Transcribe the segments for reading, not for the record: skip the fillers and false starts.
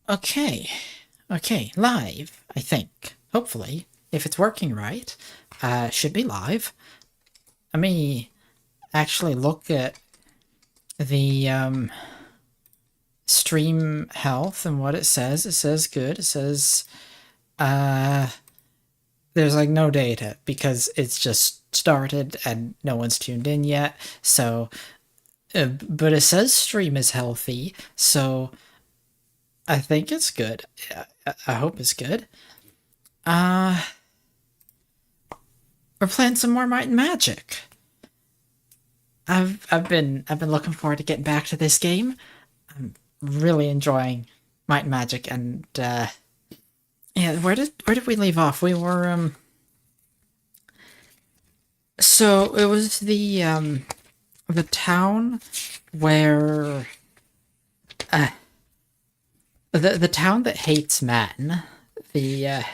Okay. Okay, live, I think. Hopefully. If it's working right. Should be live. Let me actually look at the stream health and what it says. It says good. It says there's like no data because it's just started and no one's tuned in yet. So but it says stream is healthy, so I think it's good. I hope it's good. We're playing some more Might and Magic. I've been looking forward to getting back to this game. I'm really enjoying Might and Magic, and yeah, where did we leave off? We were so it was the town where the town that hates men, the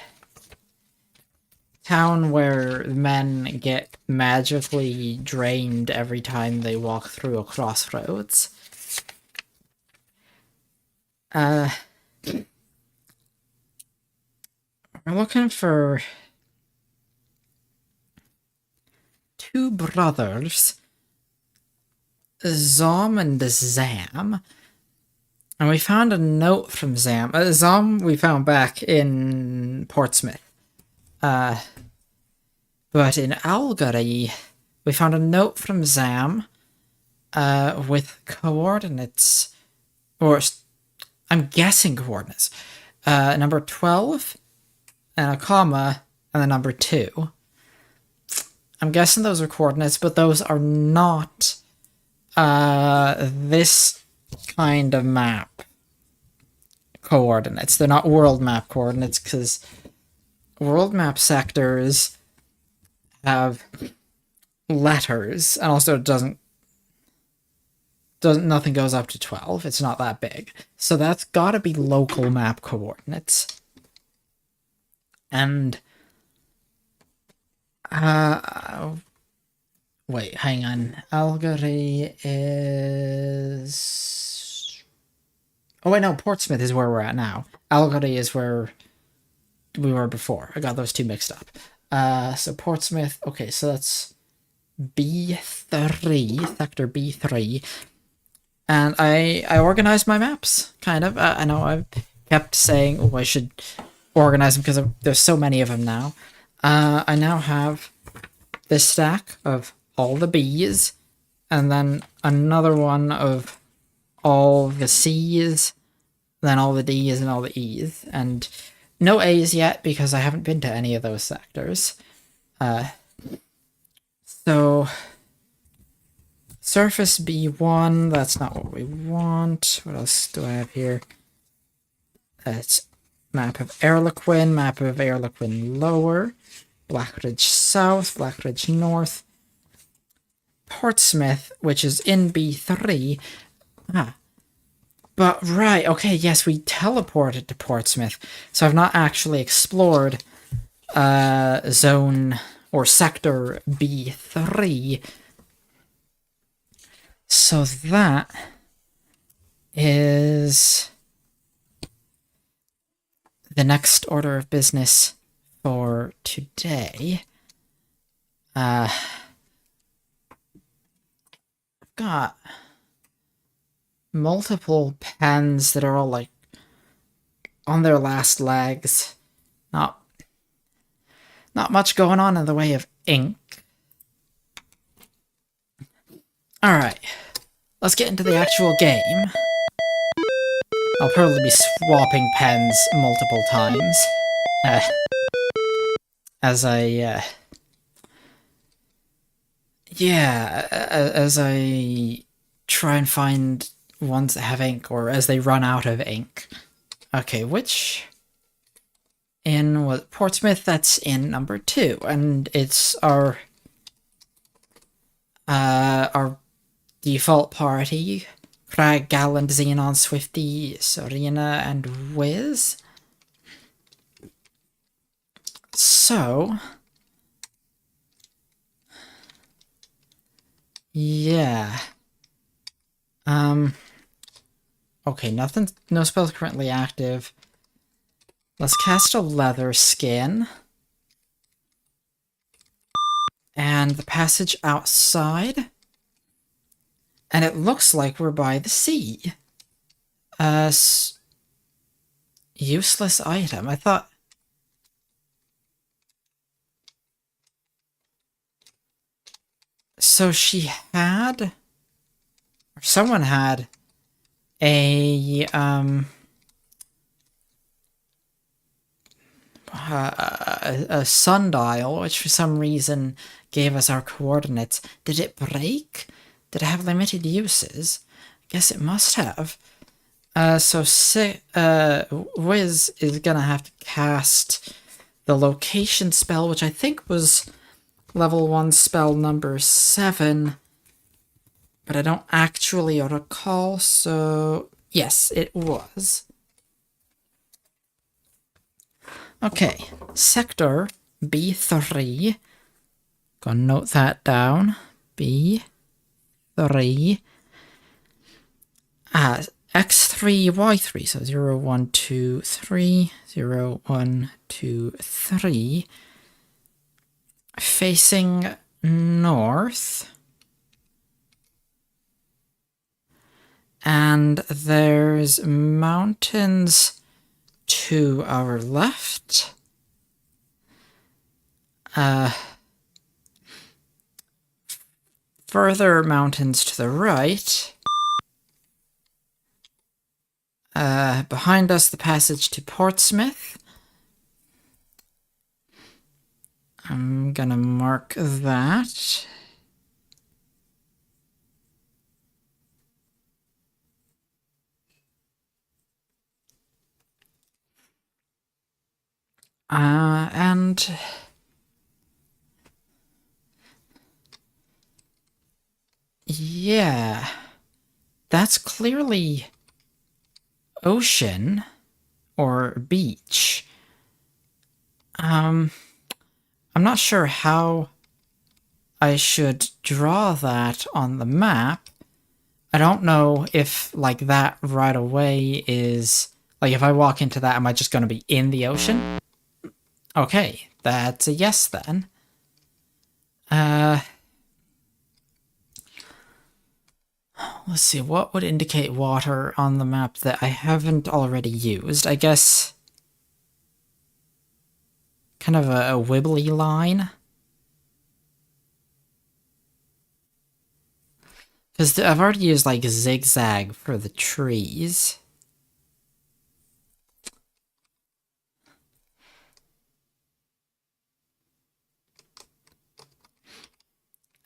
town where men get magically drained every time they walk through a crossroads. Uh, we're looking for two brothers, Zom and Zam. And we found a note from Zam. Zom we found back in Portsmouth. But in Algary, we found a note from Zam with coordinates, or I'm guessing coordinates. Number 12 and a comma and the number 2. I'm guessing those are coordinates, but those are not this kind of map coordinates. They're not world map coordinates, because world map sectors have letters, and also it doesn't nothing goes up to 12. It's not that big. So that's got to be local map coordinates. And wait, hang on. Algary is... Oh wait, no, Portsmouth is where we're at now. Algary is where we were before. I got those two mixed up. So Portsmouth, okay, so that's B3, sector B3. And I organized my maps, kind of. I know I've kept saying, oh, I should organize them because there's so many of them now. I now have this stack of all the B's, and then another one of all the C's, then all the D's and all the E's, and no A's yet because I haven't been to any of those sectors. So surface B1, that's not what we want. What else do I have here? It's map of Airliquin, map of Airliquin Lower, Blackridge South, Blackridge North, Portsmouth, which is in B3. But right, okay, yes, we teleported to Portsmouth, so I've not actually explored zone or sector B3. So that is the next order of business for today. I've got multiple pens that are all like on their last legs. Not much going on in the way of ink. Alright, let's get into the actual game. I'll probably be swapping pens multiple times. As I try and find ones that have ink, or as they run out of ink. Okay, which in what Portsmouth? That's in number 2, and it's our default party: Craig, Galland, Xenon, Swifty, Serena, and Wiz. So yeah. Okay, nothing, no spells currently active. Let's cast a leather skin. And the passage outside. And it looks like we're by the sea. Useless item. I thought... So she had... Or someone had... a sundial, which for some reason gave us our coordinates. Did it break? Did it have limited uses? I guess it must have. So Wiz is gonna have to cast the location spell, which I think was level 1 spell number 7, but I don't actually recall, so yes, it was. Okay, sector B3. Gonna note that down. B3. X3, Y3, so 0, 1, 2, 3, 0, 1, 2, 3. Facing north. And there's mountains to our left. Further mountains to the right. Behind us, the passage to Portsmouth. I'm gonna mark that. And... yeah. That's clearly... ocean. Or beach. I'm not sure how I should draw that on the map. I don't know if, like, that right away is... like, if I walk into that, am I just going to be in the ocean? Okay, that's a yes then. Let's see, what would indicate water on the map that I haven't already used? I guess... kind of a wibbly line. Because I've already used, like, zigzag for the trees.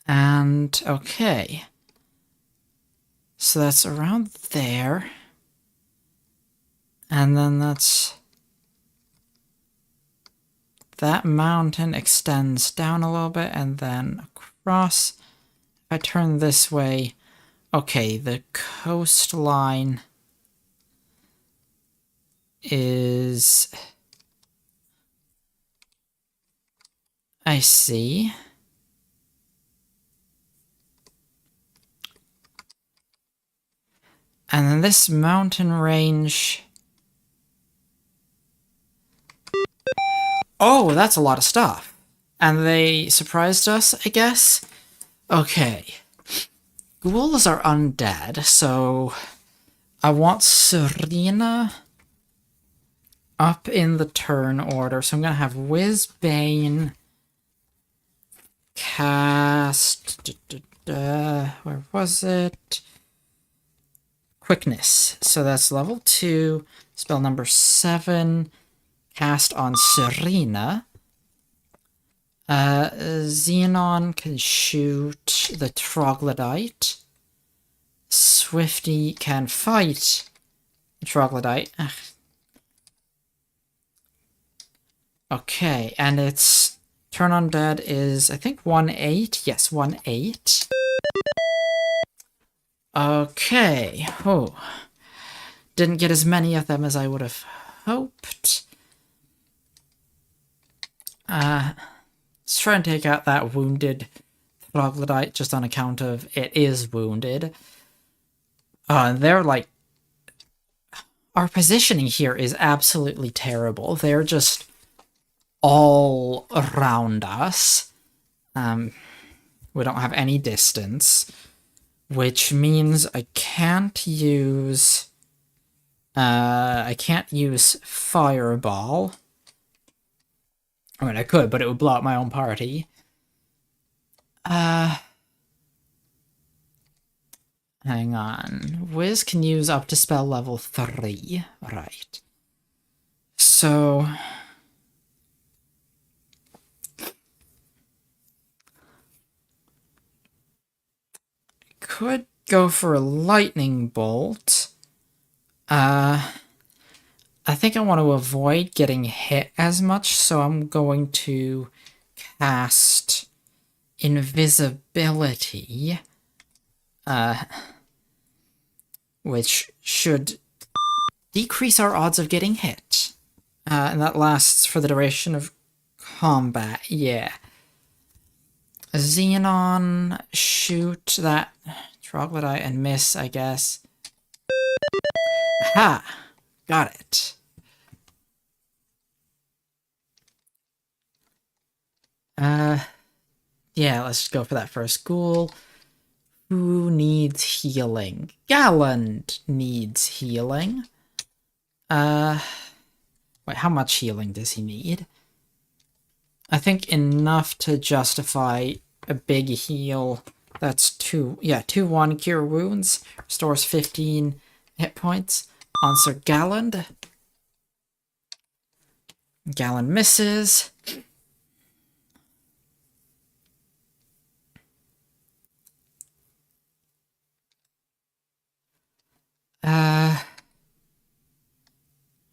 And, okay. So that's around there. And then that's... that mountain extends down a little bit and then across. If I turn this way... okay, the coastline is... I see. And then this mountain range... oh, that's a lot of stuff. And they surprised us, I guess? Okay. Ghouls are undead, so... I want Serena up in the turn order. So I'm gonna have Whizbane cast... where was it? Quickness. So that's level 2, spell number 7, cast on Serena. Xenon can shoot the Troglodyte. Swifty can fight the Troglodyte. Ugh. Okay, and its turn undead is, I think, 1/8. Yes, 1/8. Okay. Oh. Didn't get as many of them as I would have hoped. Let's try and take out that wounded Troglodyte just on account of it is wounded. And they're like our positioning here is absolutely terrible. They're just all around us. We don't have any distance, which means I can't use Fireball. I mean, I could, but it would blow up my own party. Hang on. Wiz can use up to spell level 3. Right. So... could go for a lightning bolt. I think I want to avoid getting hit as much, so I'm going to cast invisibility, which should decrease our odds of getting hit. And that lasts for the duration of combat, yeah. Xenon, shoot that troglodyte and miss, I guess. Aha! Got it. Yeah, let's just go for that first ghoul. Who needs healing? Galland needs healing. Wait, how much healing does he need? I think enough to justify a big heal. That's 2-1 cure wounds. Restores 15 hit points on Sir Galland. Galland misses.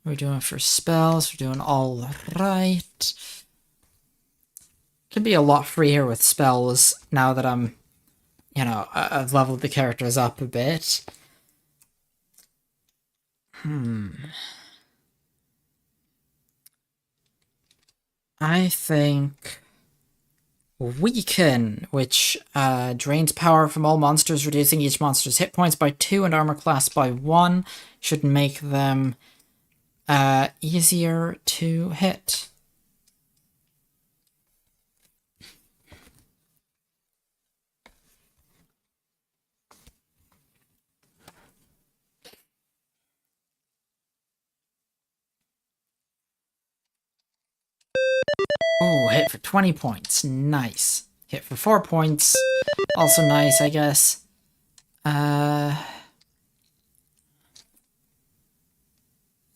We're doing for spells. We're doing all right. Could be a lot freer with spells now that I'm, I've leveled the characters up a bit. I think Weaken, which drains power from all monsters, reducing each monster's hit points by 2 and armor class by 1, should make them easier to hit. Oh, hit for 20 points. Nice. Hit for 4 points. Also nice, I guess.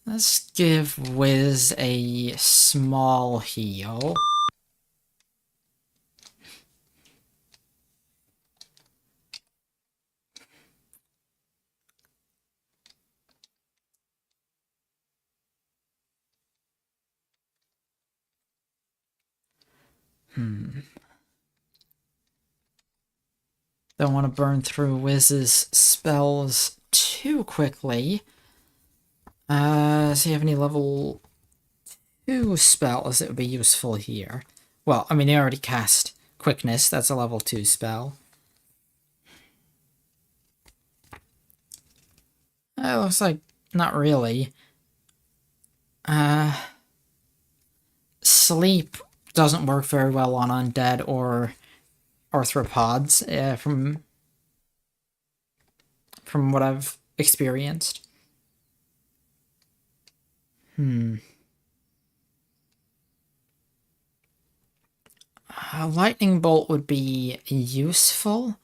Let's give Wiz a small heal. Don't want to burn through Wiz's spells too quickly. Does he have any level 2 spells that would be useful here? Well, I mean, he already cast Quickness. That's a level 2 spell. It looks like not really. Sleep doesn't work very well on undead or arthropods, from what I've experienced. A lightning bolt would be useful,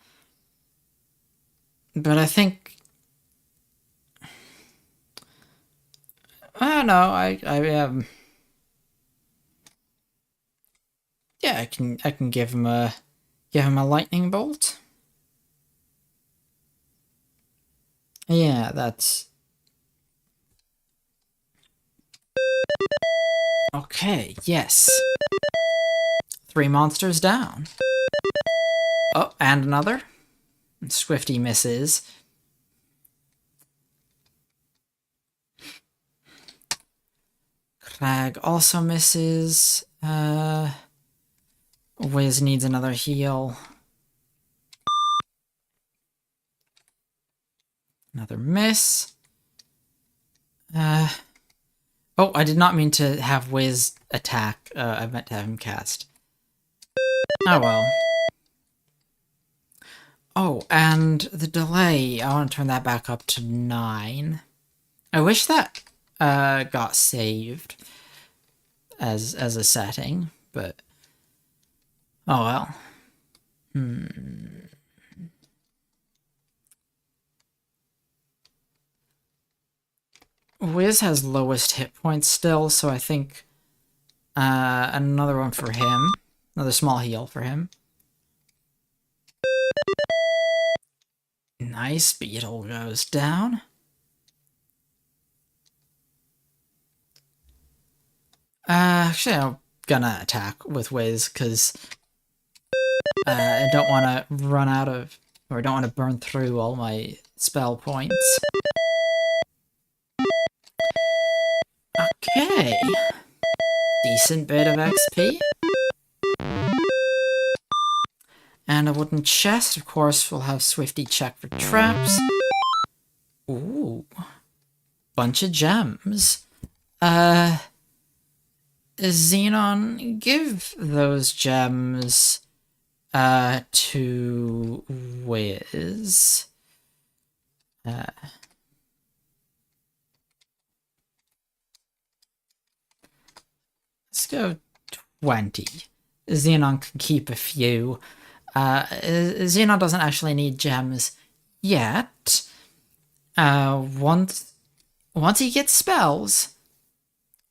but I think I don't know. Yeah, I can give him a lightning bolt. Yeah, that's okay. Yes, 3 monsters down. Oh, and another. Swifty misses. Crag also misses. Wiz needs another heal. Another miss. Oh, I did not mean to have Wiz attack. I meant to have him cast. Oh well. Oh, and the delay. I want to turn that back up to 9. I wish that got saved as a setting, but oh well. Wiz has lowest hit points still, so I think another one for him. Another small heal for him. Nice, Beetle goes down. Actually, I'm gonna attack with Wiz, because I don't want to run out of, or I don't want to burn through all my spell points. Okay. Decent bit of XP. And a wooden chest, of course, we'll have Swifty check for traps. Ooh. Bunch of gems. Xenon, give those gems to Wiz. Let's go 20. Xenon can keep a few. Xenon doesn't actually need gems yet. Once he gets spells,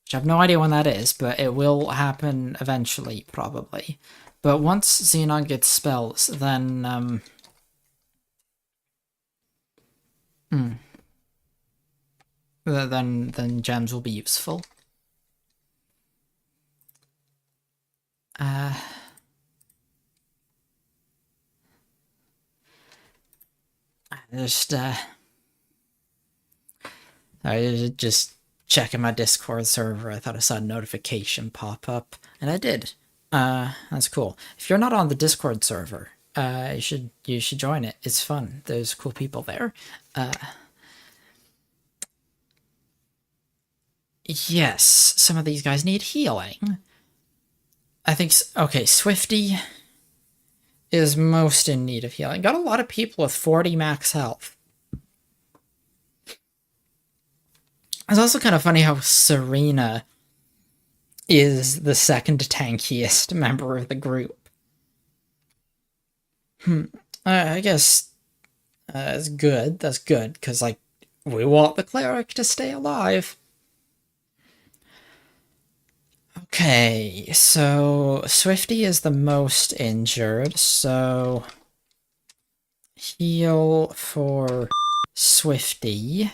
which I have no idea when that is, but it will happen eventually, probably. But once Xenon gets spells, then then gems will be useful. I was just checking my Discord server. I thought I saw a notification pop up, and I did. That's cool. If you're not on the Discord server, you should join it. It's fun. There's cool people there. Yes, some of these guys need healing. I think, okay, Swifty is most in need of healing. Got a lot of people with 40 max health. It's also kind of funny how Serena is the second tankiest member of the group. I guess that's good. That's good, because, like, we want the cleric to stay alive. Okay, so Swifty is the most injured, so heal for Swifty.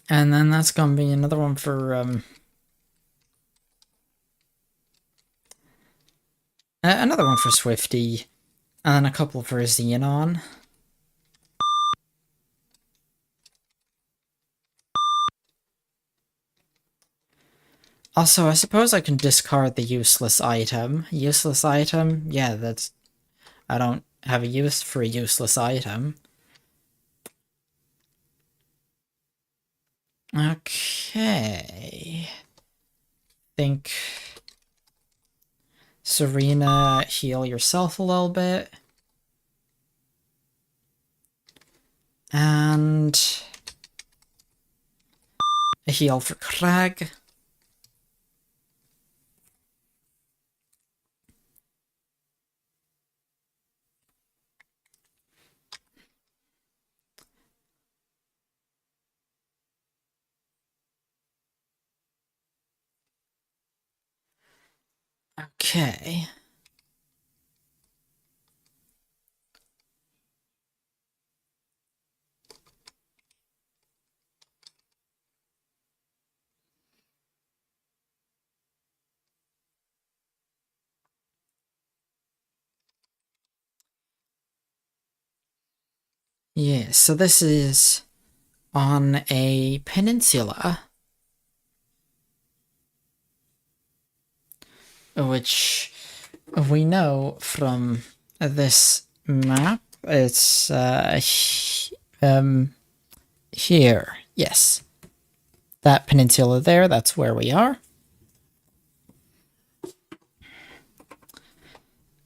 And then that's gonna be another one for another one for Swifty, and then a couple for Xenon. Also, I suppose I can discard the useless item. Useless item? Yeah, that's... I don't have a use for a useless item. Okay. Think... Serena, heal yourself a little bit. And... a heal for Crag. Okay. Yeah, so this is on a peninsula, which we know from this map, it's here. Yes. That peninsula there, that's where we are.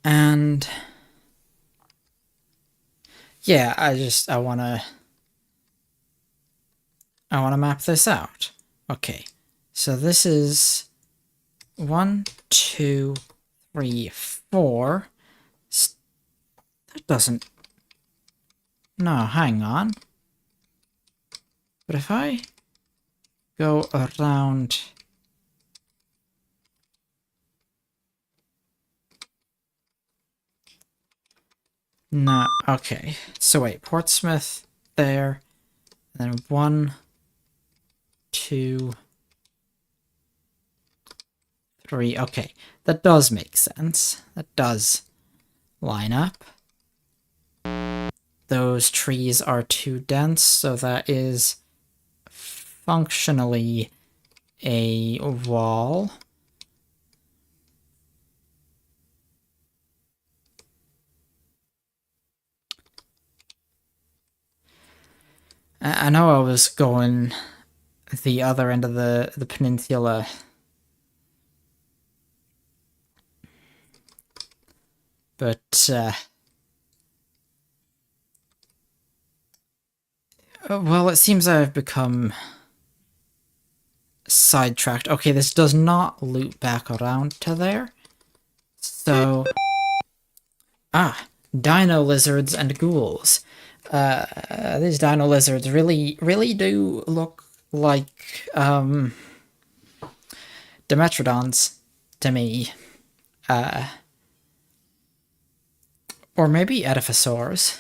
And yeah, I wanna map this out. Okay. So this is 1, 2, 3, 4. That doesn't... No, hang on. But if I go around... No, okay. So wait, Portsmouth there, and then 1, 2, 3. Okay, that does make sense. That does line up. Those trees are too dense, so that is functionally a wall. I know I was going the other end of the peninsula. But, well, it seems I've become sidetracked. Okay, this does not loop back around to there. So... Ah, dino lizards and ghouls. These dino lizards really do look like, Dimetrodons to me. Or maybe Ediphosaurs.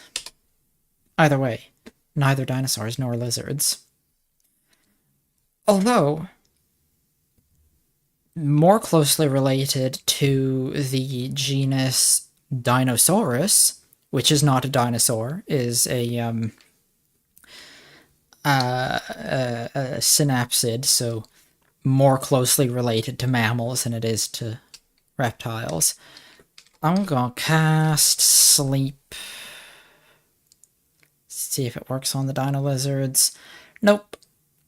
Either way, neither dinosaurs nor lizards. Although, more closely related to the genus Dinosaurus, which is not a dinosaur, is a synapsid, so more closely related to mammals than it is to reptiles. I'm gonna cast Sleep. See if it works on the dino lizards. Nope.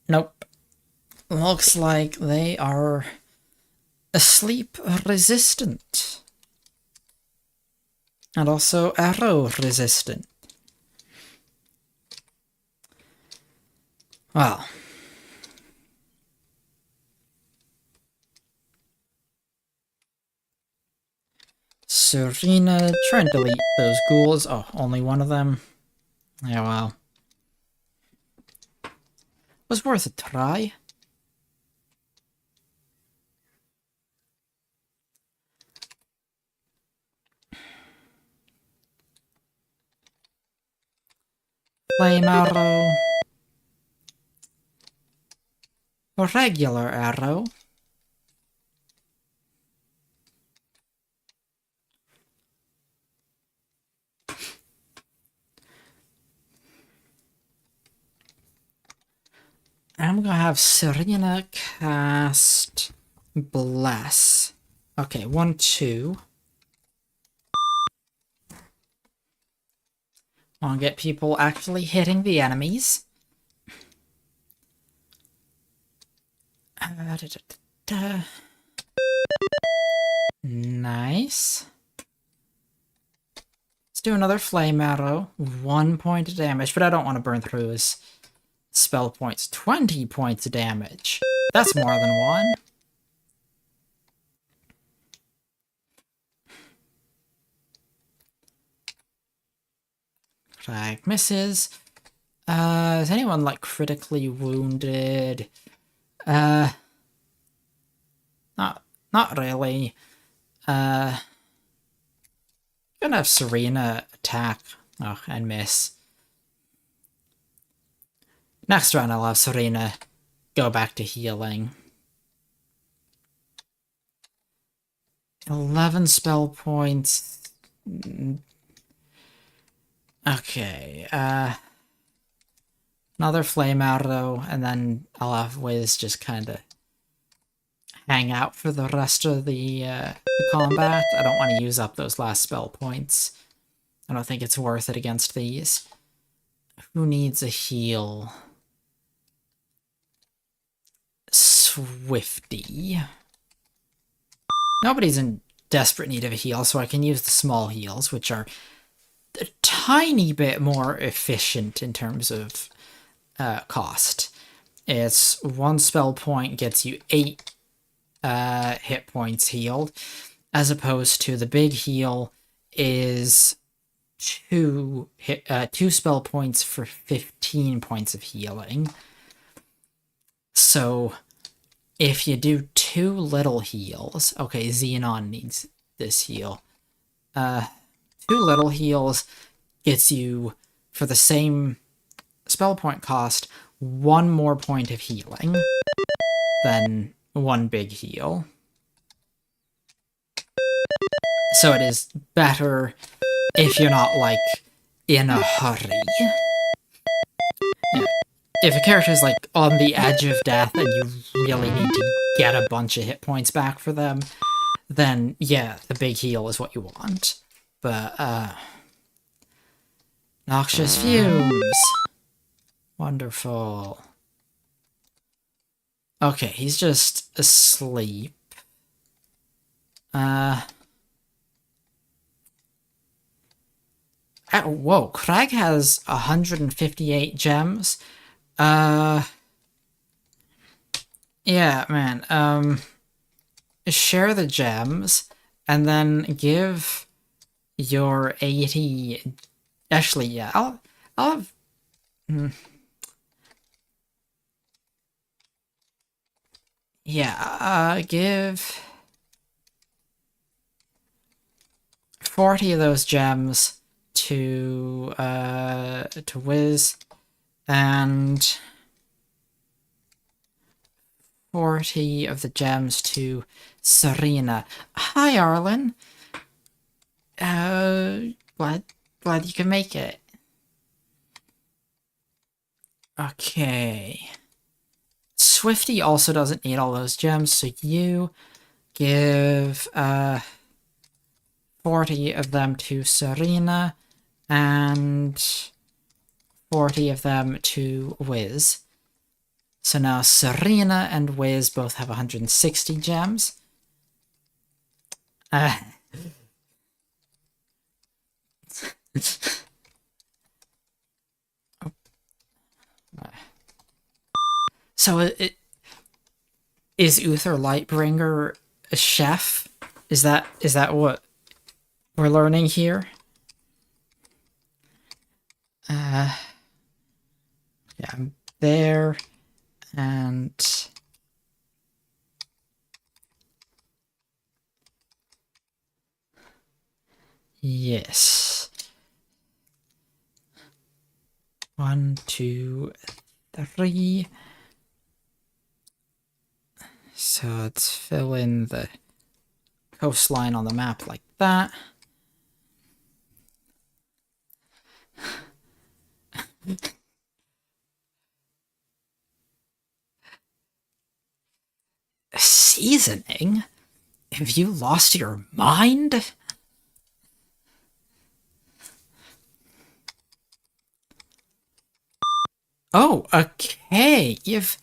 Nope. Looks like they are sleep resistant. And also arrow resistant. Well. Serena, try and delete those ghouls. Oh, only one of them? Yeah, well. Was worth a try. Flame arrow. A regular arrow. I'm gonna have Serena cast Bless. Okay, 1, 2. Wanna get people actually hitting the enemies. Nice. Let's do another flame arrow. 1 point of damage, but I don't want to burn through his spell points. 20 points of damage. That's more than one. Frag misses. Is anyone like critically wounded? Not really. Gonna have Serena attack. Oh, and miss. Next round I'll have Serena go back to healing. 11 spell points. Okay, another flame arrow, and then I'll have Wiz just kind of hang out for the rest of the combat. I don't want to use up those last spell points. I don't think it's worth it against these. Who needs a heal? Swifty. Nobody's in desperate need of a heal, so I can use the small heals, which are a tiny bit more efficient in terms of cost. It's 1 spell point gets you 8 hit points healed, as opposed to the big heal is 2 spell points for 15 points of healing. So if you do 2 little heals, okay, Xenon needs this heal. 2 little heals gets you, for the same spell point cost, 1 more point of healing than 1 big heal. So it is better if you're not, like, in a hurry. Yeah. If a character is, like, on the edge of death and you really need to get a bunch of hit points back for them, then, yeah, the big heal is what you want. But, Noxious Fumes. Wonderful. Okay, he's just asleep. Whoa, Craig has 158 gems. Yeah, man, share the gems, and then give your 80... Actually, yeah, I'll have... Yeah, give 40 of those gems to Wiz, and 40 of the gems to Serena. Hi, Arlen. Glad you can make it. Okay. Swifty also doesn't need all those gems, so you give 40 of them to Serena and 40 of them to Wiz. So now Serena and Wiz both have 160 gems. So is Uther Lightbringer a chef? Is that what we're learning here? Yeah, I'm there, and yes. 1, 2, 3. So let's fill in the coastline on the map like that. Seasoning? Have you lost your mind? Oh, okay. You've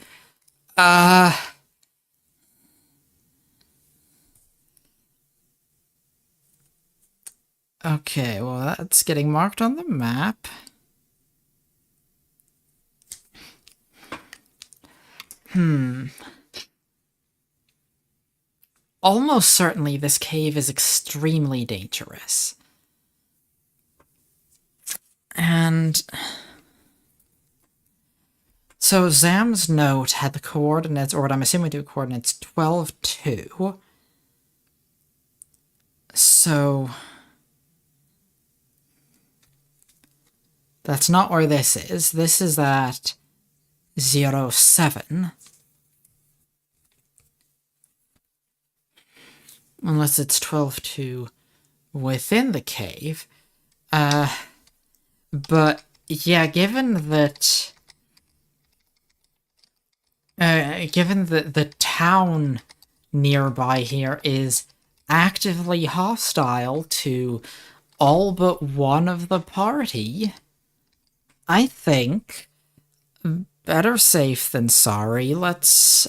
okay, well, that's getting marked on the map. Almost certainly this cave is extremely dangerous. And so Zam's note had the coordinates, or what I'm assuming to coordinates 12, 2. So that's not where this is. This is at 0, 7. Unless it's 12, 2 within the cave. But yeah, given that the town nearby here is actively hostile to all but one of the party, I think better safe than sorry. Let's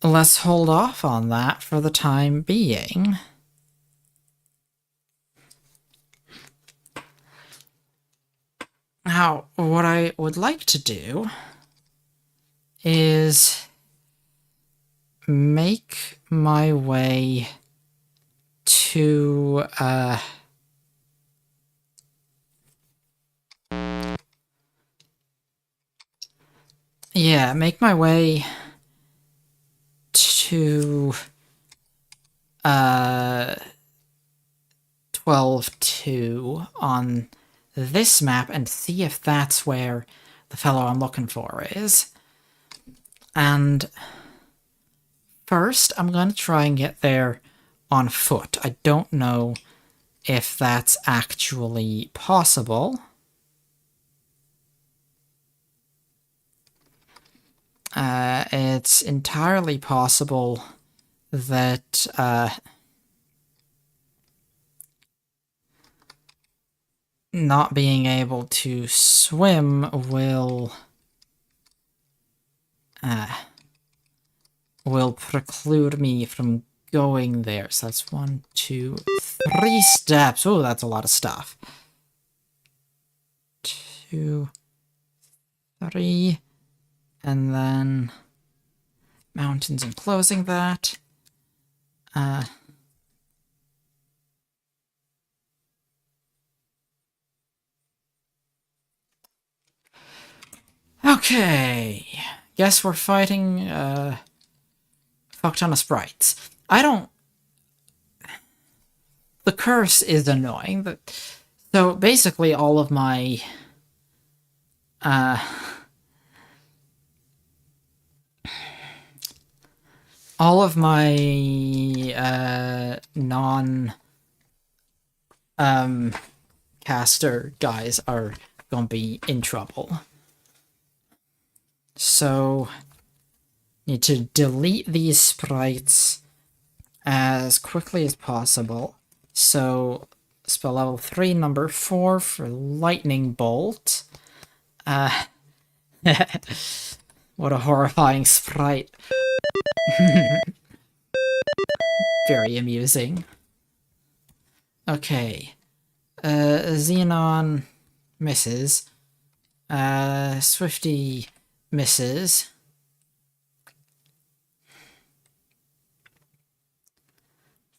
hold off on that for the time being. Now, what I would like to do is make my way to, yeah, make my way to 12-2 on this map and see if that's where the fellow I'm looking for is. And first, I'm going to try and get there on foot. I don't know if that's actually possible. It's entirely possible that not being able to swim will preclude me from going there. So that's 1, 2, 3 steps. Oh, that's a lot of stuff. 2, 3, and then mountains enclosing that. Okay, guess we're fighting fuck ton of sprites. The curse is annoying. So basically all of my non caster guys are gonna be in trouble. So need to delete these sprites as quickly as possible. So spell level 3, number 4 for lightning bolt. What a horrifying sprite. Very amusing. Okay. Xenon misses. Swifty misses.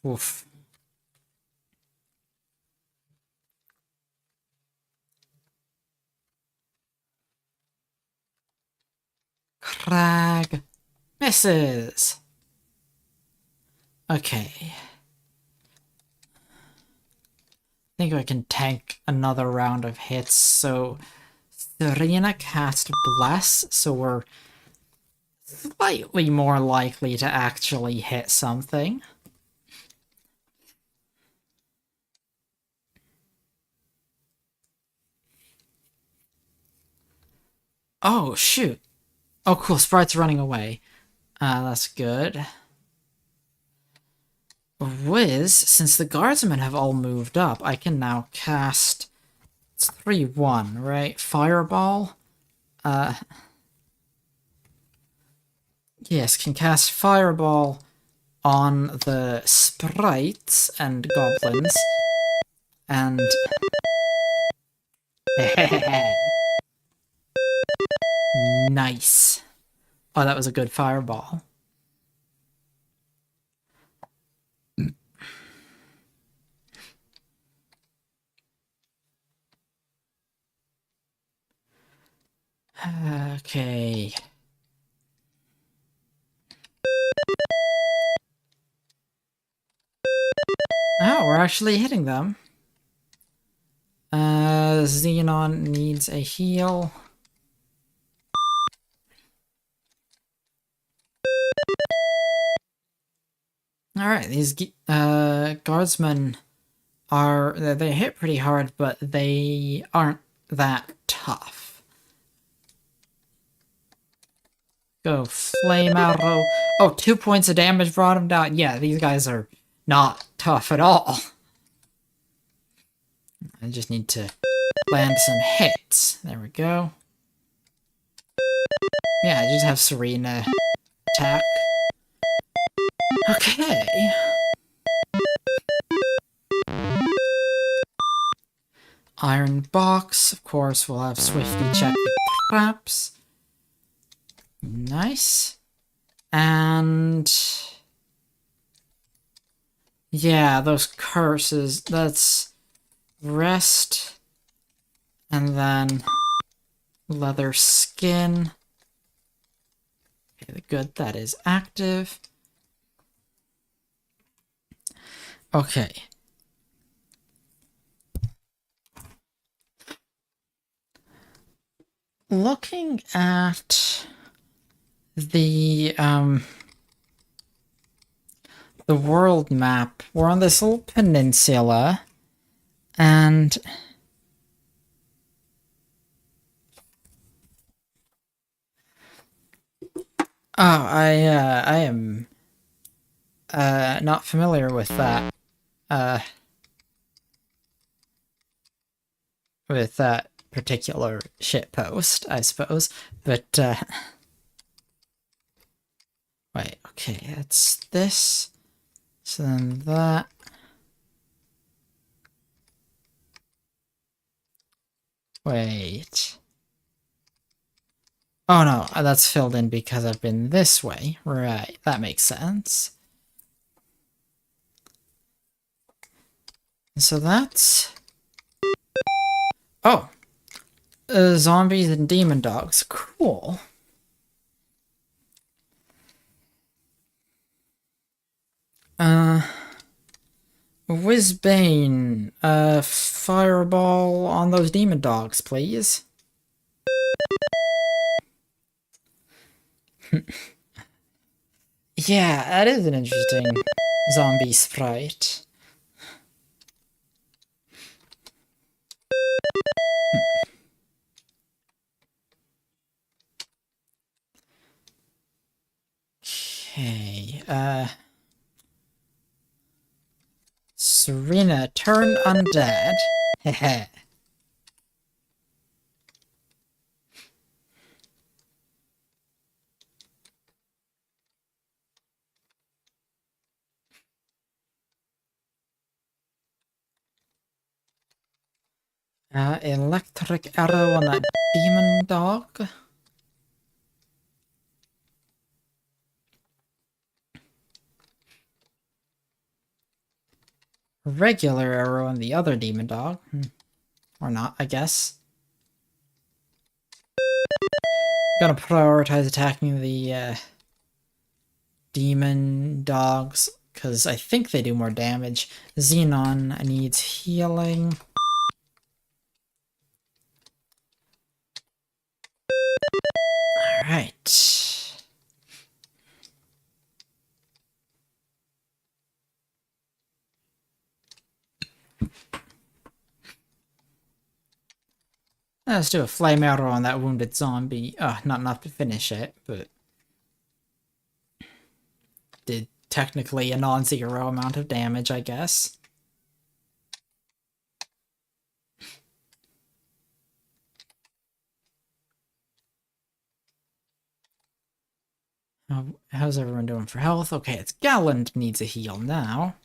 Oof. Crag misses. Okay. I think I can tank another round of hits, so Serena cast Bless, so we're slightly more likely to actually hit something. Oh, shoot. Oh, cool, Sprite's running away. That's good. Wiz, since the guardsmen have all moved up, I can now cast... It's 3-1, right? Fireball? Yes, can cast Fireball on the sprites and goblins. And... Nice. Oh, that was a good fireball. Okay. Oh, we're actually hitting them. Xenon needs a heal. Alright, these guardsmen they hit pretty hard, but they aren't that tough. Go flame arrow. Oh, 2 points of damage brought him down. Yeah, these guys are not tough at all. I just need to land some hits. There we go. Yeah, just have Serena attack. Okay. Iron Box, of course, we'll have Swifty check the traps. Nice. And... yeah, those curses, that's... rest. And then... leather skin. Okay, good, that is active. Okay. Looking at the world map, we're on this little peninsula, and I am not familiar with that particular shitpost, I suppose. But wait, okay, it's this. So then that. Wait. Oh no, that's filled in because I've been this way. Right, that makes sense. So that's... oh! Zombies and demon dogs. Cool. Whizbane, fireball on those demon dogs, please. Yeah, that is an interesting zombie sprite. Okay, Serena, turn undead. Heh. Electric arrow on that demon dog. Regular arrow on the other demon dog. Or not, I guess. Gonna prioritize attacking the demon dogs, because I think they do more damage. Xenon needs healing. Alright. Let's do a flame arrow on that wounded zombie. Not enough to finish it, but did technically a non-zero amount of damage, I guess. How's everyone doing for health? Okay, it's Galland needs a heal now.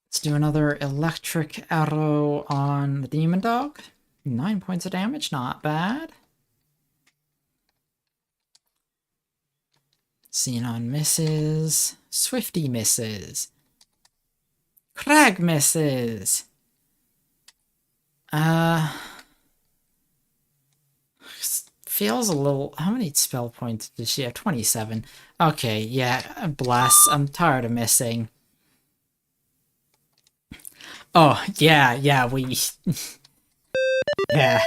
Let's do another electric arrow on the demon dog. 9 points of damage, not bad. Xenon misses. Swifty misses. Crag misses. Feels a little... how many spell points does she have? 27. Okay, yeah, bless. I'm tired of missing. Oh, yeah, we... yeah.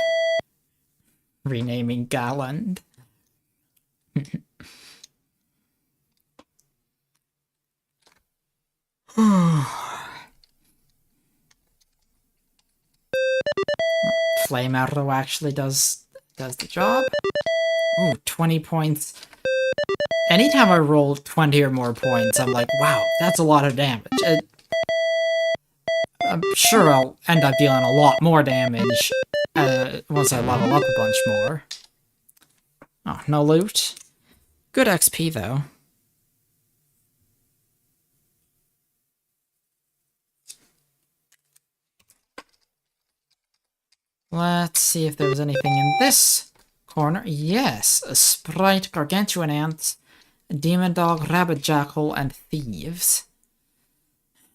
Renaming Galland. Flame arrow actually does does the job. Ooh, 20 points. Anytime I roll 20 or more points, I'm like, wow, that's a lot of damage. I'm sure I'll end up dealing a lot more damage once I level up a bunch more. Oh, no loot. Good XP, though. Let's see if there's anything in this corner. Yes, a sprite, gargantuan ant, a demon dog, rabbit jackal, and thieves.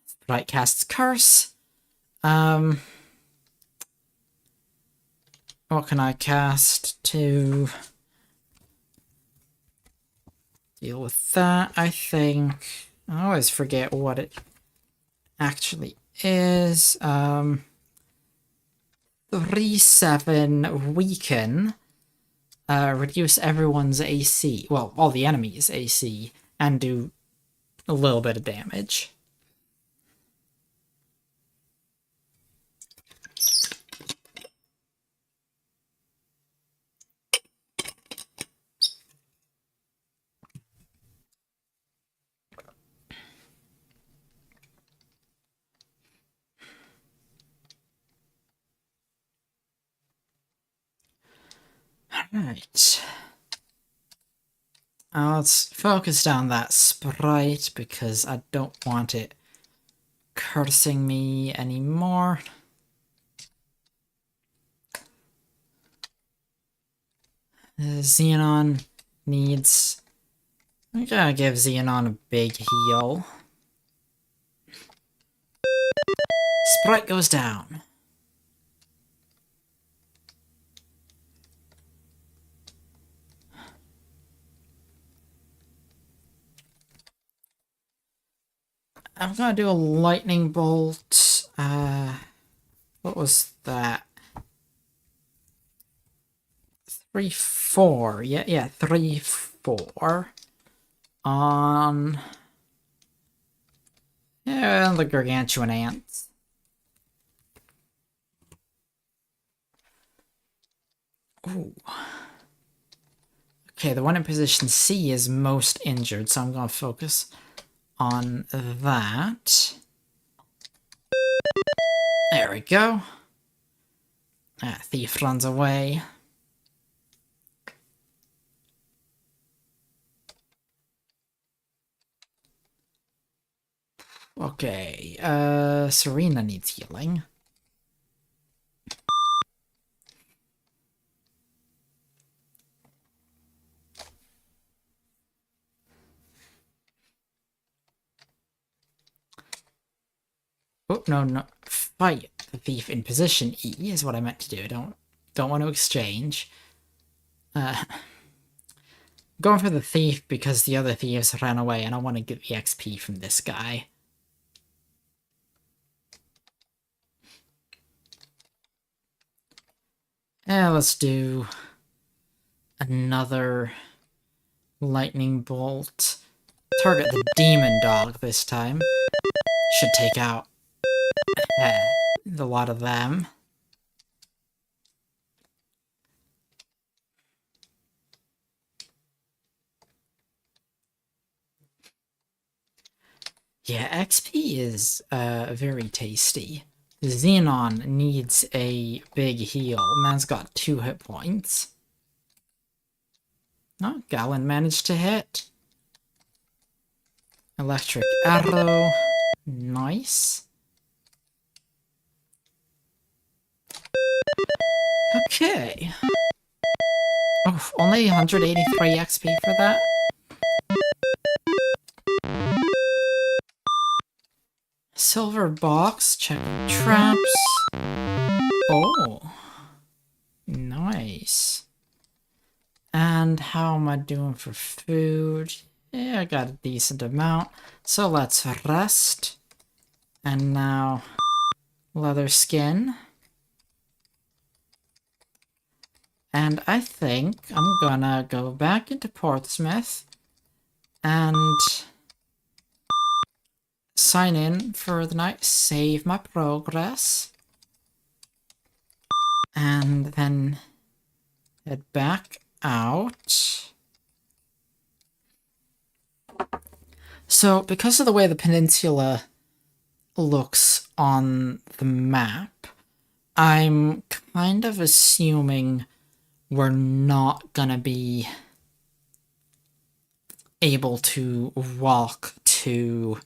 Sprite casts curse. What can I cast to deal with that? I think I always forget what it actually is. 3/7 weaken. Reduce everyone's AC. Well, all the enemies' AC, and do a little bit of damage. Alright. Let's focus down that sprite because I don't want it cursing me anymore. Xenon needs... I gotta give Xenon a big heal. Sprite goes down. I'm gonna do a lightning bolt. What was that? 3/4. Yeah, 3/4. On... yeah, the gargantuan ants. Ooh. Okay, the one in position C is most injured, so I'm gonna focus on that. There we go. Thief runs away. Okay, Serena needs healing. Oh, no. Fight the thief in position E is what I meant to do. Don't want to exchange. Going for the thief because the other thieves ran away and I want to get the XP from this guy. Let's do another lightning bolt. Target the demon dog this time. Should take out a lot of them. Yeah, XP is very tasty. Xenon needs a big heal. Man's got 2 hit points. Oh, Galen managed to hit. Electric arrow. Nice. Okay. Oh, only 183 XP for that? Silver box, check traps. Oh. Nice. And how am I doing for food? Yeah, I got a decent amount. So let's rest. And now, leather skin. And I think I'm gonna go back into Portsmouth and sign in for the night, save my progress, and then head back out. So, because of the way the peninsula looks on the map, I'm kind of assuming we're not gonna be able to walk to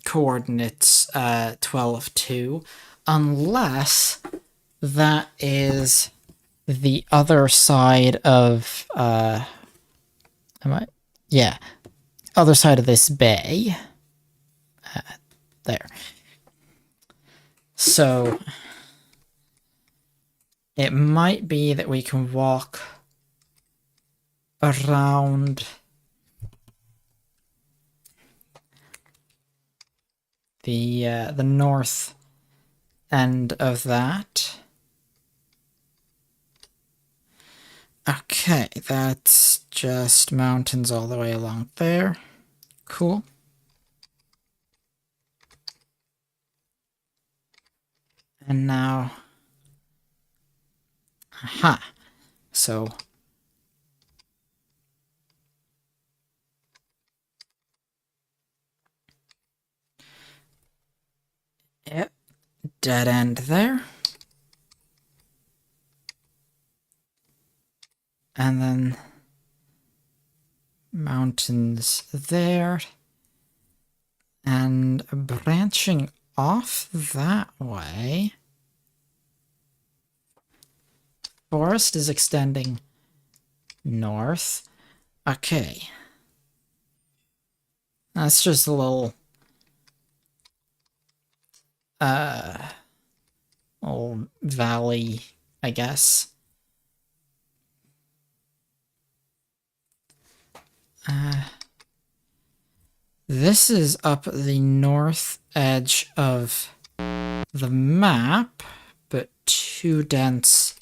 coordinates 12, 2, unless that is the other side of other side of this bay. There. So it might be that we can walk around the north end of that. Okay, that's just mountains all the way along there. Cool. And now... Aha! So... Yep. Dead end there. And then... mountains there. And branching off that way... forest is extending north. Okay. That's just a little valley, I guess. This is up the north edge of the map, but too dense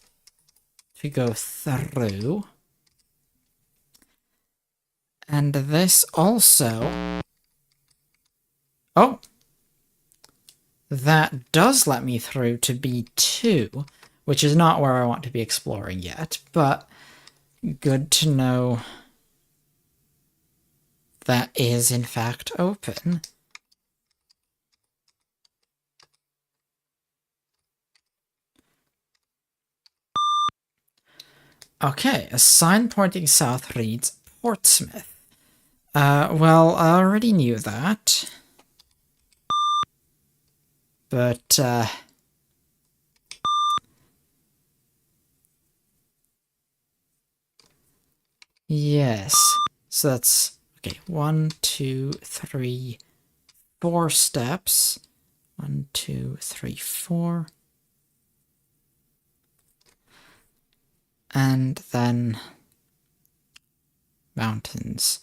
to go through. And this also... Oh! That does let me through to B2, which is not where I want to be exploring yet, but good to know that is in fact open. Okay, a sign pointing south reads Portsmouth. Well, I already knew that. But, yes. So that's... Okay, 1, 2, 3, 4 steps. 1, 2, 3, 4. And then... mountains.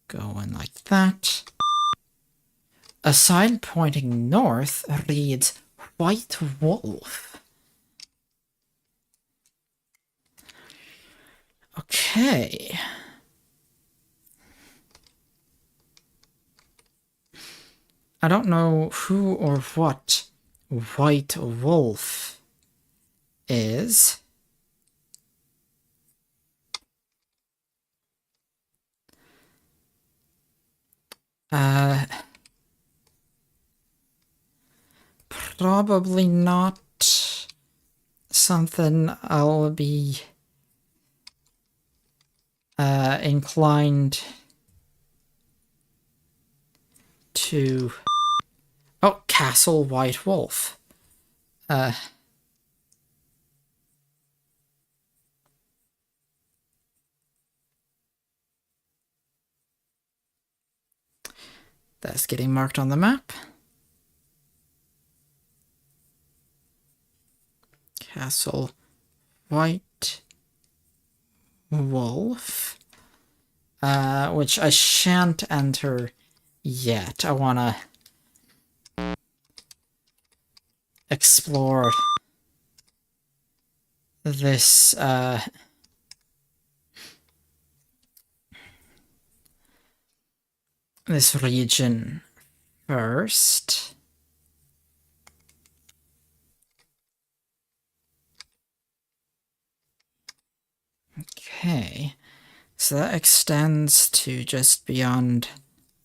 Going like that. A sign pointing north reads White Wolf. Okay. I don't know who or what White Wolf is. Probably not something I'll be inclined to... Oh, Castle White Wolf. That's getting marked on the map. Castle White Wolf. Which I shan't enter yet. I wanna explore this, this region first. Okay. So that extends to just beyond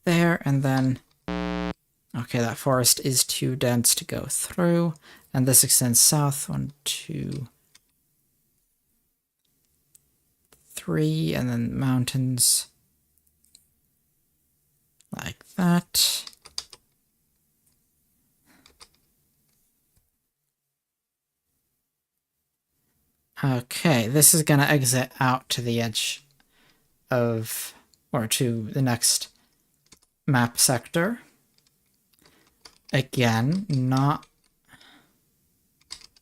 there, and then... Okay, that forest is too dense to go through, and this extends south, 1, 2, 3, and then mountains like that. Okay, this is gonna exit out to the edge of, or to the next map sector. Again, not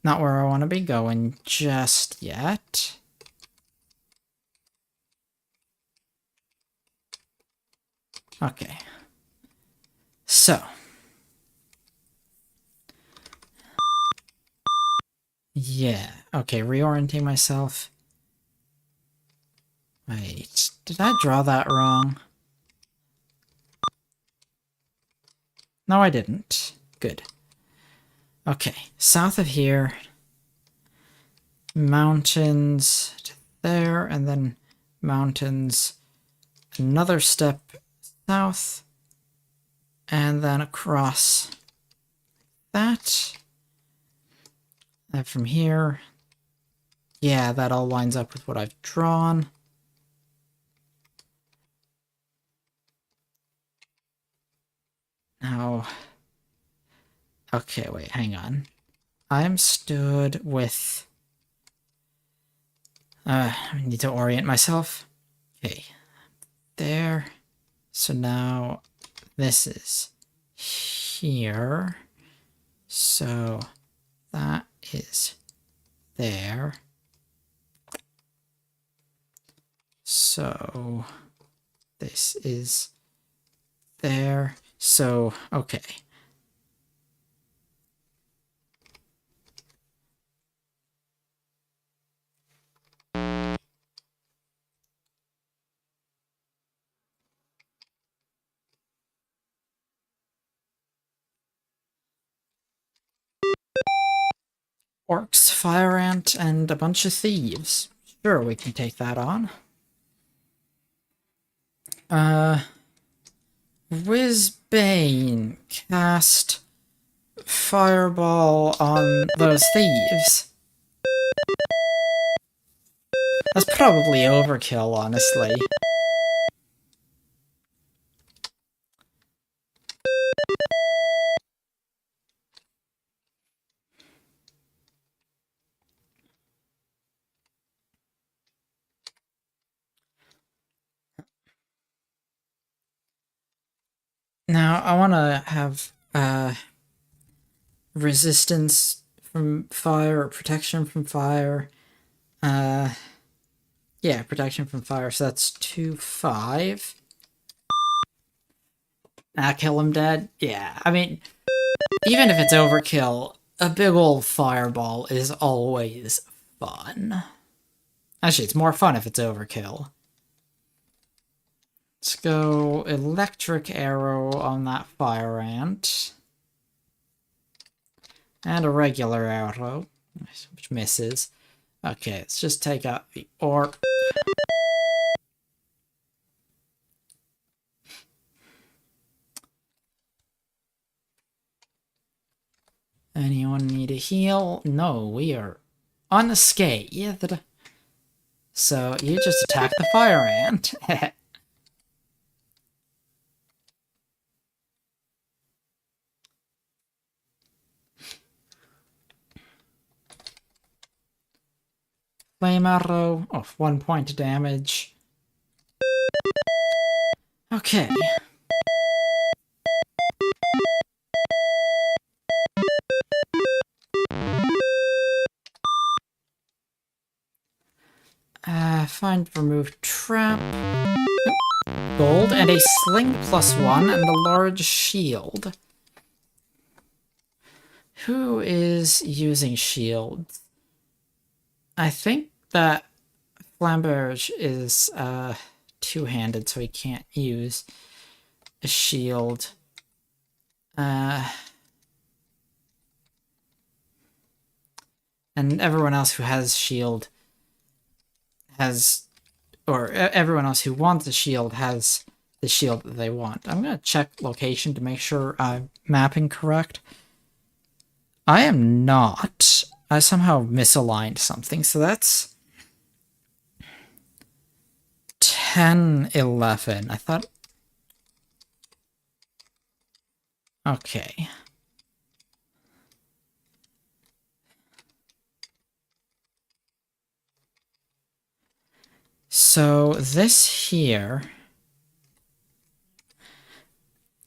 where I want to be going just yet. Okay. So. Yeah. Okay, reorienting myself. Wait, did I draw that wrong? No, I didn't. Good. Okay, south of here. Mountains to there, and then mountains another step south, and then across that. And from here, yeah, that all lines up with what I've drawn. Now, okay, wait, hang on. I'm stood with... I need to orient myself. Okay, there. So now this is here. So that is there. So this is there. So, okay. Orcs, fire ant, and a bunch of thieves. Sure, we can take that on. Whizbane cast fireball on those thieves. That's probably overkill, honestly. Now, I want to have resistance from fire, or protection from fire. Yeah, protection from fire, so that's 2, 5. Kill him dead? Yeah, I mean, even if it's overkill, a big old fireball is always fun. Actually, it's more fun if it's overkill. Let's go electric arrow on that fire ant. And a regular arrow, which misses. Okay, let's just take out the orc. Anyone need a heal? No, we are unscathed. So you just attack the fire ant. Flame arrow. Oh, 1 point of damage. Okay. Find remove trap. Gold and a sling +1 and a large shield. Who is using shields? I think that Flamberge is two-handed, so he can't use a shield. And everyone else who has shield has or everyone else who wants a shield has the shield that they want. I'm gonna check location to make sure I'm mapping correct. I am not. I somehow misaligned something, so that's 10, 11. I thought... Okay. So this here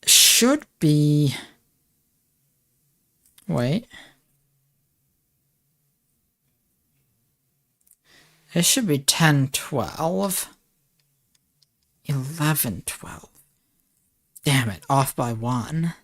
should be... Wait. It should be 10, 12. 11, 12. Damn it, off by 1.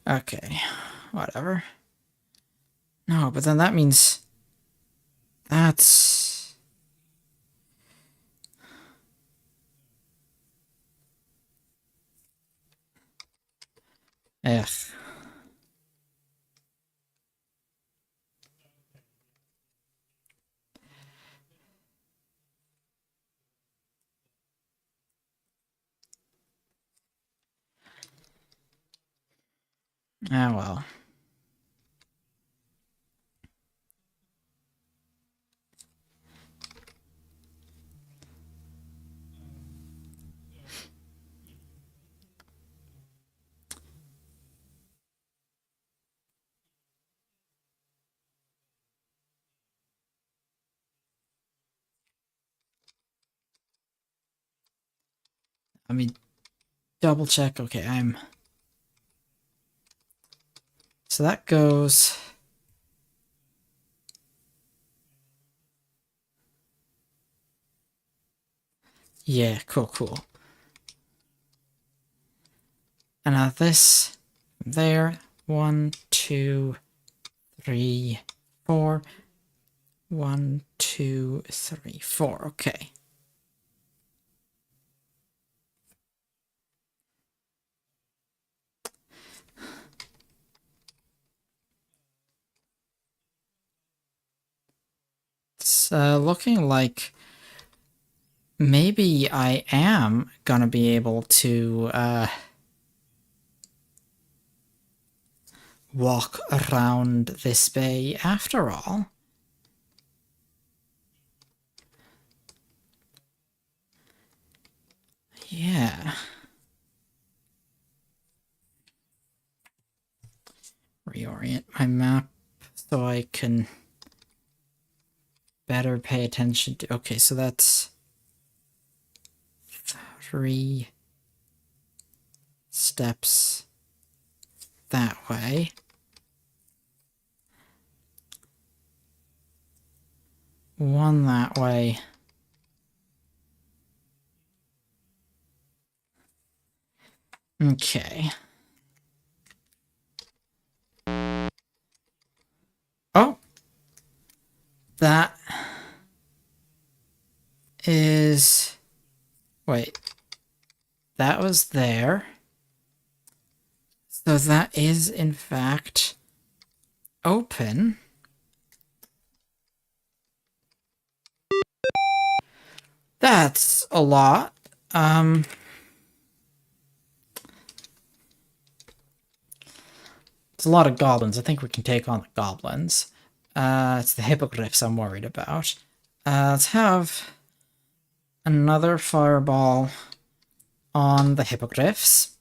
Okay, whatever. No, but then that means... That's... Ugh. Ah, well. Let me double check. Okay, I'm... So that goes... Yeah, cool. And now this... There. 1, 2, 3, 4. 1, 2, 3, 4. Okay. It's looking like maybe I am gonna be able to walk around this bay after all. Yeah. Reorient my map so I can better pay attention to... Okay, so that's 3 steps that way. 1 that way. Okay. Oh! That is... Wait. That was there. So that is, in fact, open. That's a lot. It's a lot of goblins. I think we can take on the goblins. It's the hippogriffs I'm worried about. Let's have another fireball on the hippogriffs.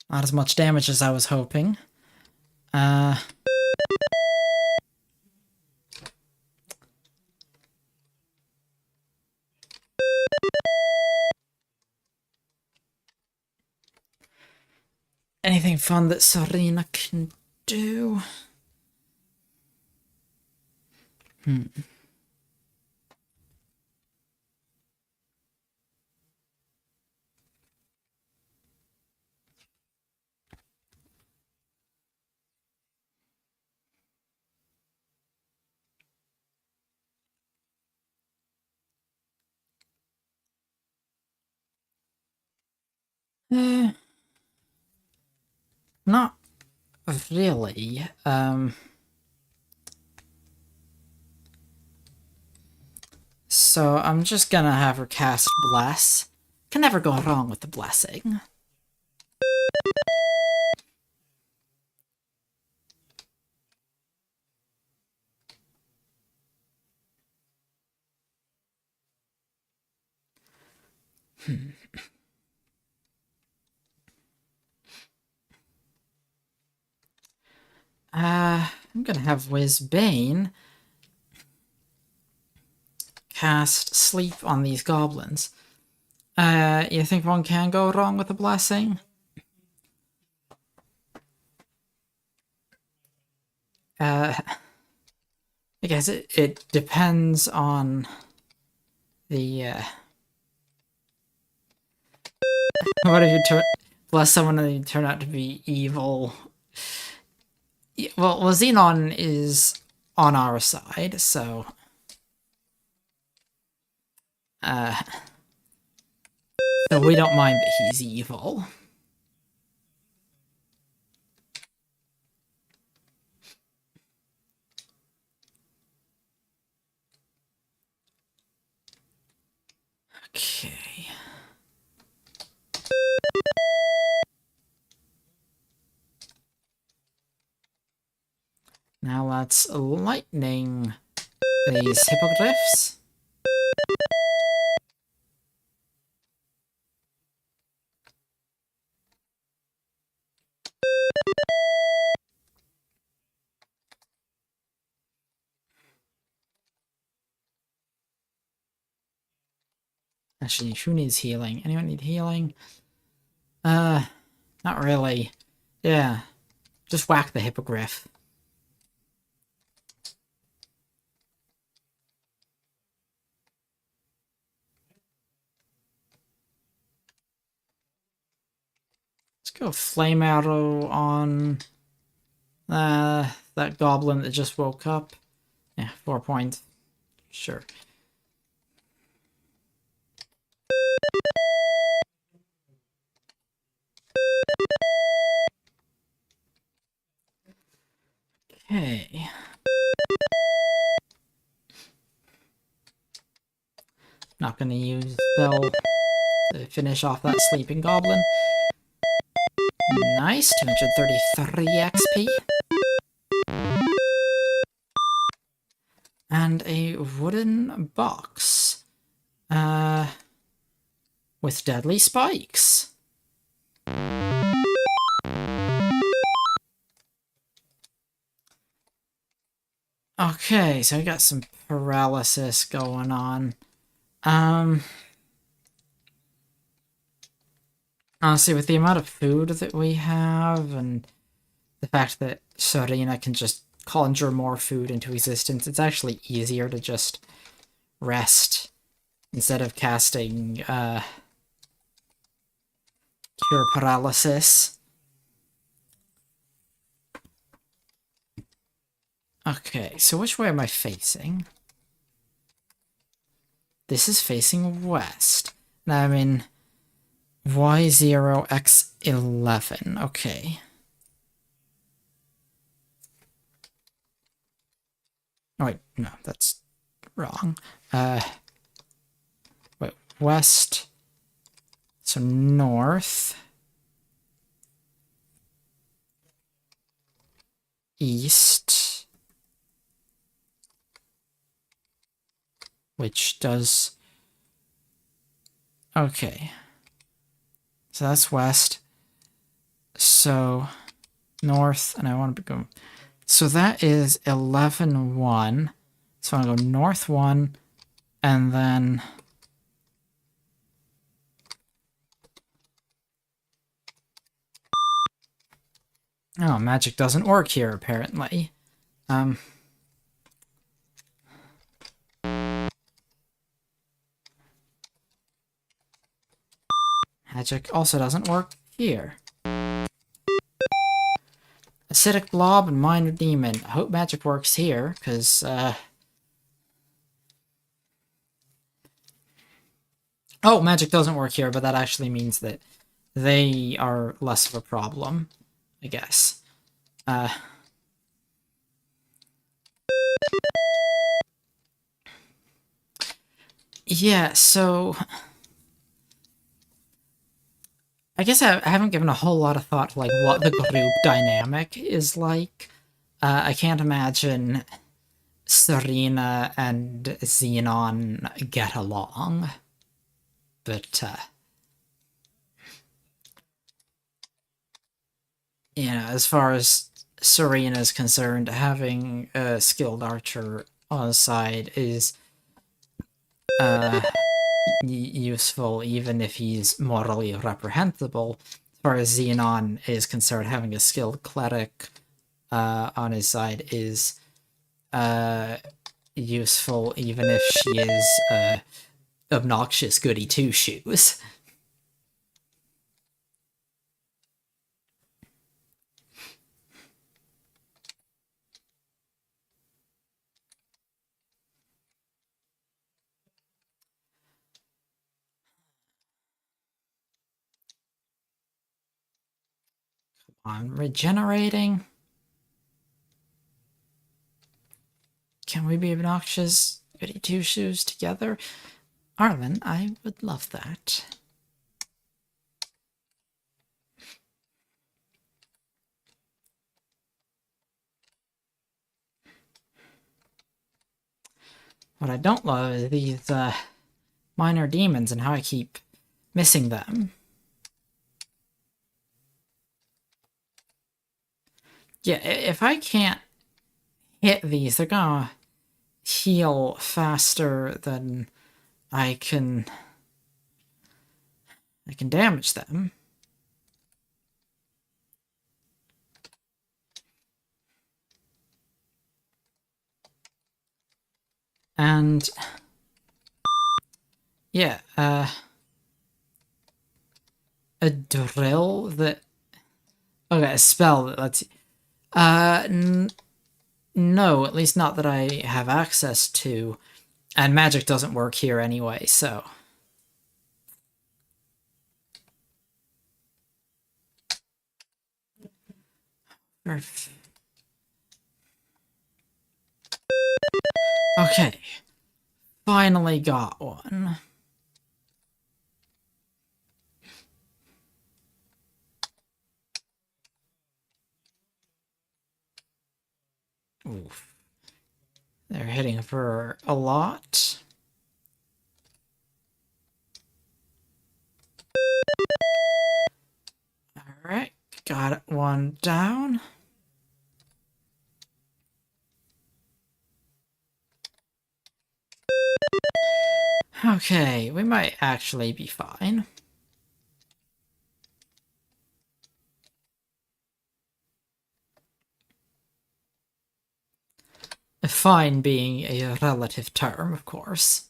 Not as much damage as I was hoping. Anything fun that Serena can do? Not really. So I'm just gonna have her cast Bless. Can never go wrong with the blessing. I'm gonna have Wizbane cast Sleep on these goblins. You think one can go wrong with a blessing? I guess it depends on the, what if you bless someone and they turn out to be evil? Well, Xenon is on our side, so... so we don't mind that he's evil. Okay. Now let's lightning these hippogriffs. Actually, who needs healing? Anyone need healing? Not really. Yeah. Just whack the hippogriff. Let's go flame arrow on that goblin that just woke up. Yeah, 4 points. Sure. Okay. Not gonna use spell to finish off that sleeping goblin. Nice, 233 XP. And a wooden box. With deadly spikes. Okay, so we got some paralysis going on. Honestly, with the amount of food that we have, and the fact that Serena can just conjure more food into existence, it's actually easier to just rest instead of casting, Cure Paralysis. Okay, so which way am I facing? This is facing west. Now I'm in Y0, X11. Okay. Oh, wait, no, that's wrong. Wait, west. So north. East. Which does... okay. So that's west. So north, and I want to go... so that is 11-1. So I want to go north 1, and then... oh, magic doesn't work here, apparently. Magic also doesn't work here. Acidic Blob and Minor Demon. I hope magic works here, because, oh, magic doesn't work here, but that actually means that they are less of a problem, I guess. Yeah, so I guess I haven't given a whole lot of thought to like what the group dynamic is like. I can't imagine Serena and Xenon get along, but as far as Serena is concerned, having a skilled archer on the side is useful, even if he's morally reprehensible. As far as Xenon is concerned, having a skilled cleric on his side is useful, even if she is obnoxious goody two shoes. I'm regenerating. Can we be obnoxious goody two shoes together? Arlen, I would love that. What I don't love is these minor demons and how I keep missing them. Yeah, if I can't hit these, they're gonna heal faster than I can damage them. And yeah, a drill that okay, a spell that lets you no, at least not that I have access to. And magic doesn't work here anyway, so. Okay. Finally got one. Oof. They're hitting for a lot. Alright, got one down. Okay, we might actually be fine. Fine being a relative term, of course.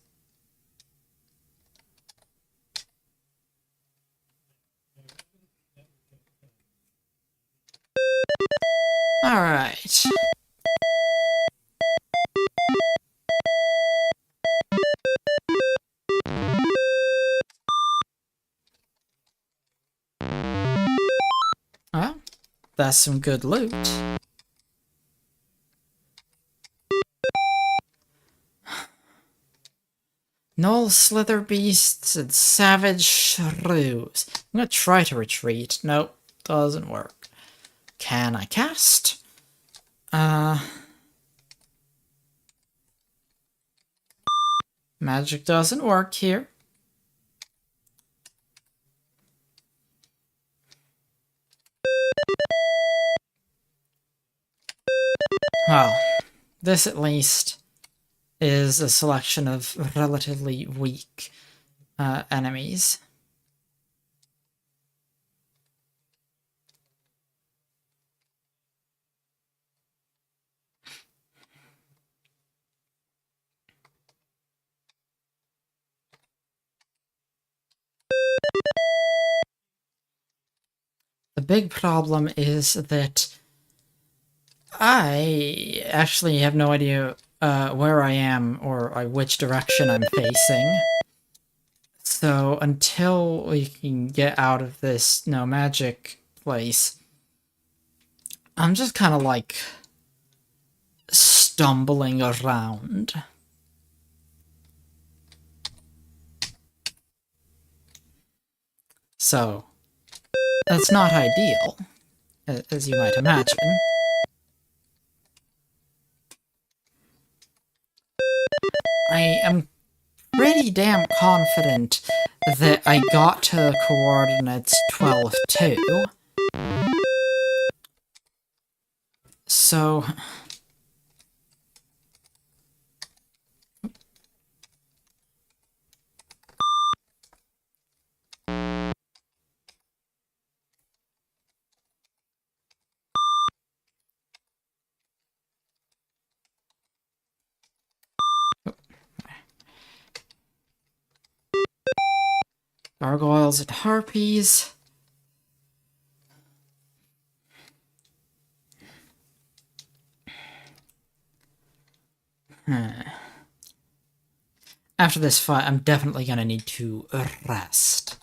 Alright. Well, that's some good loot. Null Slither Beasts and Savage Shrews. I'm gonna try to retreat. Nope, doesn't work. Can I cast? Magic doesn't work here. Well, this at least is a selection of relatively weak enemies. The big problem is that I actually have no idea where I am or which direction I'm facing. So until we can get out of this no magic place, I'm just kind of like stumbling around. So that's not ideal, as you might imagine. I am pretty damn confident that I got to the coordinates 12-2. So... Gargoyles and harpies. After this fight, I'm definitely gonna need to rest.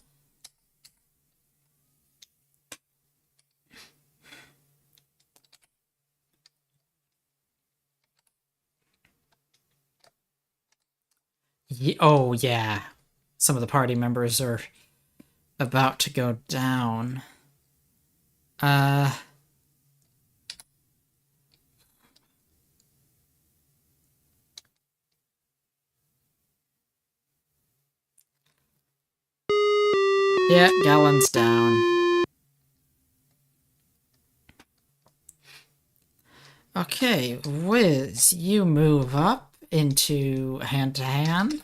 Oh, yeah. Some of the party members are about to go down. Yeah, Gallon's down. Okay, Wiz, you move up into hand-to-hand.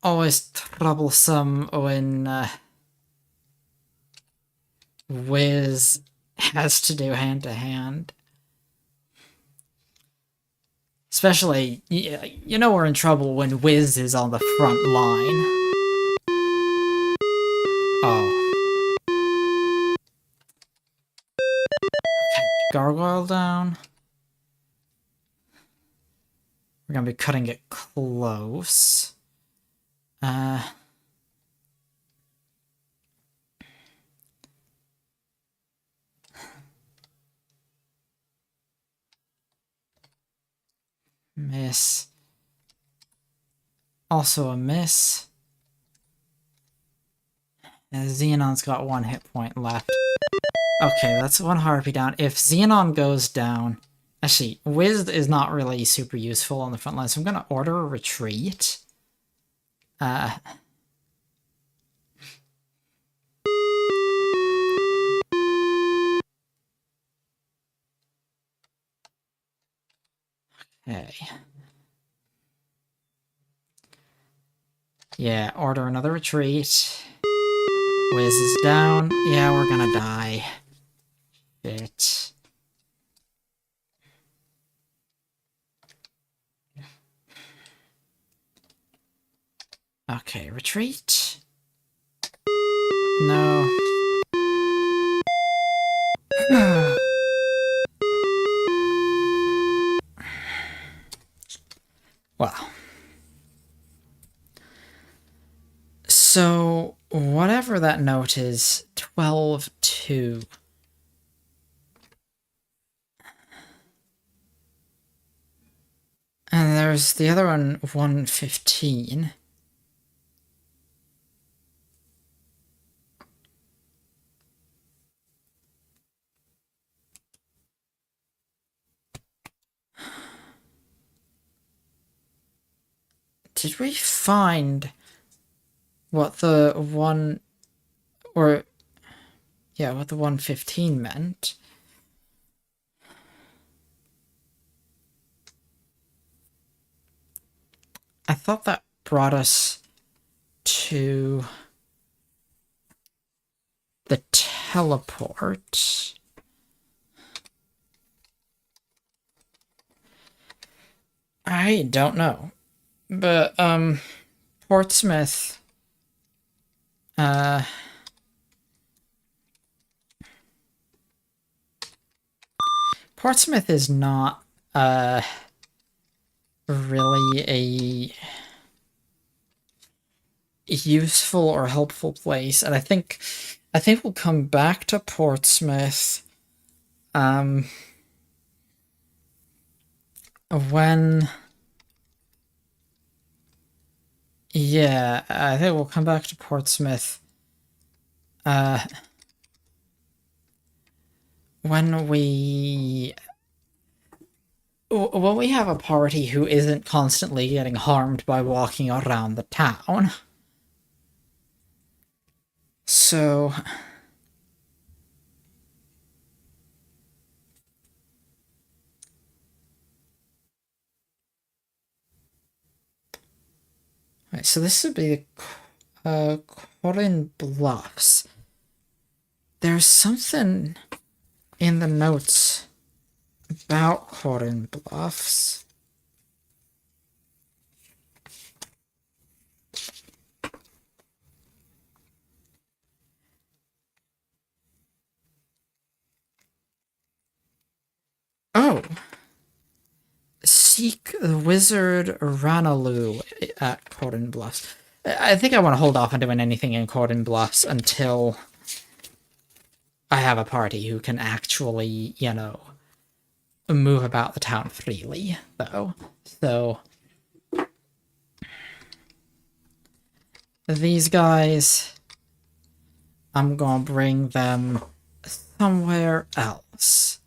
Always troublesome when Wiz has to do hand-to-hand. Especially, you know we're in trouble when Wiz is on the front line. Oh. Okay, Gargoyle down. We're gonna be cutting it close. Miss. Also a miss. And Xenon's got 1 hit point left. Okay, that's 1 Harpy down. If Xenon goes down... Actually, Wiz is not really super useful on the front line, so I'm gonna order a retreat. Okay. Yeah, order another retreat. Wiz is down. Yeah, we're gonna die. Shit. Okay, retreat. No. Well. So, whatever that note is, 12-2. And there's the other one, 115. Did we find what the what the 115 meant? I thought that brought us to the teleport. I don't know. But, Portsmouth... Portsmouth is not really a useful or helpful place, and I think we'll come back to Portsmouth when yeah, I think we'll come back to Portsmouth when we have a party who isn't constantly getting harmed by walking around the town. So right, so this would be Corin Bluffs. There's something in the notes about Corin Bluffs. Oh! Seek the wizard Ranaloo at Corin Bluffs. I think I want to hold off on doing anything in Corin Bluffs until I have a party who can actually, you know, move about the town freely, though. So these guys, I'm gonna bring them somewhere else.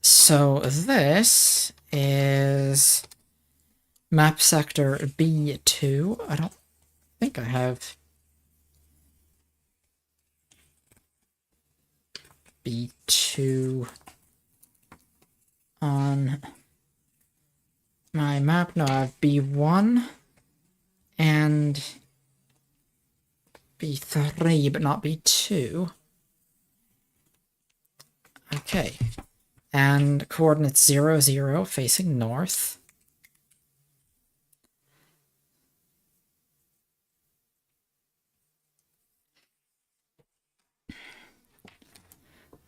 So this is map sector B2. I don't think I have B2 on my map. No, I have B1 and B3, but not B2. Okay. And coordinates 0, 0, facing north.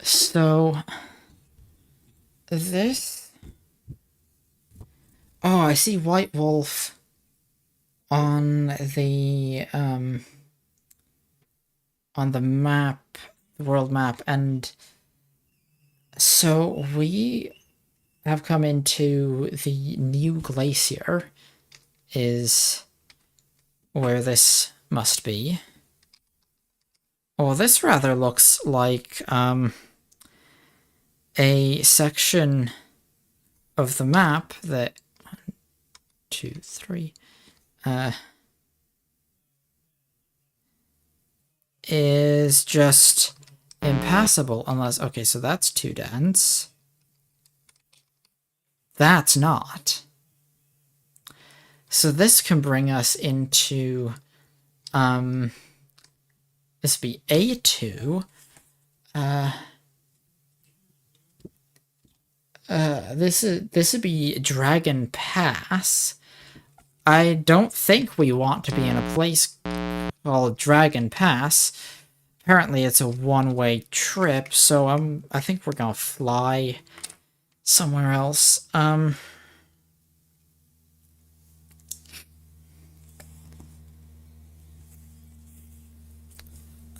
So this... Oh, I see White Wolf on the map, the world map, and so we have come into the new glacier is where this must be. Oh, this rather looks like a section of the map that 1, 2, 3 is just impassable unless... Okay, so that's too dense. That's not. So this can bring us into this would be A2. This would be Dragon Pass. I don't think we want to be in a place called Dragon Pass. Apparently it's a one-way trip, so I think we're gonna fly somewhere else.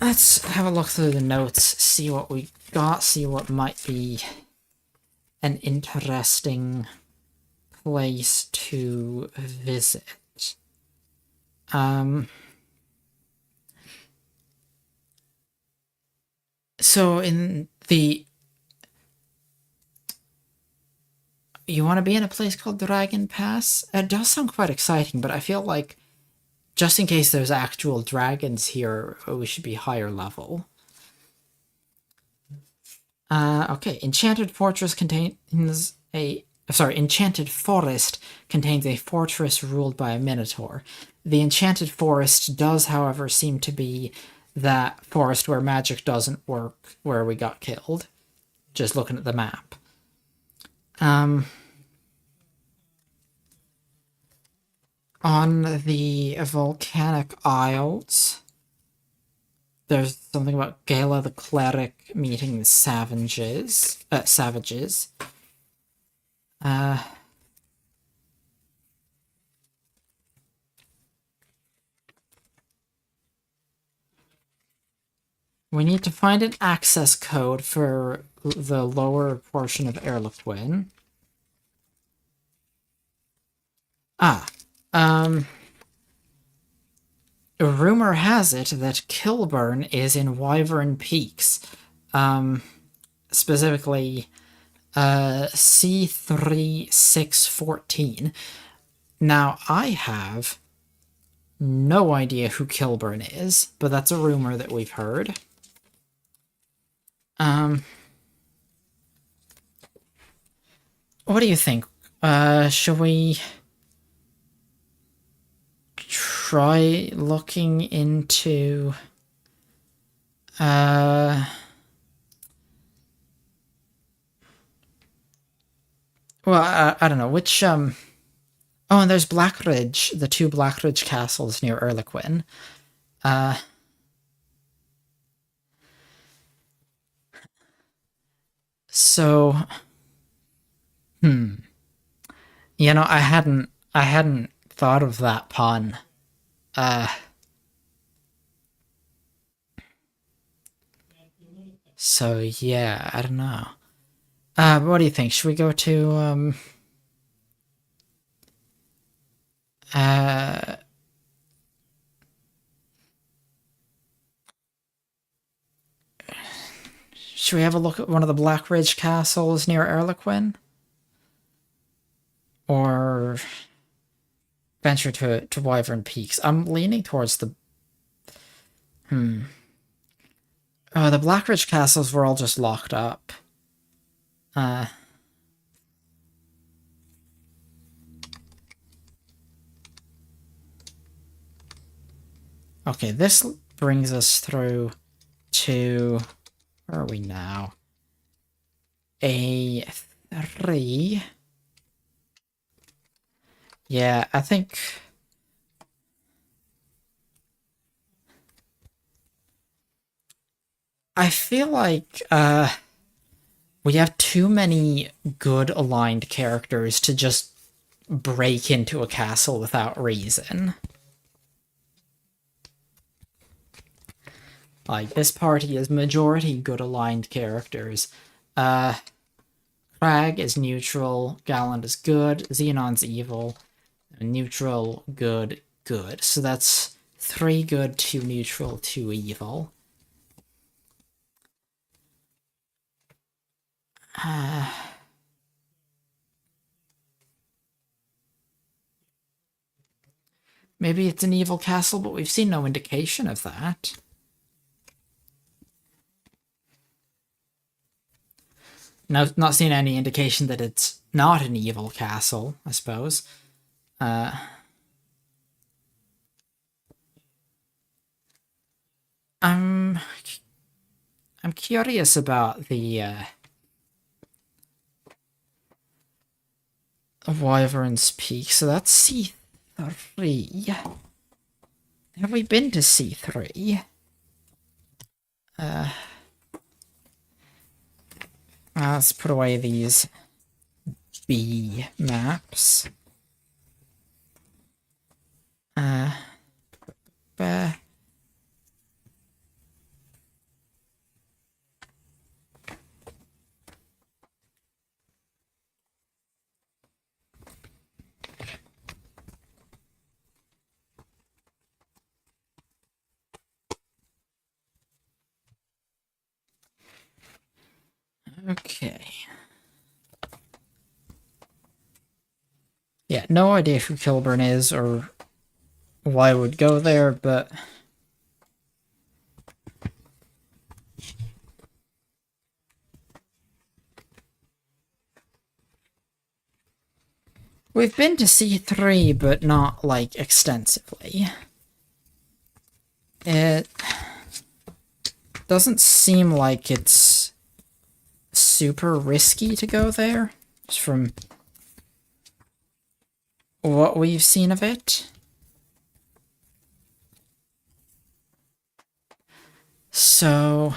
Let's have a look through the notes, see what we got, see what might be an interesting place to visit. So in the... You want to be in a place called Dragon Pass? It does sound quite exciting, but I feel like just in case there's actual dragons here, we should be higher level. Okay, Enchanted Fortress contains a... Sorry, Enchanted Forest contains a fortress ruled by a minotaur. The Enchanted Forest does, however, seem to be that forest where magic doesn't work, where we got killed. Just looking at the map. On the Volcanic Isles, there's something about Gala the Cleric meeting the savages. Uh, we need to find an access code for the lower portion of Erlequin. Rumor has it that Kilburn is in Wyvern Peaks. Specifically, C3614. Now, I have no idea who Kilburn is, but that's a rumor that we've heard. What do you think? Should we try looking into well, I don't know which oh, and there's Blackridge, the two Blackridge castles near Erlequin. So you know, I hadn't thought of that pun. So yeah, I don't know. What do you think? Should we go to should we have a look at one of the Blackridge castles near Erlequin? Or venture to Wyvern Peaks? I'm leaning towards the the Blackridge castles were all just locked up. Okay, this brings us through to where are we now? A3. Yeah, I think I feel like we have too many good aligned characters to just break into a castle without reason. Like, this party is majority good aligned characters. Crag is neutral, Galland is good, Xenon's evil, neutral, good, good. So that's 3 good, 2 neutral, 2 evil. Maybe it's an evil castle, but we've seen no indication of that. No, not seen any indication that it's not an evil castle, I suppose. I'm curious about the Wyvern's Peak. So that's C3. Have we been to C3? Let's put away these B maps. Okay. Yeah, no idea who Kilburn is or why I would go there, but we've been to C3, but not, like, extensively. It doesn't seem like it's super risky to go there, just from what we've seen of it. So,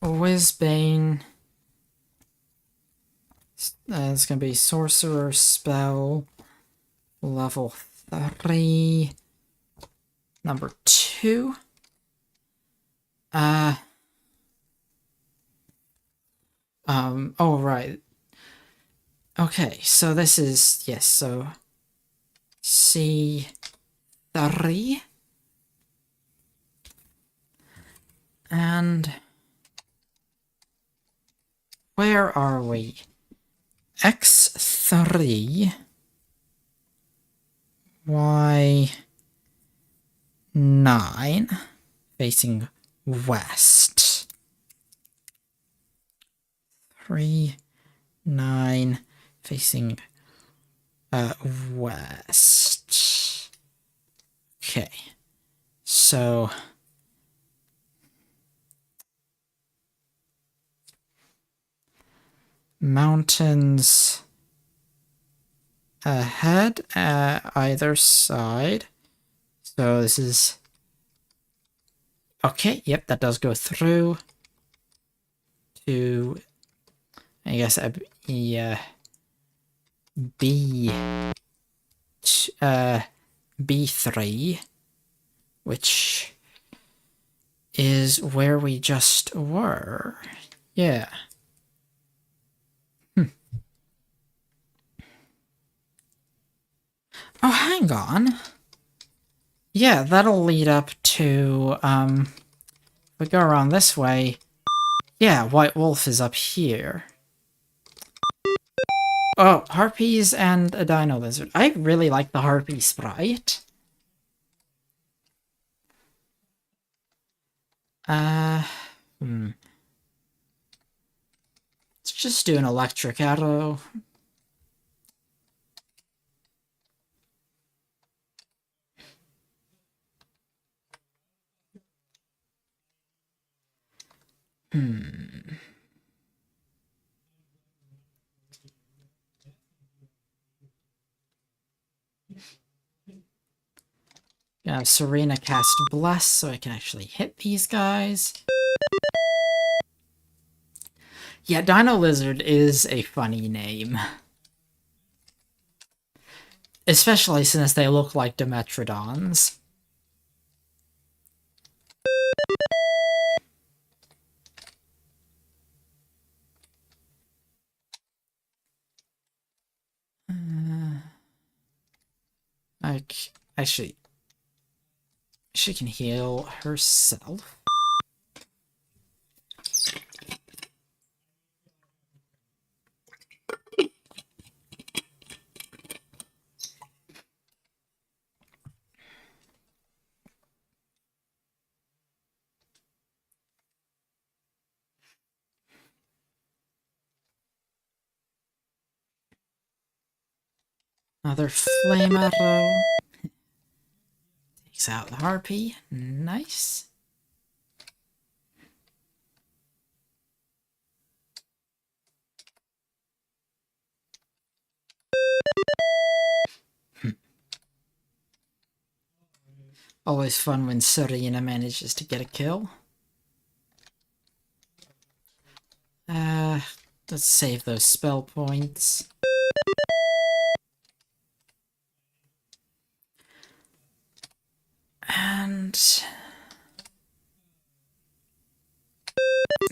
Whizbane It's gonna be sorcerer spell level 3, number 2. Oh, right. Okay, so this is, yes, so C3. And where are we? X3, Y9, facing west. 3, 9, facing west. Okay, so mountains ahead either side. So this is okay. Yep, that does go through to, I guess, B3, which is where we just were. Yeah. Oh, hang on. Yeah, that'll lead up to, if we go around this way, yeah, White Wolf is up here. Oh, harpies and a dino lizard. I really like the harpy sprite. Let's just do an electric arrow. Gonna have Serena cast Bless so I can actually hit these guys. Yeah, Dino Lizard is a funny name. Especially since they look like Dimetrodons. Like, actually, she can heal herself. Another flame arrow. Takes out the harpy. Nice. Always fun when Serena manages to get a kill. Let's save those spell points. And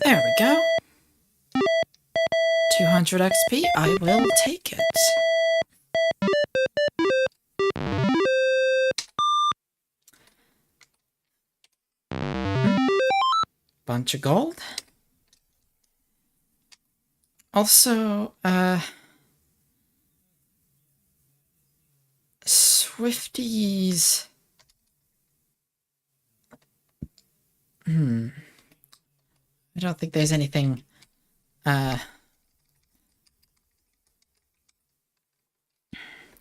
there we go. 200 XP, I will take it. Bunch of gold. Also, Swifties. I don't think there's anything, don't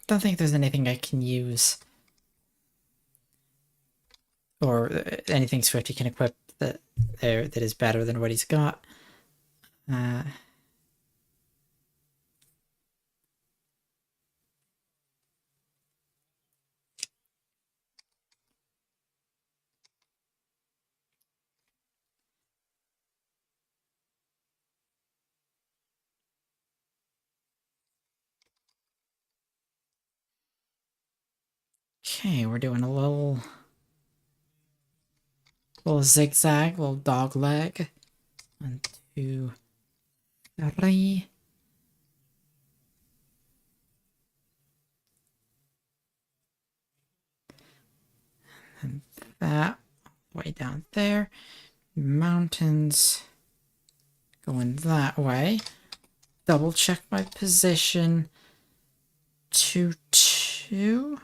think there's anything I can use. Or anything Swifty can equip that is better than what he's got. Okay, we're doing a little zigzag, little dog leg. 1, 2, 3. And that way down there. Mountains going that way. Double check my position. 2, 2.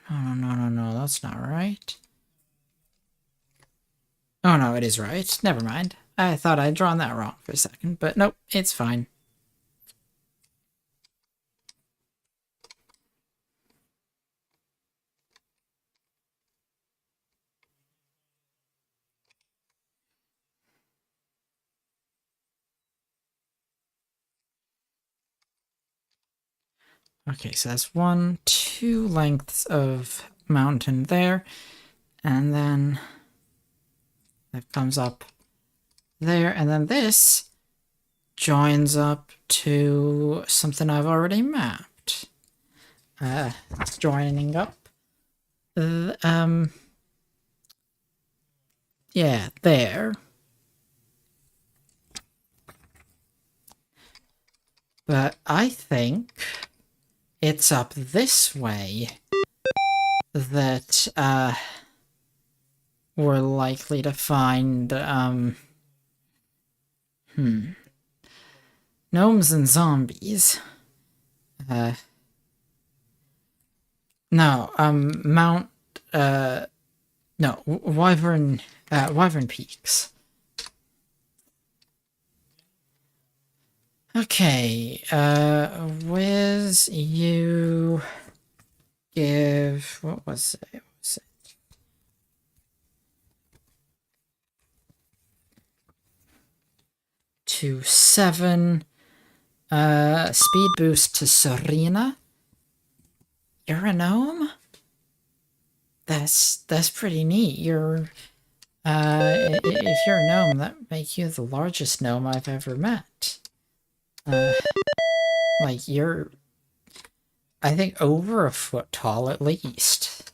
No, that's not right. Oh no, it is right. Never mind. I thought I'd drawn that wrong for a second, but nope, it's fine. Okay, so that's 1, 2 lengths of mountain there, and then that comes up there, and then this joins up to something I've already mapped. It's joining up. Yeah, there. But I think it's up this way that, we're likely to find, gnomes and zombies. No, Wyvern Peaks. Okay, Wiz, you give, what was it? 2, 7. Speed boost to Serena. You're a gnome? That's pretty neat. You're, if you're a gnome, that makes you the largest gnome I've ever met. Like, you're, I think, over a foot tall at least.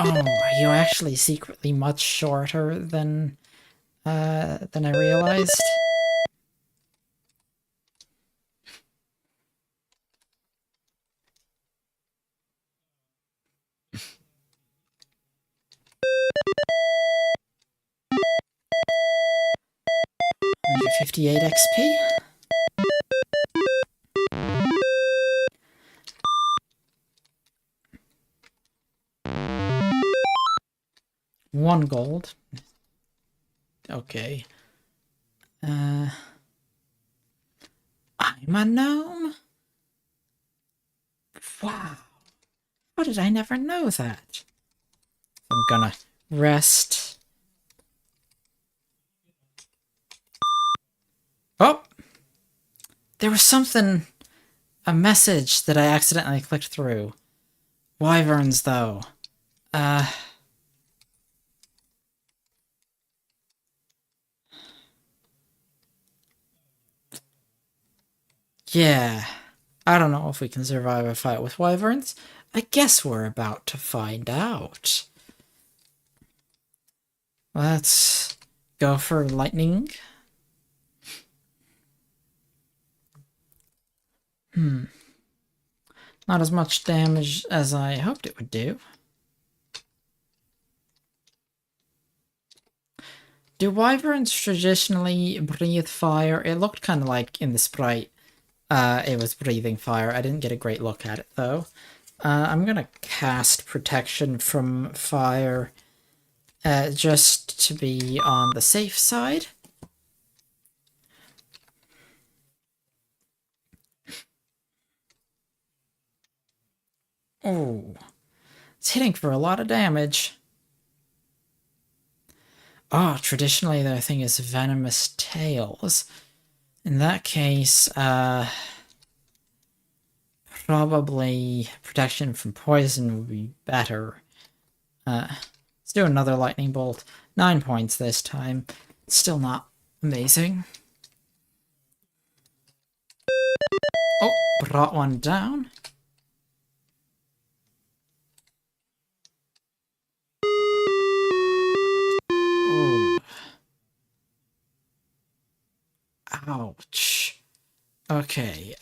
Oh, are you actually secretly much shorter than I realized? $158 XP? One gold. Okay. I'm a gnome? Wow. How did I never know that? I'm gonna rest. Oh! There was something... a message that I accidentally clicked through. Wyverns, though. Yeah. I don't know if we can survive a fight with wyverns. I guess we're about to find out. Let's go for lightning. Not as much damage as I hoped it would do. Do wyverns traditionally breathe fire? It looked kind of like in the sprite it was breathing fire. I didn't get a great look at it, though. I'm gonna cast protection from fire just to be on the safe side. Oh, it's hitting for a lot of damage. Oh, traditionally their thing is venomous tails. In that case, probably protection from poison would be better. Let's do another lightning bolt. 9 points this time. Still not amazing. Oh, brought one down. Oh. Ouch. Okay,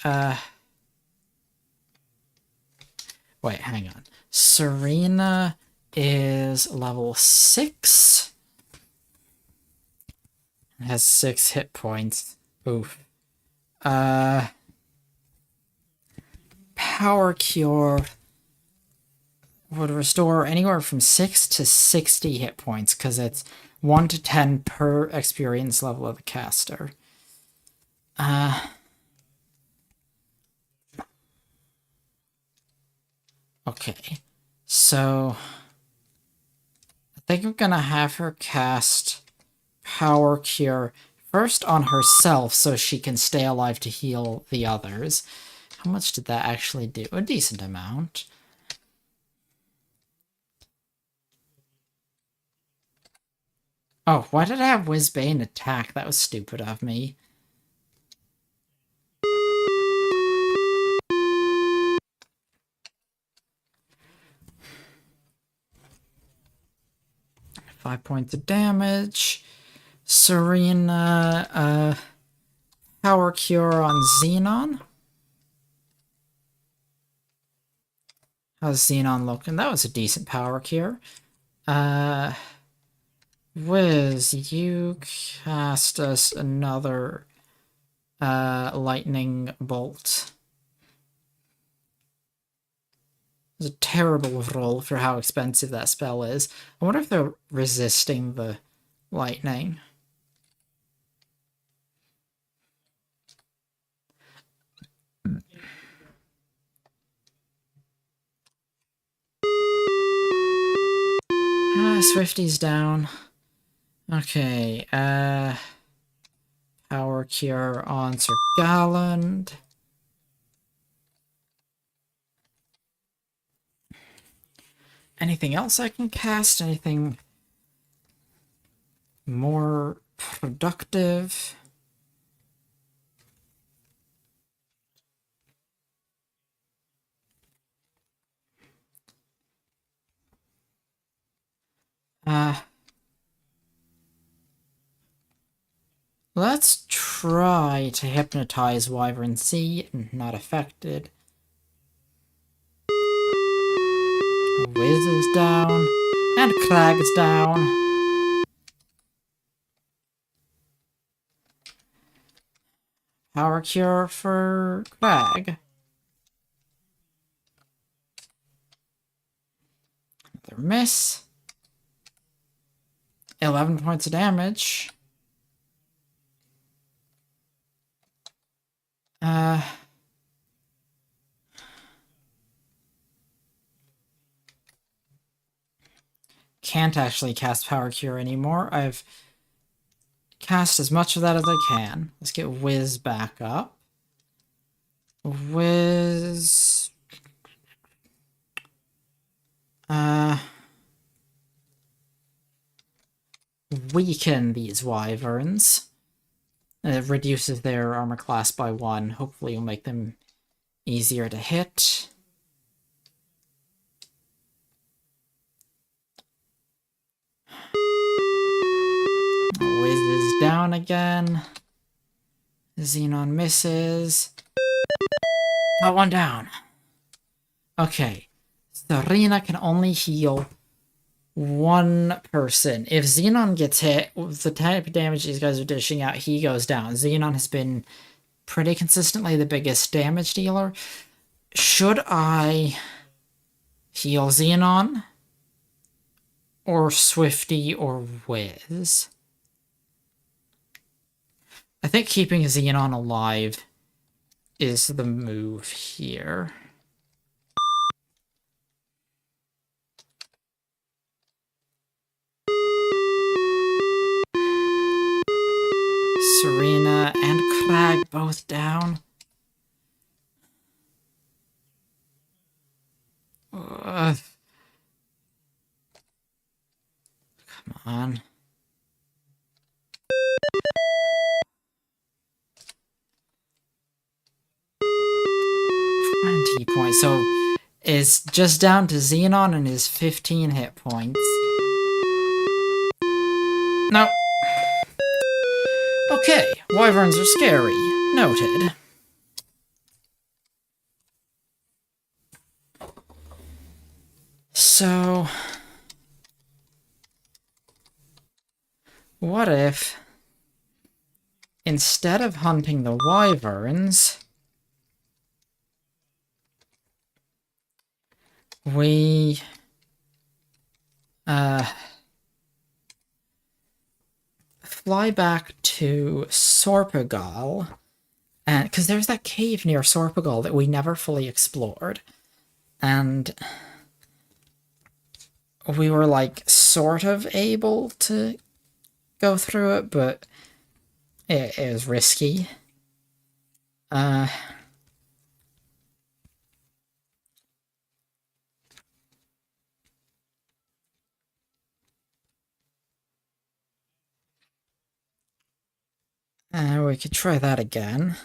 wait, hang on. Serena is level 6. Has 6 hit points. Oof. Power Cure would restore anywhere from 6 to 60 hit points, because it's 1 to 10 per experience level of the caster. Okay, so I think I'm gonna have her cast Power Cure first on herself so she can stay alive to heal the others. How much did that actually do? A decent amount. Oh, why did I have Whizbane attack? That was stupid of me. Five points of damage. Serena, Power Cure on Xenon. How's Xenon looking? That was a decent Power Cure. Wiz, you cast us another lightning bolt. It's a terrible roll for how expensive that spell is. I wonder if they're resisting the lightning. Swifty's down. Okay, Power Cure on Sir Galland. Anything else I can cast? Anything more productive? Let's try to hypnotize Wyvern C. Not affected. Wiz is down. And Crag's down. Power Cure for Crag. Another miss. 11 points of damage. Can't actually cast Power Cure anymore. I've cast as much of that as I can. Let's get Wiz back up. Wiz... weaken these wyverns. It reduces their armor class by 1. Hopefully it'll make them easier to hit. Wiz is down again. Xenon misses. Got one down. Okay. Serena can only heal one person. If Xenon gets hit, the type of damage these guys are dishing out, he goes down. Xenon has been pretty consistently the biggest damage dealer. Should I heal Xenon? Or Swifty or Wiz? I think keeping Xenon alive is the move here. Serena and Crag both down. Come on. Points. So it's just down to Xenon and his 15 hit points. No. Okay, wyverns are scary. Noted. So, what if, instead of hunting the wyverns, we fly back to Sorpagal, and because there's that cave near Sorpagal that we never fully explored, and we were like sort of able to go through it, but it was risky. We could try that again.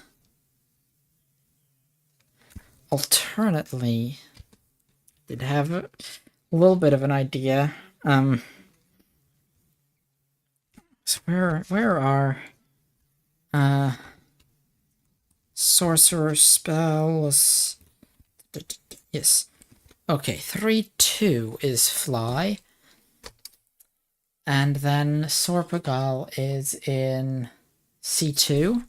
Alternately, did have a little bit of an idea. So where are sorcerer spells? Yes. Okay, 3-2 is fly. And then Sorpagal is in C2.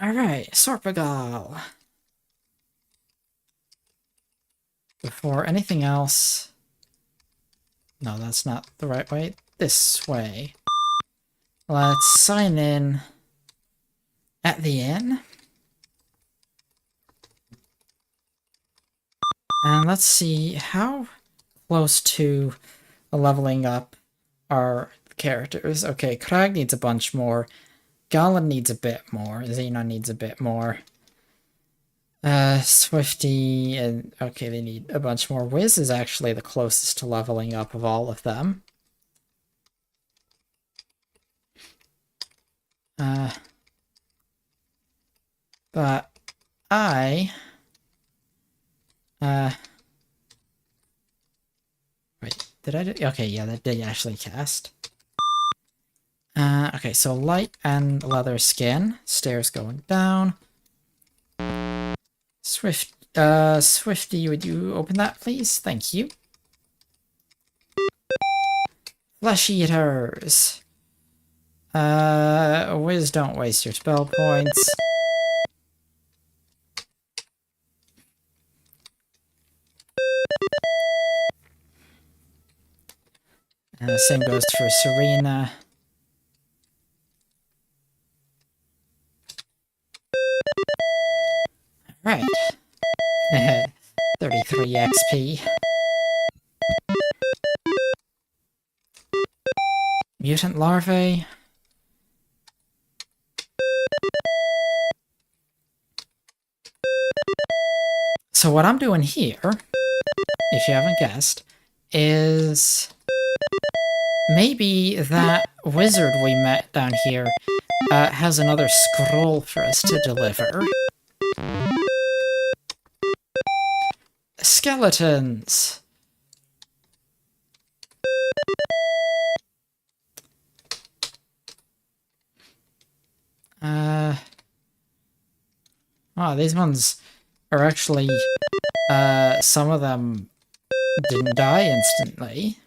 Alright, Sorpagal. Before anything else... No, that's not the right way. This way. Let's sign in at the inn. And let's see how close to leveling up our characters. Okay, Crag needs a bunch more. Galen needs a bit more. Xenon needs a bit more. Swifty and... Okay, they need a bunch more. Wiz is actually the closest to leveling up of all of them. But I... Wait, did I do... Okay, yeah, that did actually cast. Okay, so light and leather skin. Stairs going down. Swifty, would you open that, please? Thank you. Flesh eaters. Wiz, don't waste your spell points. Same goes for Serena. Right. 33 XP. Mutant larvae. So what I'm doing here, if you haven't guessed, is maybe that wizard we met down here has another scroll for us to deliver. Skeletons! Oh, these ones are actually, some of them didn't die instantly.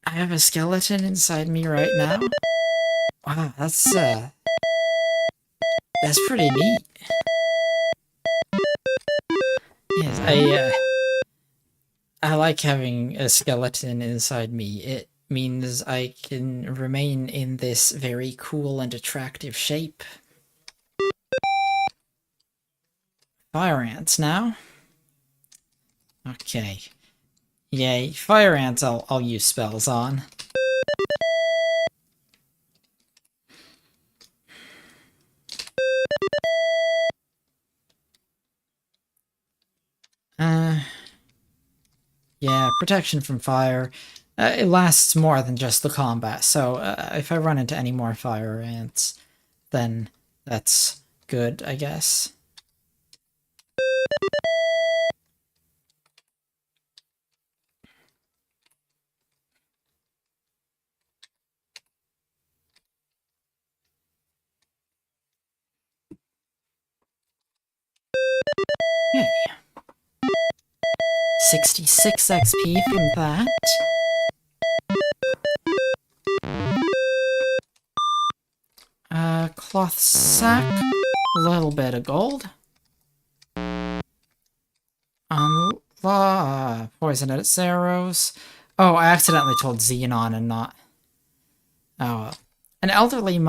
I have a skeleton inside me right now? Wow, that's pretty neat. Yes, I like having a skeleton inside me. It means I can remain in this very cool and attractive shape. Fire ants now. Okay. Yay, fire ants I'll use spells on. Yeah, protection from fire. It lasts more than just the combat, so if I run into any more fire ants, then that's good, I guess. Yay. 66 XP from that. Cloth sack, a little bit of gold. Poison its arrows. Oh, I accidentally told Xenon and not. Oh well. An elderly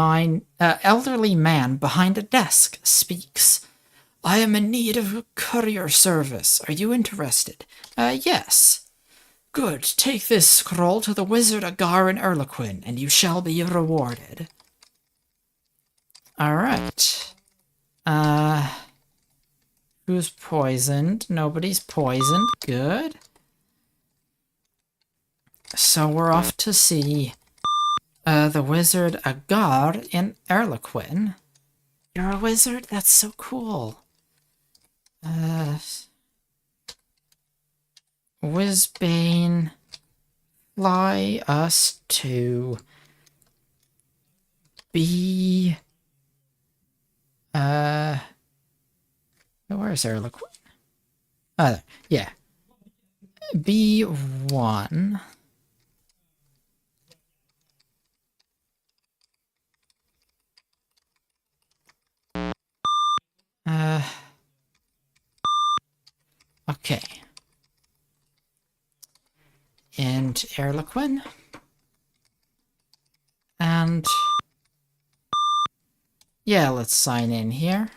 man behind a desk speaks. I am in need of a courier service. Are you interested? Yes. Good. Take this scroll to the wizard Agar in Erlequin, and you shall be rewarded. Alright. Who's poisoned? Nobody's poisoned. Good. So we're off to see the wizard Agar in Erlequin. You're a wizard? That's so cool. Whizbane, fly us to B. Where's Erlequin? Yeah. B1. Okay. And Erlequin. And yeah, let's sign in here.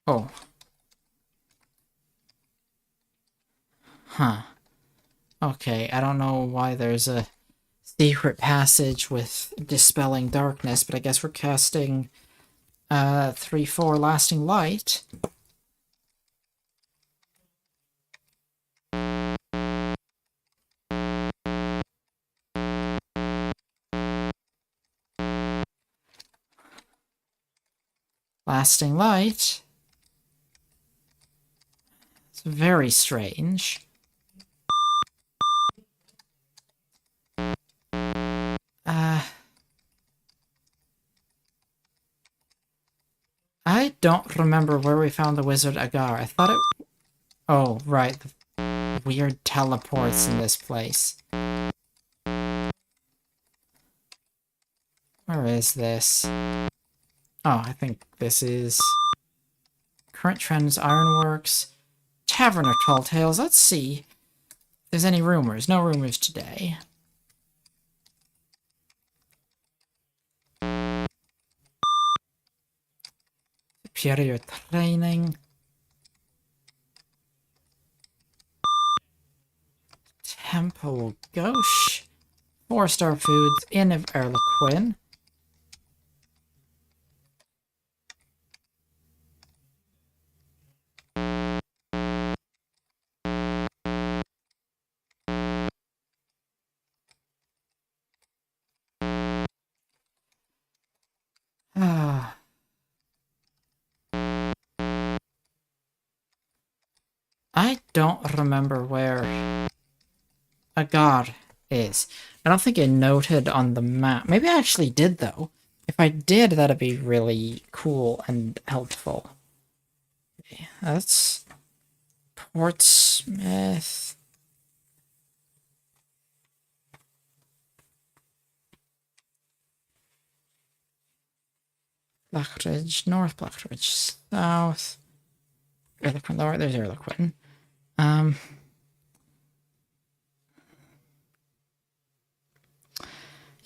Oh. Huh. Okay, I don't know why there's a secret passage with Dispelling Darkness, but I guess we're casting 3/4 Lasting Light. Lasting Light. It's very strange. I don't remember where we found the wizard Agar. I thought it... Oh, right. The weird teleports in this place. Where is this? Oh, I think this is... Current Trends, Ironworks, Tavern of Tall Tales. Let's see if there's any rumors. No rumors today. Superior Training. Temple Gauche. 4-star Foods. Inn of Erlequin. I don't remember where Agar is. I don't think I noted on the map. Maybe I actually did, though. If I did, that'd be really cool and helpful. Okay, that's Portsmouth. Blackridge North, Blackridge South. Erlequin Lower, there's Erlequin.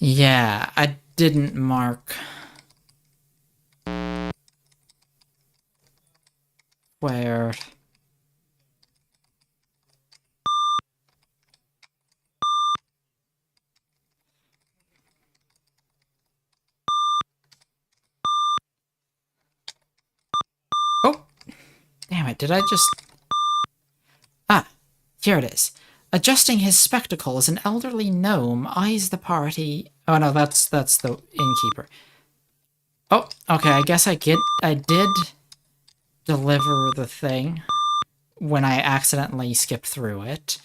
Yeah, I didn't mark where... Oh! Damn it, did I just... Ah, here it is. Adjusting his spectacles, an elderly gnome eyes the party... Oh no, that's the innkeeper. Oh, okay, I guess I did deliver the thing when I accidentally skipped through it.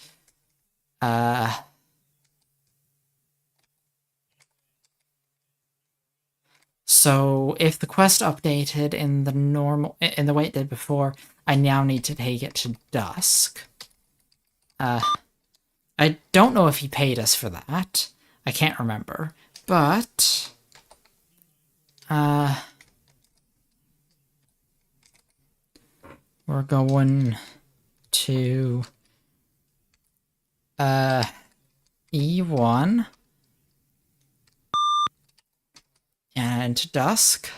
So if the quest updated in the way it did before, I now need to take it to Dusk. I don't know if he paid us for that. I can't remember. But we're going to E1 and Dusk.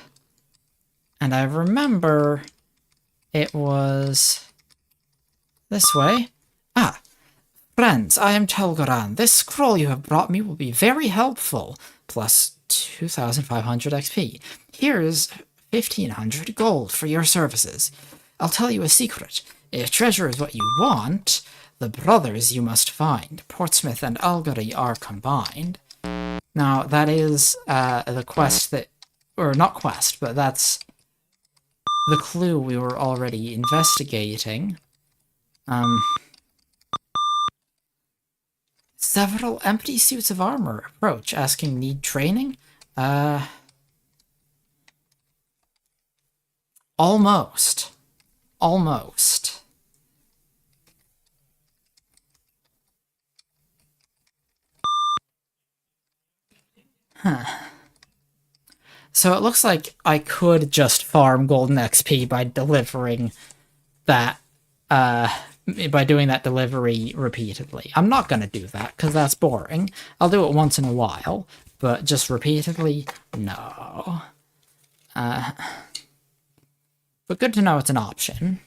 And I remember it was this way. Ah, friends, I am Telgoran. This scroll you have brought me will be very helpful, plus 2,500 XP. Here's 1,500 gold for your services. I'll tell you a secret. If treasure is what you want, the brothers you must find. Portsmouth and Algary are combined. Now, that is the quest that... Or not quest, but that's the clue we were already investigating. Several empty suits of armor approach, asking need training? Almost. Almost. Huh. So it looks like I could just farm golden XP by delivering that, by doing that delivery repeatedly. I'm not gonna do that, because that's boring. I'll do it once in a while, but just repeatedly, no. But good to know it's an option.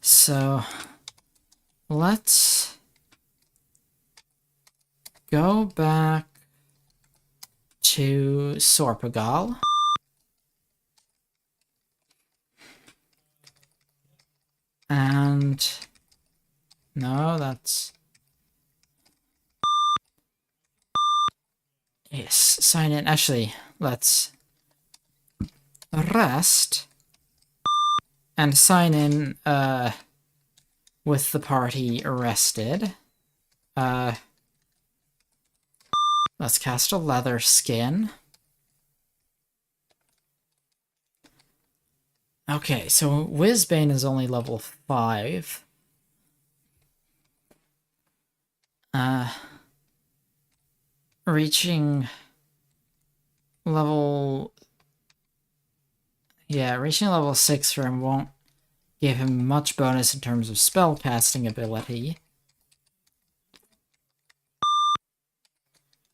So, let's go back to Sorpagal. And... no, that's... yes, sign in. Actually, let's rest and sign in with the party arrested. Let's cast a leather skin. Okay, so Whizbane is only level 5. Reaching level... yeah, reaching level 6 for him won't give him much bonus in terms of spellcasting ability.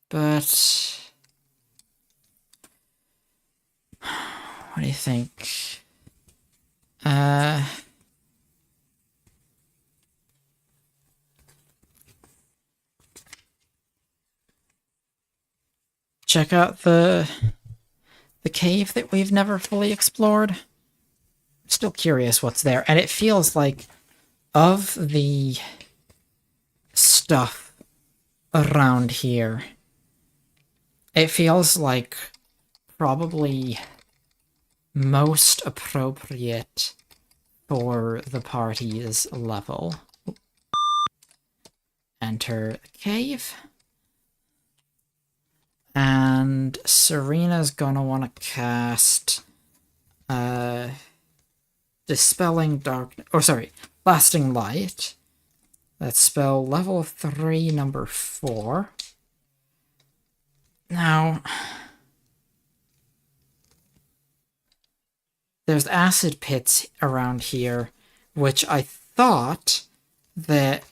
But... what do you think? Check out the cave that we've never fully explored. I'm still curious what's there, and it feels like of the stuff around here, it feels like probably most appropriate for the party's level. Enter the cave. And Serena's gonna want to cast Dispelling Darkness, or sorry, Lasting Light. That spell level 3, number 4. Now, there's acid pits around here, which I thought that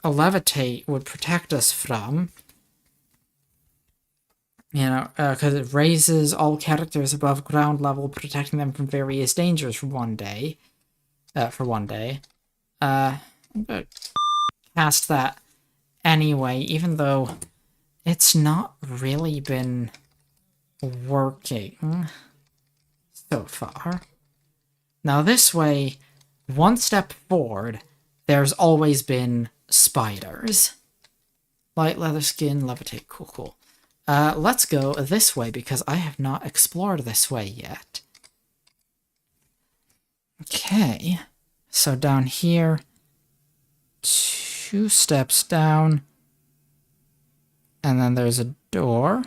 a levitate would protect us from. You know, because it raises all characters above ground level, protecting them from various dangers for one day. I'm gonna cast that anyway, even though it's not really been working so far. Now this way, one step forward, there's always been spiders. Light leather skin, levitate, cool. Let's go this way because I have not explored this way yet. Okay, so down here, 2 steps down, and then there's a door.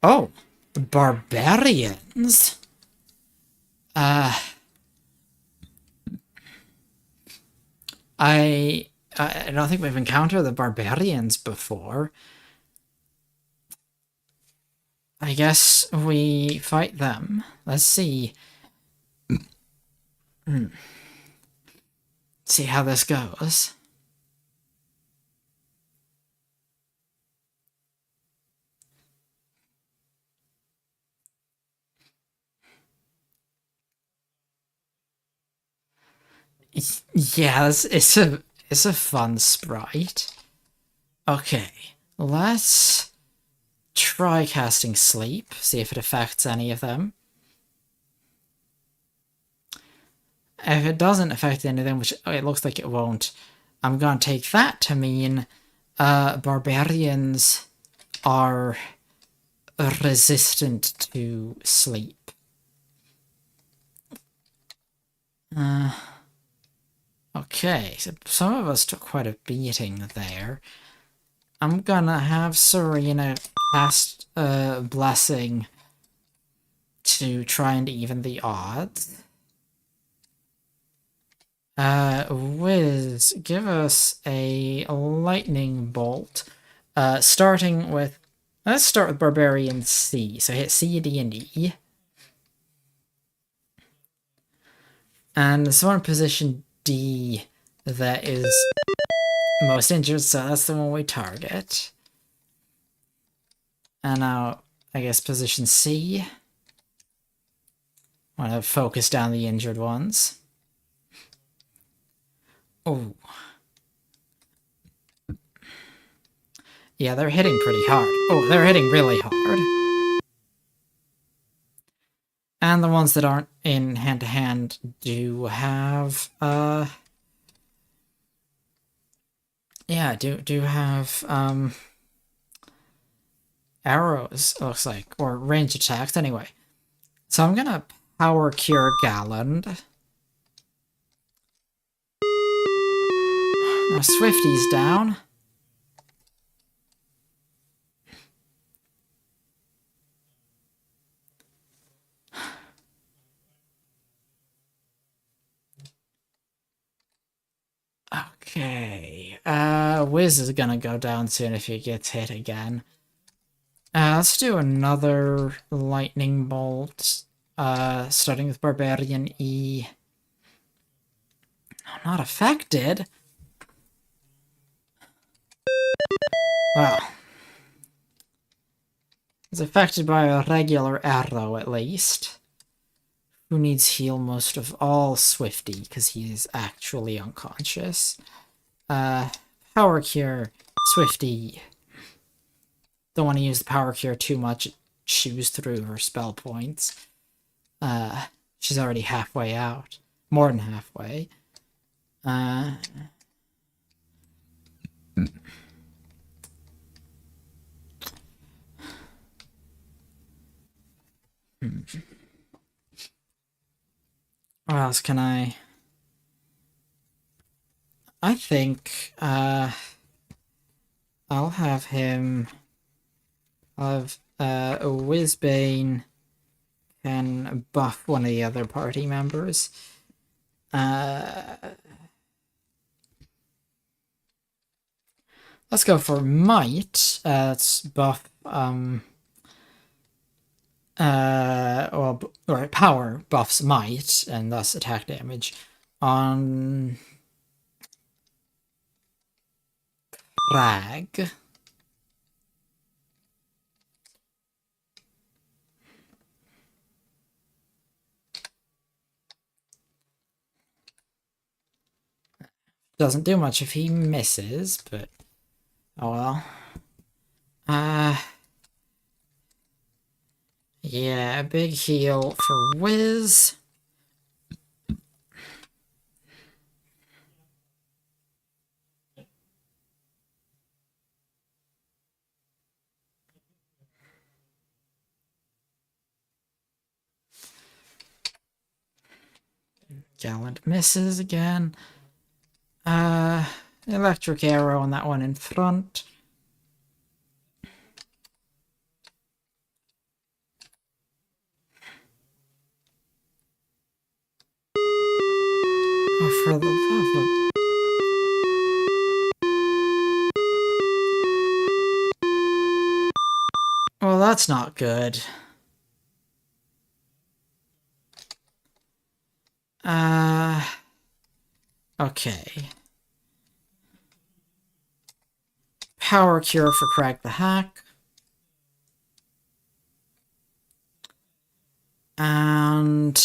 Oh, barbarians. I don't think we've encountered the barbarians before. I guess we fight them. Let's see. See how this goes. Yeah, it's a fun sprite. Okay, let's try casting sleep, see if it affects any of them. If it doesn't affect any of them, which it looks like it won't, I'm gonna take that to mean barbarians are resistant to sleep. Okay, so some of us took quite a beating there. I'm gonna have Serena cast Blessing to try and even the odds. Wiz, give us a lightning bolt. Starting with... Let's start with Barbarian C. So hit C, D, and E. And there's one position D that is most injured, so that's the one we target. And now, I guess position C. Want to focus down the injured ones. Oh. Yeah, they're hitting pretty hard. Oh, they're hitting really hard. And the ones that aren't in hand-to-hand do have, yeah, do have, arrows, it looks like, or range attacks, anyway. So I'm gonna Power Cure Galland. Now Swifty's down. Okay, Wiz is gonna go down soon if he gets hit again. Let's do another lightning bolt, starting with Barbarian E. No, not affected. Well, it's affected by a regular arrow at least. Who needs heal most of all? Swifty, because he is actually unconscious. Power Cure, Swifty. Don't want to use the Power Cure too much, it chews through her spell points. She's already halfway out. More than halfway. What else can I... I think, I'll have him... I'll have, Whizbane can buff one of the other party members. Let's go for Might. Let's buff, or power buffs might, and thus attack damage on Crag. Doesn't do much if he misses, but oh well. Yeah, a big heal for Wiz. Gallant misses again. Electric arrow on that one in front. Oh, for the love of... Well, that's not good. Okay. Power Cure for Crag the Hack. And...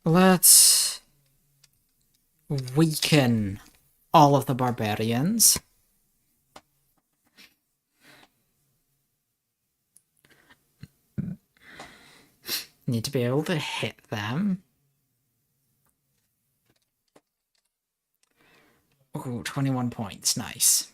let's weaken all of the barbarians. Need to be able to hit them. Ooh, 21 points. Nice.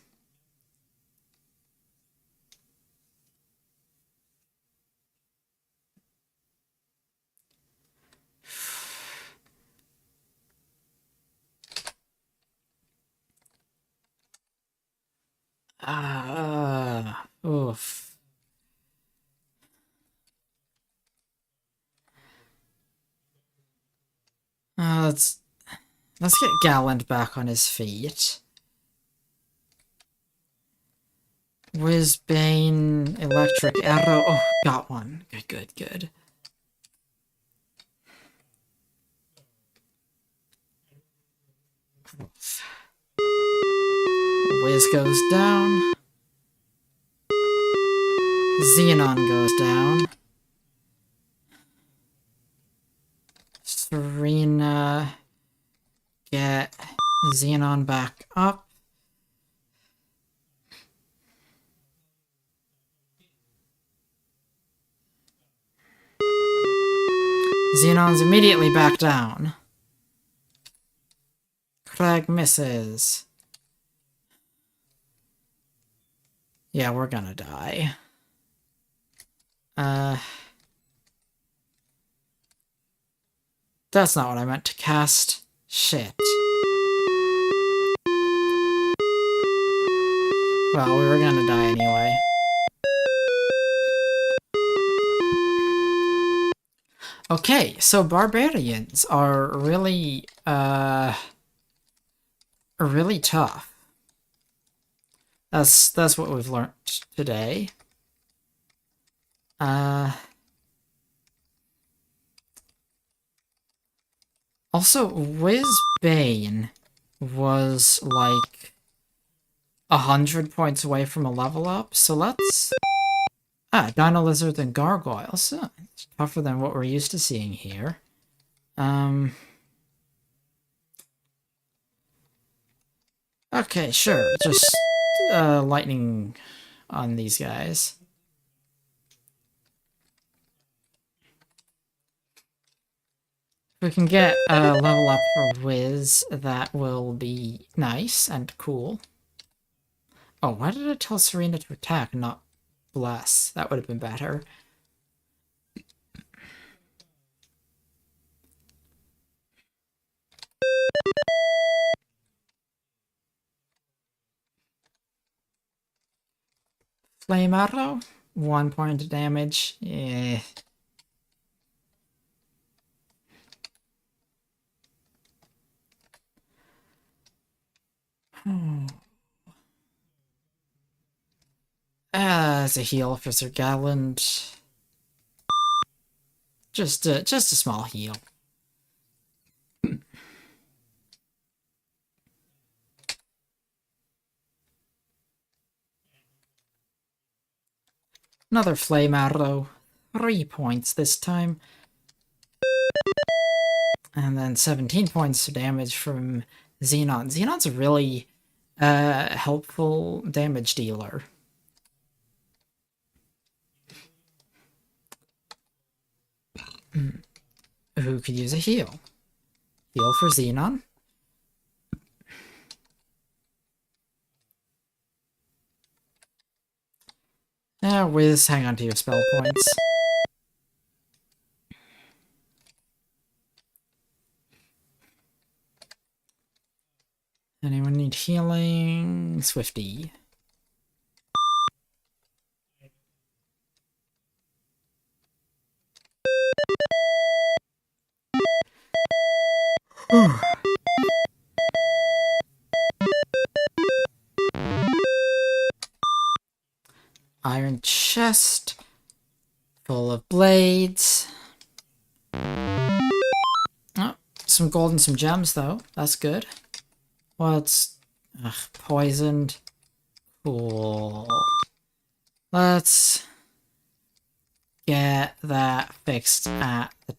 Oof. Let's get Gallant back on his feet. Whizbane, Electric Arrow. Oh, got one. Good, good, good. Wiz goes down. Xenon goes down. Serena, get Xenon back up. Xenon's immediately back down. Crag misses. Yeah, we're gonna die. That's not what I meant to cast. Shit. Well, we were gonna die anyway. Okay, so barbarians are really tough. That's what we've learned today. Also, Whizbane was like 100 points away from a level up, so let's... Dino Lizards and Gargoyles. It's tougher than what we're used to seeing here. Okay, sure. Just lightning on these guys. If we can get a level up for Wiz, that will be nice and cool. Oh, why did it tell Serena to attack, not bless? That would have been better. Flame Arrow? 1 point of damage. Yeah. As a heal for Sir Galland. Just a small heal. Another flame arrow. 3 points this time. And then 17 points of damage from Xenon. Xenon's a really helpful damage dealer. Who could use a heal? Heal for Xenon. Wiz, hang on to your spell points. Anyone need healing? Swifty. Iron chest. Full of blades. Oh, some gold and some gems, though. That's good. What's... poisoned. Cool. Let's get that fixed at the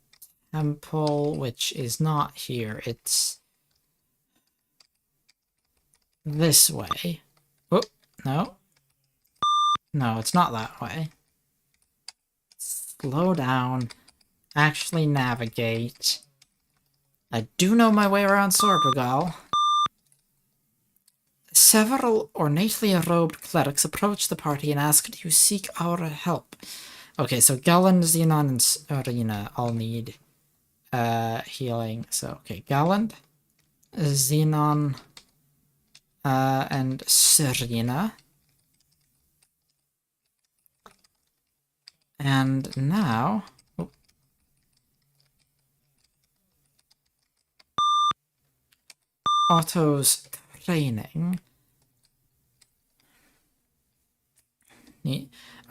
temple, which is not here. It's this way. Oh, no. No, it's not that way. Slow down. Actually navigate. I do know my way around Sorpagal. Several ornately robed clerics approached the party and asked you seek our help. Okay, so Galland, Xenon, and Serena all need healing. So, okay, Galland, Xenon, and Serena. And now... Oh. Otto's training.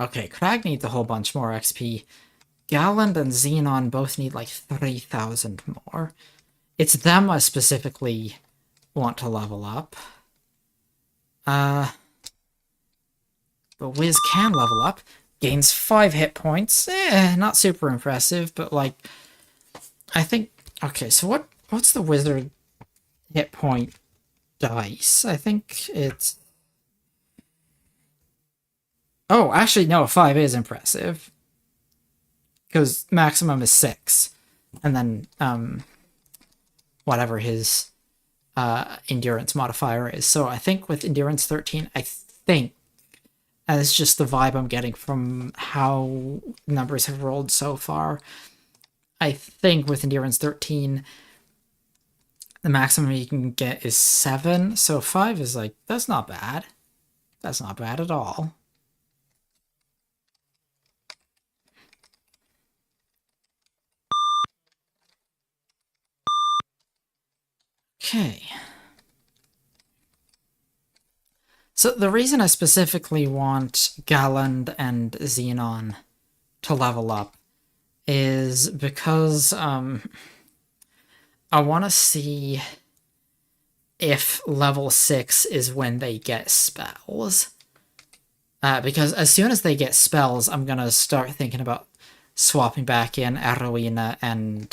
Okay, Crag needs a whole bunch more XP. Galland and Xenon both need like 3,000 more. It's them I specifically want to level up. But Wiz can level up. Gains 5 hit points. Not super impressive, but like... I think... Okay, so what's the wizard hit point dice? I think it's... Oh, actually, no, 5 is impressive. Because maximum is 6. And then, whatever his endurance modifier is. So I think with endurance 13, I think, and it's just the vibe I'm getting from how numbers have rolled so far, I think with endurance 13, the maximum you can get is 7. So 5 is like, that's not bad. That's not bad at all. Okay. So the reason I specifically want Galland and Xenon to level up is because I want to see if level 6 is when they get spells. Because as soon as they get spells, I'm going to start thinking about swapping back in Arowina and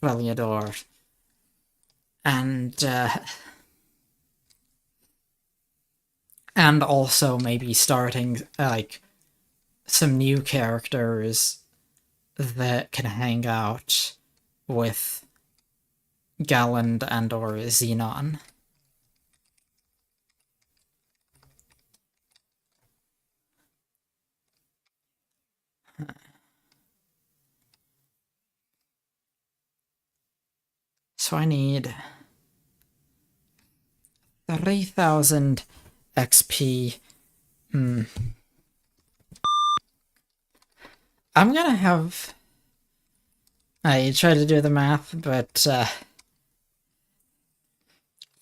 Reliador. And also maybe starting, like, some new characters that can hang out with Galland and or Xenon. So I need 3,000 XP. I'm gonna have... I tried to do the math, but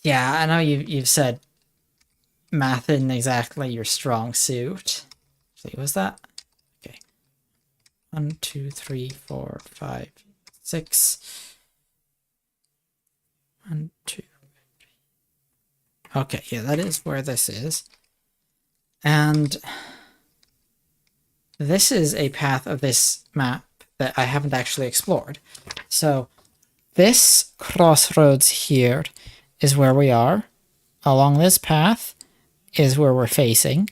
Yeah, I know you've said math isn't exactly your strong suit. See, was that? Okay. 1, 2, 3, 4, 5, 6. 1, 2. Okay, yeah, that is where this is. And this is a path of this map that I haven't actually explored. So this crossroads here is where we are. Along this path is where we're facing.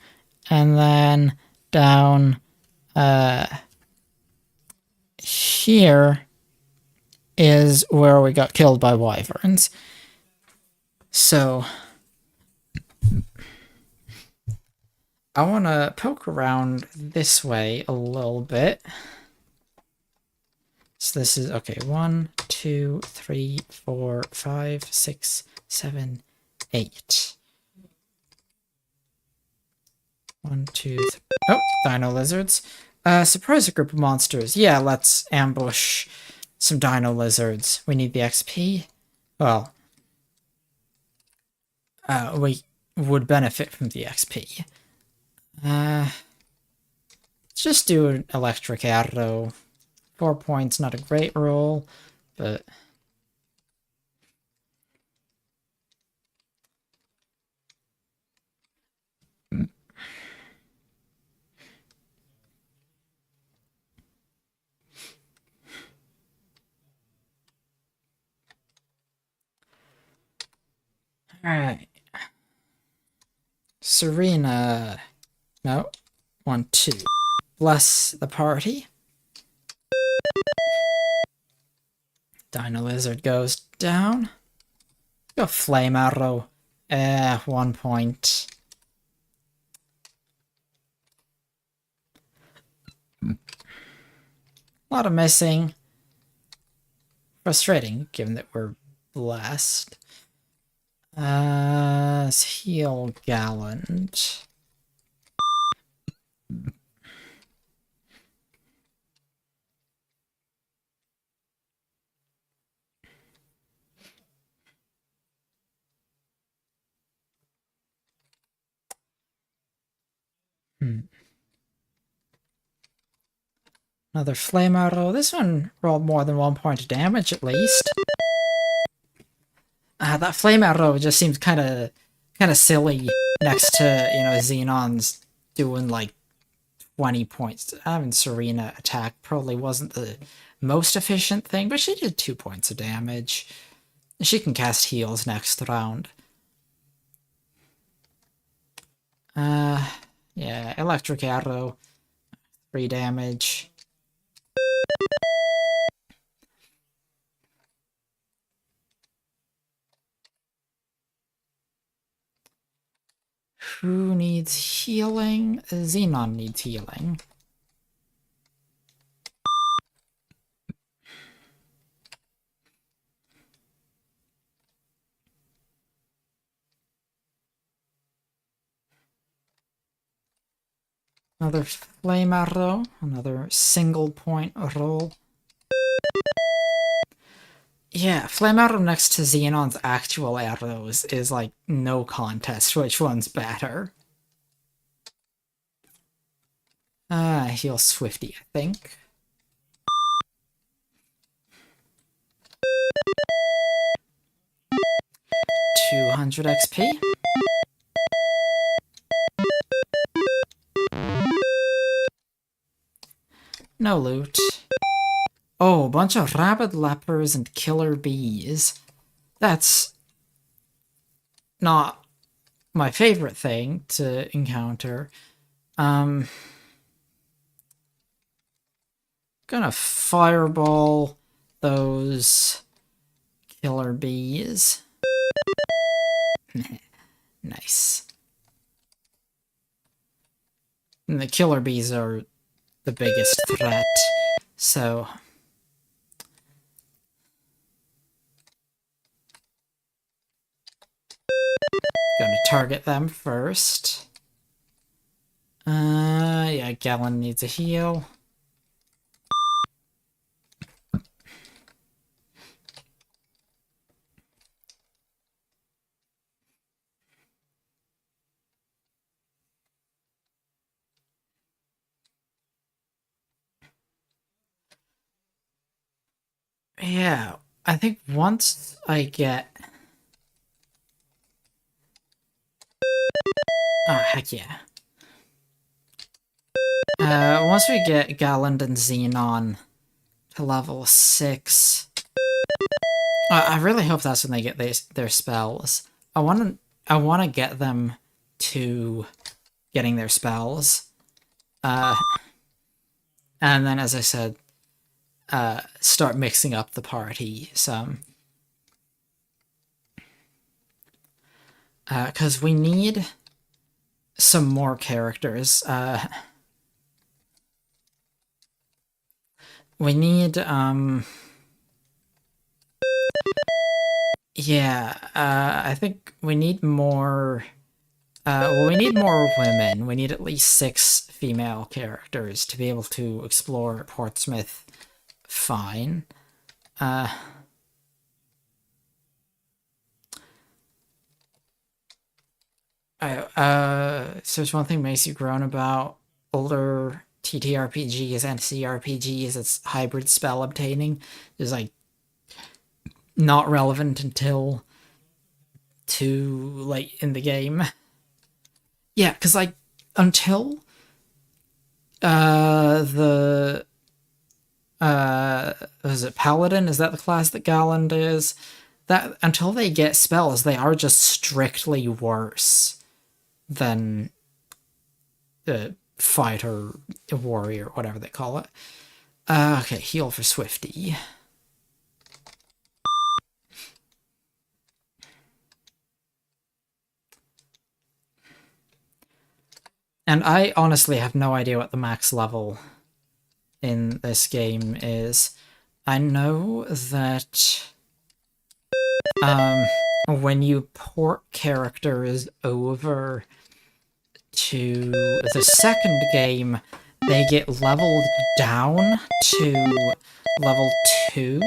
And then down here is where we got killed by wyverns. So I want to poke around this way a little bit. So this is, okay, 1, 2, 3, 4, 5, 6, 7, 8. 1, 2, 3. Oh, dino lizards. Surprise a group of monsters. Yeah, let's ambush some dino lizards. We need the XP. Well, we would benefit from the XP. Let's just do an electric arrow. 4 points, not a great roll, but... Alright. Serena. No. 1, 2. Bless the party. Dino Lizard goes down. Go Flame Arrow. 1 point. A lot of missing. Frustrating, given that we're blessed. Heal Gallant. Another Flame Arrow. This one rolled more than 1 point of damage, at least. That Flame Arrow just seems kind of silly next to, Xenon's doing, like, 20 points. Having Serena attack probably wasn't the most efficient thing, but she did 2 points of damage. She can cast heals next round. Yeah, Electric Arrow. 3 damage. Who needs healing? Xenon needs healing. Another Flame Arrow. Another single point roll. Yeah, Flame Arrow next to Xenon's actual arrows is like no contest which one's better. Heal Swifty, I think. $200 XP. No loot. Oh, a bunch of rabid lepers and killer bees. That's not my favorite thing to encounter. Gonna fireball those killer bees. Nice. And the killer bees are the biggest threat, so... Gonna target them first. Yeah, Gallon needs a heal. Yeah, I think once I get... Oh, heck yeah. Once we get Galland and Xenon to level 6... I really hope that's when they get their spells. I want to get them to getting their spells. And then, as I said, start mixing up the party some. Because we need some more characters. We need, yeah, I think we need more... well, we need more women. We need at least 6 female characters to be able to explore Portsmouth fine. So there's one thing Macy grown about older TTRPGs and CRPGs, it's hybrid spell obtaining is like not relevant until too late in the game. Yeah, because like until the was it Paladin? Is that the class that Galland is? That until they get spells, they are just strictly worse than the fighter, warrior, whatever they call it. Okay, heal for Swifty. And I honestly have no idea what the max level in this game is. I know that when you port characters over to the second game, they get leveled down to level 2.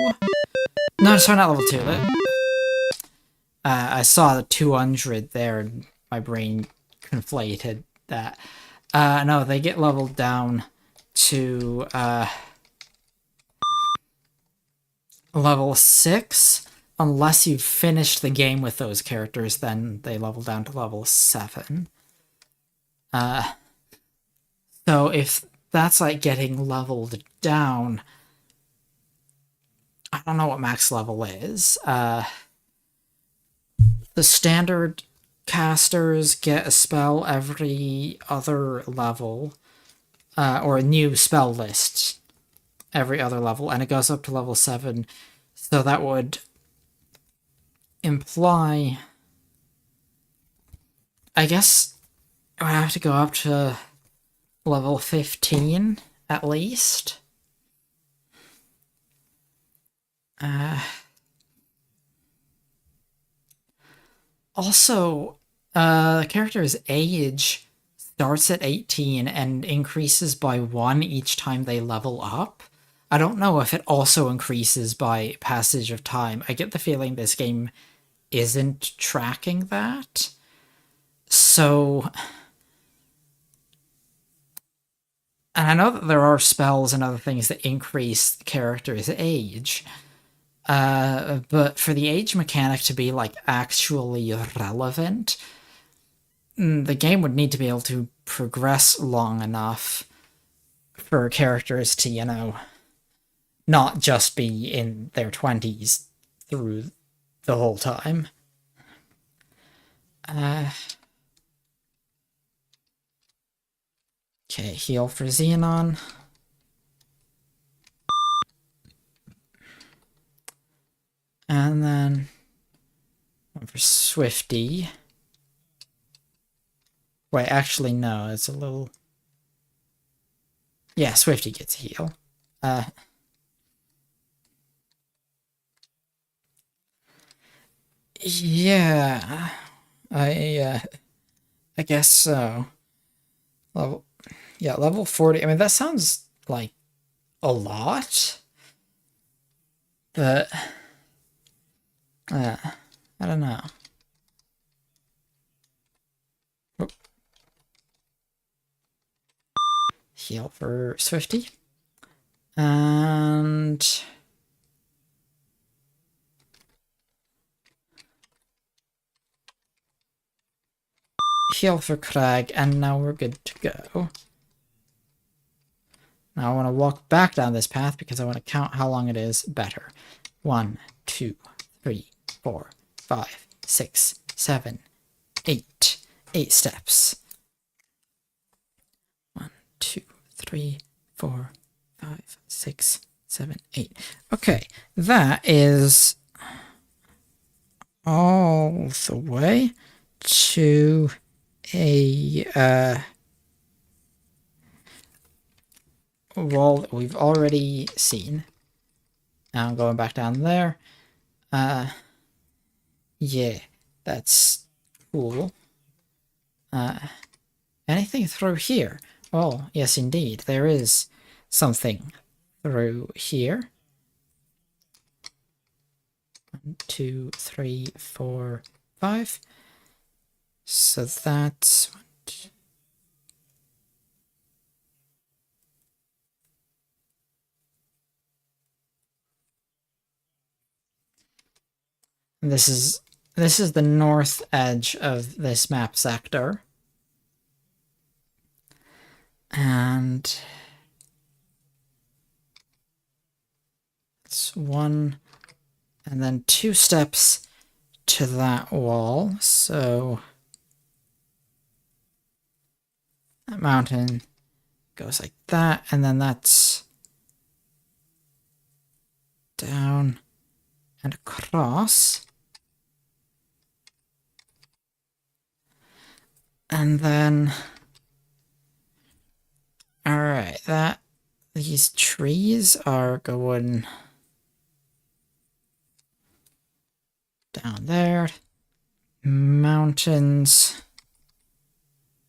No, sorry, not level 2. I saw the 200 there, and my brain conflated that. No, they get leveled down to level 6. Unless you've finished the game with those characters, then they level down to level 7. So if that's like getting leveled down, I don't know what max level is. The standard casters get a spell every other level, or a new spell list every other level, and it goes up to level 7. So that would imply, I guess, I have to go up to level 15 at least. Also, the character's age starts at 18 and increases by 1 each time they level up. I don't know if it also increases by passage of time. I get the feeling this game isn't tracking that. So... And I know that there are spells and other things that increase the character's age. But for the age mechanic to be, like, actually relevant, the game would need to be able to progress long enough for characters to, you know, not just be in their 20s through the whole time. Okay, heal for Xenon. And then one for Swifty. Wait, actually, no, it's a little... Yeah, Swifty gets a heal. Yeah, I guess so. Level 40. I mean, that sounds like a lot, but I don't know. Oh. Heal for Swifty. And heal for Crag, and now we're good to go. Now I want to walk back down this path because I want to count how long it is better. 1, 2, 3, 4, 5, 6, 7, 8. 8 steps. 1, 2, 3, 4, 5, 6, 7, 8. Okay, that is all the way to a wall that we've already seen. Now I'm going back down there. Yeah, that's cool. Anything through here? Oh, yes indeed, there is something through here. 1, 2, 3, 4, 5. So that's 1, 2. This is the north edge of this map sector. And it's 1 and then 2 steps to that wall. So that mountain goes like that, and then that's down and across. And then, all right, these trees are going down there. Mountains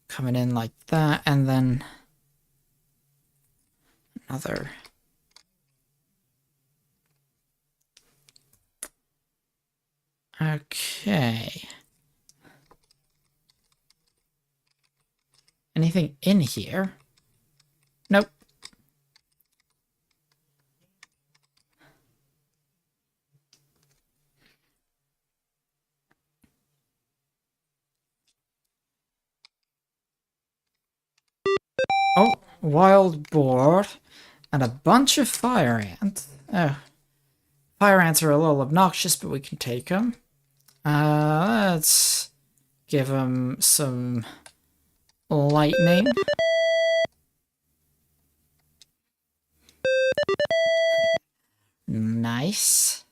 coming in like that, and then another. Okay. Anything in here? Nope. Oh, wild boar and a bunch of fire ants. Oh, fire ants are a little obnoxious, but we can take them. Let's give them some lightning. Nice.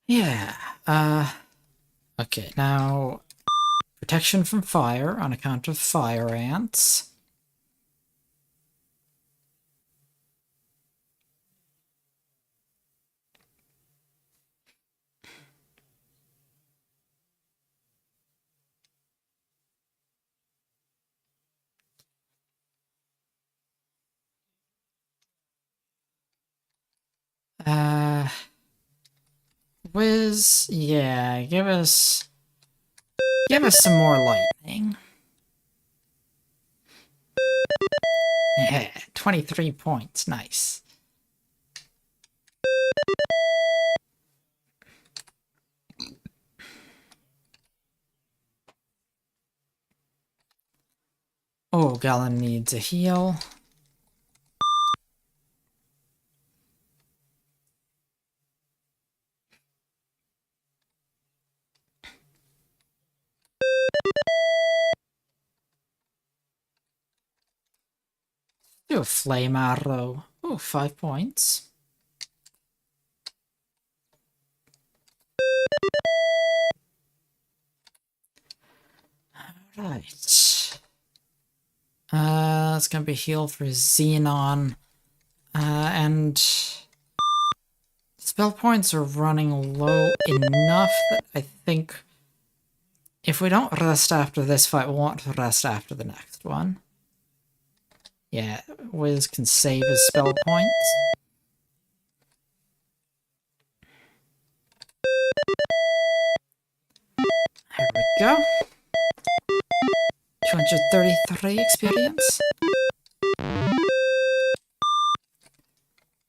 Yeah, okay, now protection from fire on account of fire ants. Whiz, yeah, give us some more lightning. Yeah, 23 points, nice. Oh, Galen needs a heal. Do a flame arrow. Oh, 5 points. Alright. It's gonna be heal for Xenon. And spell points are running low enough that I think if we don't rest after this fight, we won't rest after the next one. Yeah, Wiz can save his spell points. There we go. 133 experience.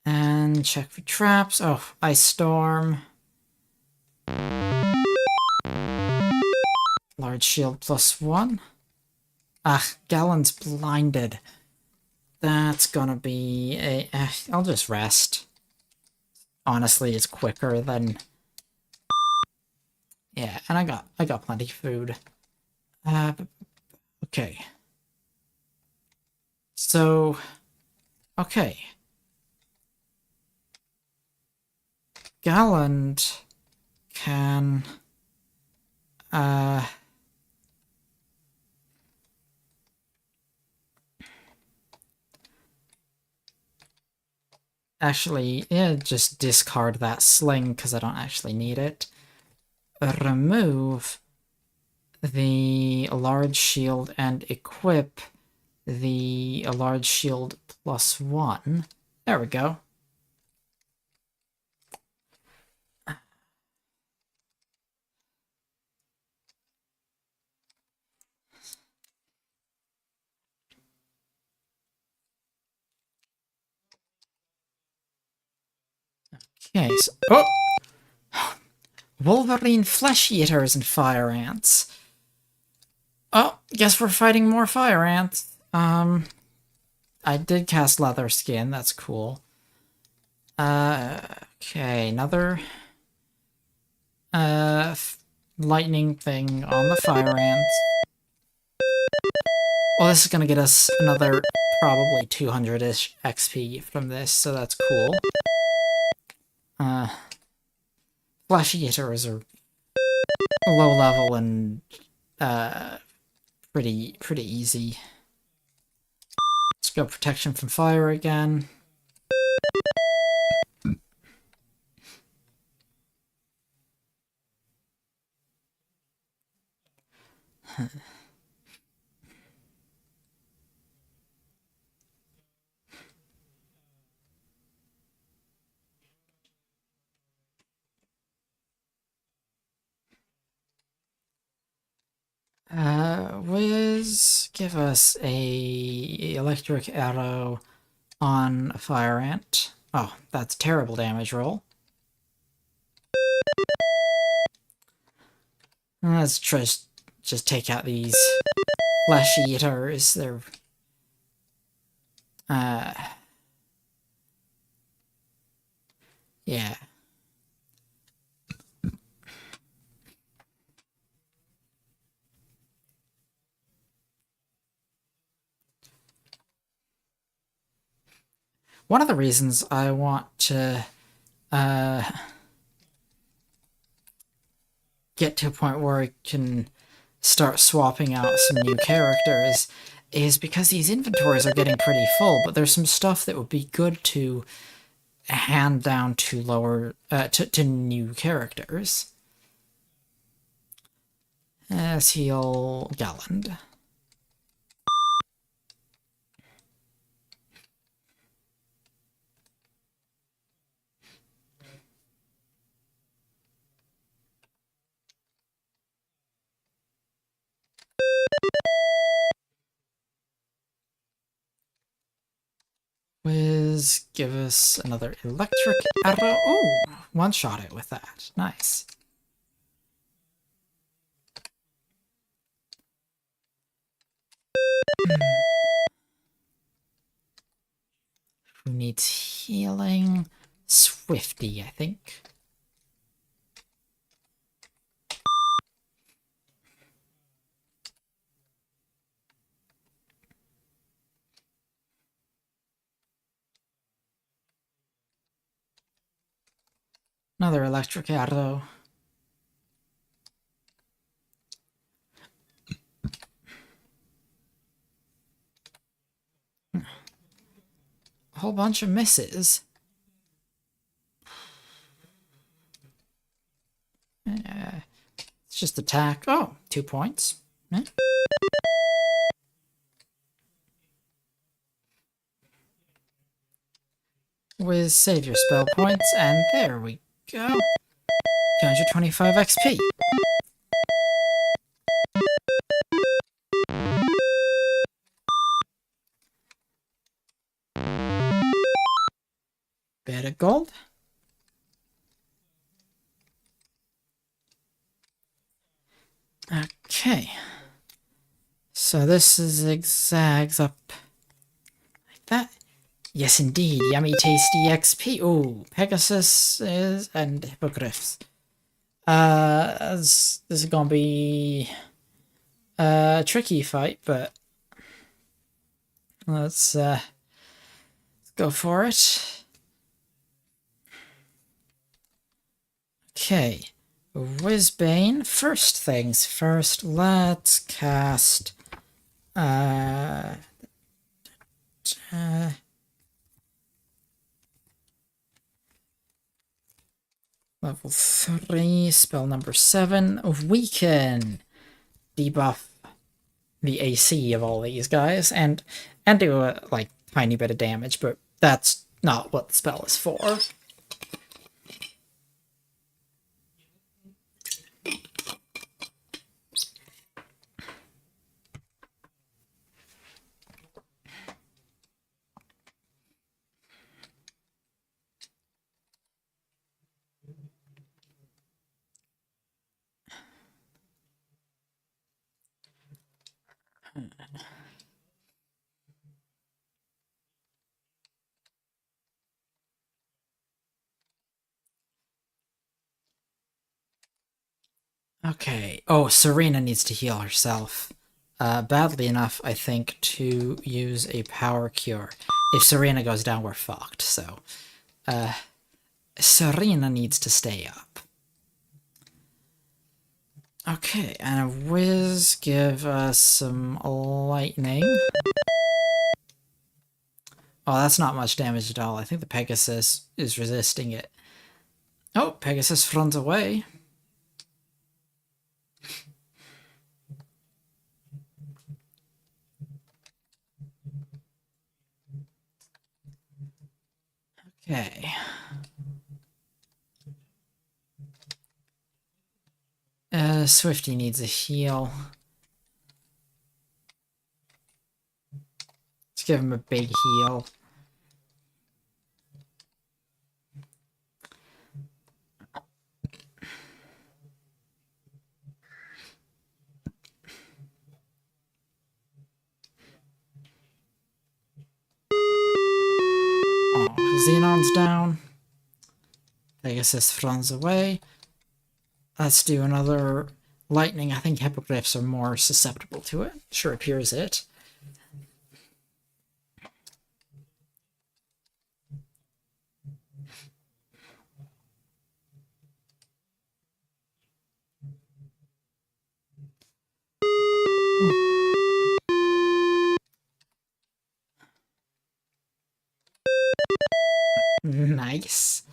And check for traps. Oh, Ice Storm. Large shield +1. Ah, Gallon's blinded. That's gonna be a... I'll just rest. Honestly, it's quicker than... Yeah, and I got plenty of food. Okay. So... Okay. Galland can... Actually, yeah, just discard that sling because I don't actually need it. Remove the large shield and equip the large shield +1. There we go. Okay, so... Oh! Wolverine Flesh Eaters and Fire Ants. Oh, guess we're fighting more Fire Ants. I did cast Leather Skin, that's cool. Okay, another... lightning thing on the Fire Ants. Well, this is gonna get us another probably 200-ish XP from this, so that's cool. Flesh Eaters are low level and pretty easy. Let's go protection from fire again. Wiz, give us a electric arrow on a fire ant. Oh, that's a terrible damage roll. Let's just take out these flesh eaters. They're yeah. One of the reasons I want to get to a point where I can start swapping out some new characters is because these inventories are getting pretty full, but there's some stuff that would be good to hand down to lower to new characters. Let's heal Galland. Wiz, give us another electric arrow. Oh, one-shot it with that. Nice. Who needs healing? Swifty, I think. Another electric arrow. A whole bunch of misses. It's just attack. Oh, 2 points. Eh? With save your spell points, and there we go. 225 XP. Bit of gold. Okay. So this zigzags up like that. Yes, indeed. Yummy, tasty XP. Ooh, Pegasus is and Hippogriffs. This is gonna be a tricky fight, but let's go for it. Okay, Whizbane. First things first, let's cast level 3, spell number 7, Weaken. Debuff the AC of all these guys, and do a, like, tiny bit of damage, but that's not what the spell is for. Okay. Oh, Serena needs to heal herself. Badly enough, I think, to use a power cure. If Serena goes down, we're fucked, so... Serena needs to stay up. Okay, and a Whiz, give us some lightning. Oh, that's not much damage at all. I think the Pegasus is resisting it. Oh, Pegasus runs away. Okay. Swifty needs a heal. Let's give him a big heal. Oh, Xenon's down. Pegasus runs away. Let's do another lightning. I think Hippogriffs are more susceptible to it. Sure appears it. Nice.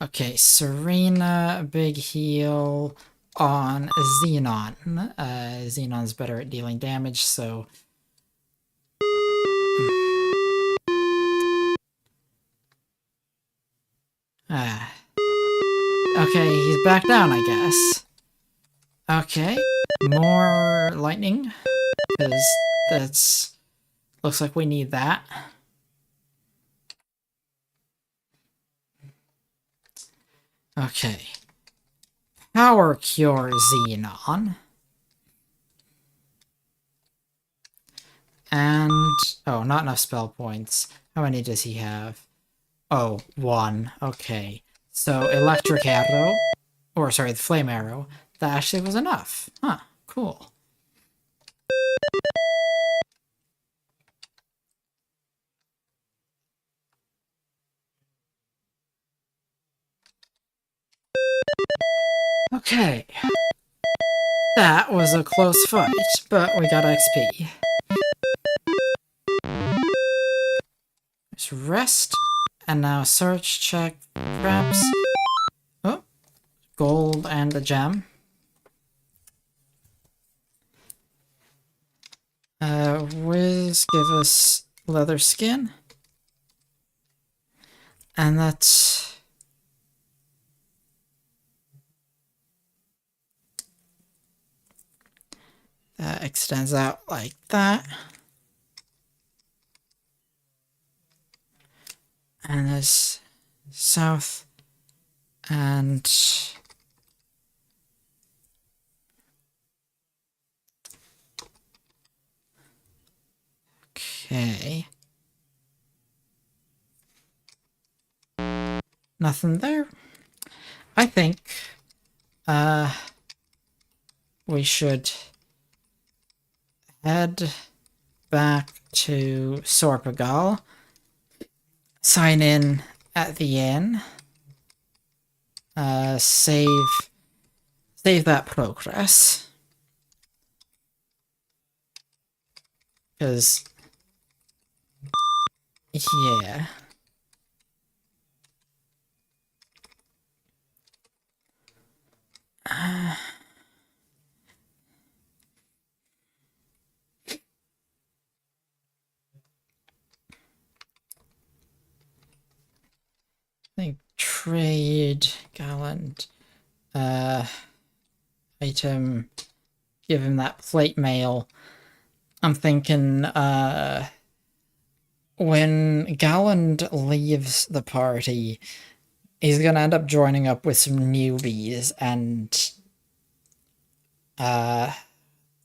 Okay, Serena, big heal on Xenon. Xenon's better at dealing damage, so... Okay, he's back down, I guess. Okay, more lightning, because that's... looks like we need that. Okay. Power Cure Xenon. And... oh, not enough spell points. How many does he have? Oh, 1. Okay. So, Electric Arrow. Or, sorry, the Flame Arrow. That actually was enough. Huh, cool. Okay. That was a close fight, but we got XP. Let's rest. And now search, check, traps. Oh, gold and a gem. Whiz, give us leather skin. And that's... that extends out like that. And this south, and okay. Nothing there. I think we should head back to Sorpagal, sign in at the inn, save that progress, because yeah. I think trade gallant item, give him that plate mail. I'm thinking when Galland leaves the party, he's gonna end up joining up with some newbies, and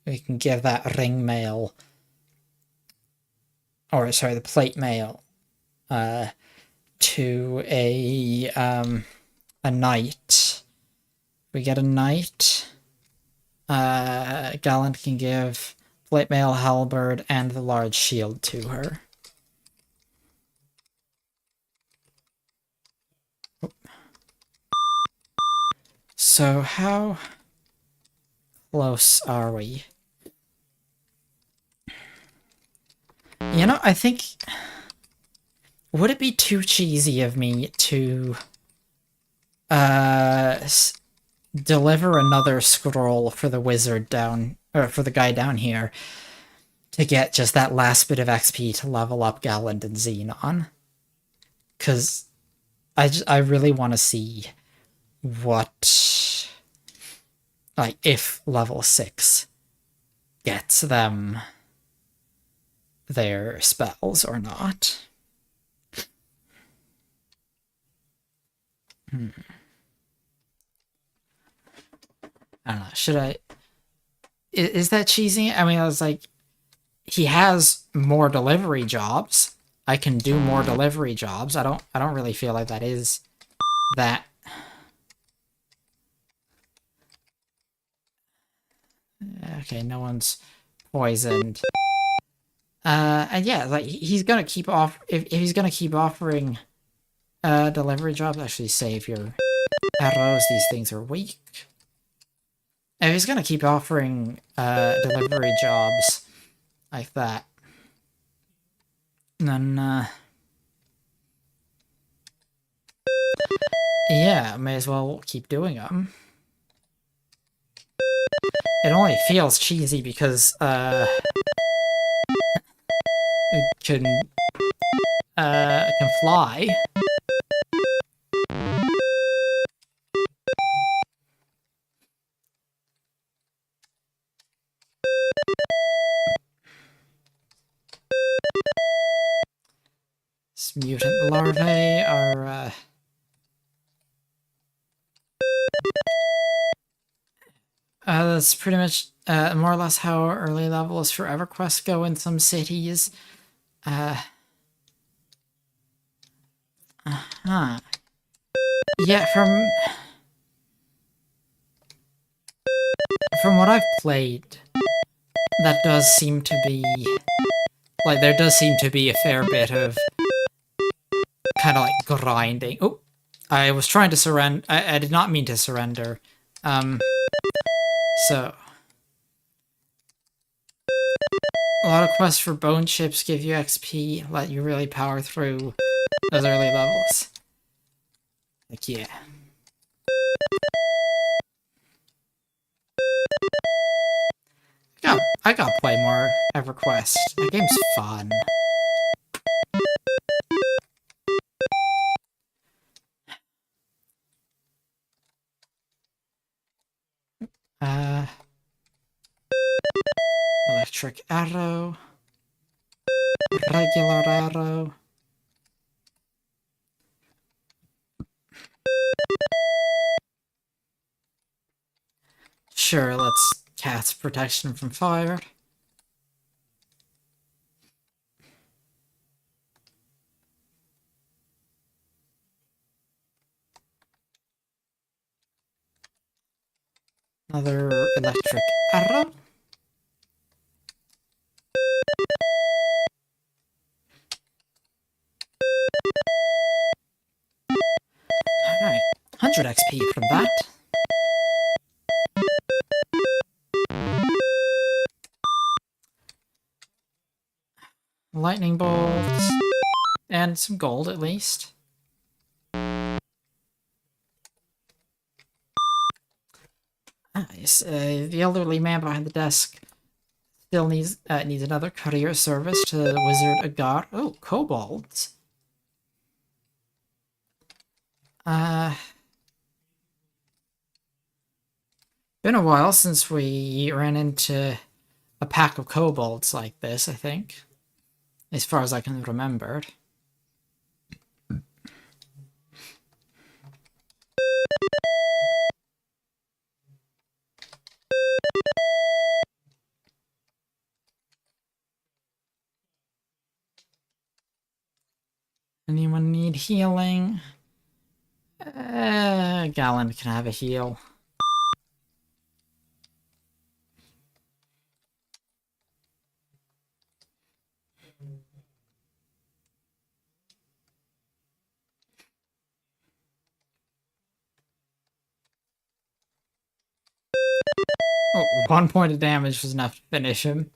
we can give that ring mail, or sorry, the plate mail, to a knight. We get a knight. Gallant can give plate mail, halberd, and the large shield to her. So how close are we? You know, I think... Would it be too cheesy of me to deliver another scroll for the wizard down, or for the guy down here, to get just that last bit of XP to level up Galland and Xenon? Because I really want to see what, like, if level 6 gets them their spells or not. I don't know, should I... Is that cheesy? I mean, I was like, he has more delivery jobs. I can do more delivery jobs. I don't really feel like that is that... Okay, no one's poisoned. And yeah, like, he's gonna keep off... If he's gonna keep offering delivery jobs, actually save your arrows, these things are weak. If he's gonna keep offering delivery jobs like that, then yeah, may as well keep doing them. It only feels cheesy because it can fly. These mutant larvae are that's pretty much more or less how early levels for EverQuest go in some cities. Yeah, from what I've played, that does seem to be... Like, there does seem to be a fair bit of kind of like grinding. Oh, I was trying to surrender. I did not mean to surrender. So... A lot of quests for bone chips give you XP, let you really power through those early levels. Like, yeah. I gotta play more EverQuest. That game's fun. Electric arrow. Regular arrow. Sure, let's cast protection from fire. Another electric arrow. Alright, 100 XP from that. Lightning bolts. And some gold, at least. Nice. The elderly man behind the desk still needs another courier service to Wizard Agar. Oh, kobolds. Been a while since we ran into a pack of kobolds like this, I think. As far as I can remember. Anyone need healing? Galland can have a heal. Oh, 1 point of damage was enough to finish him.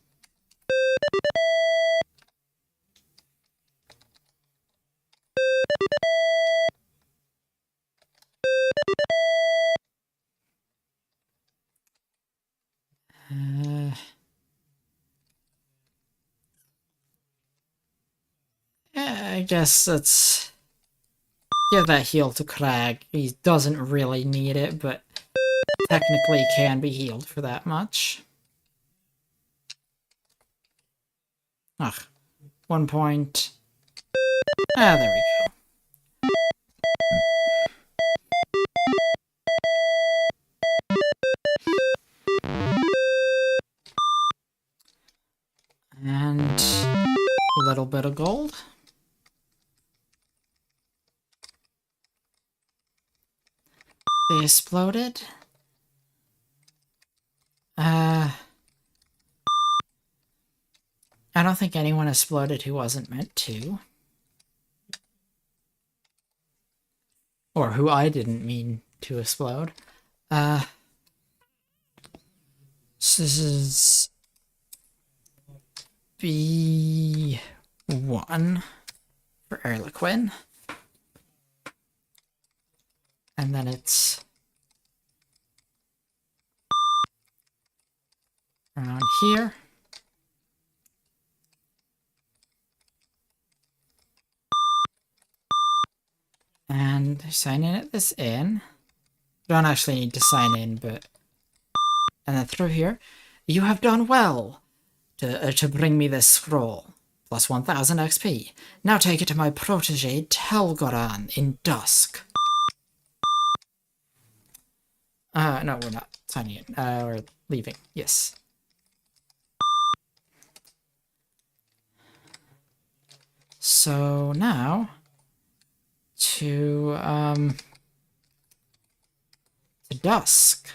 I guess let's give that heal to Crag. He doesn't really need it, but technically can be healed for that much. Ugh. 1 point. There we go. And a little bit of gold. They exploded. I don't think anyone exploded who wasn't meant to. Or who I didn't mean to explode. This is B1 for Erlequin. And then it's around here. And sign in at this inn. You don't actually need to sign in, but... And then through here. You have done well to bring me this scroll. Plus 1000 XP. Now take it to my protege, Telgoran, in dusk. No, we're not signing in. We're leaving. Yes. So now... to dusk.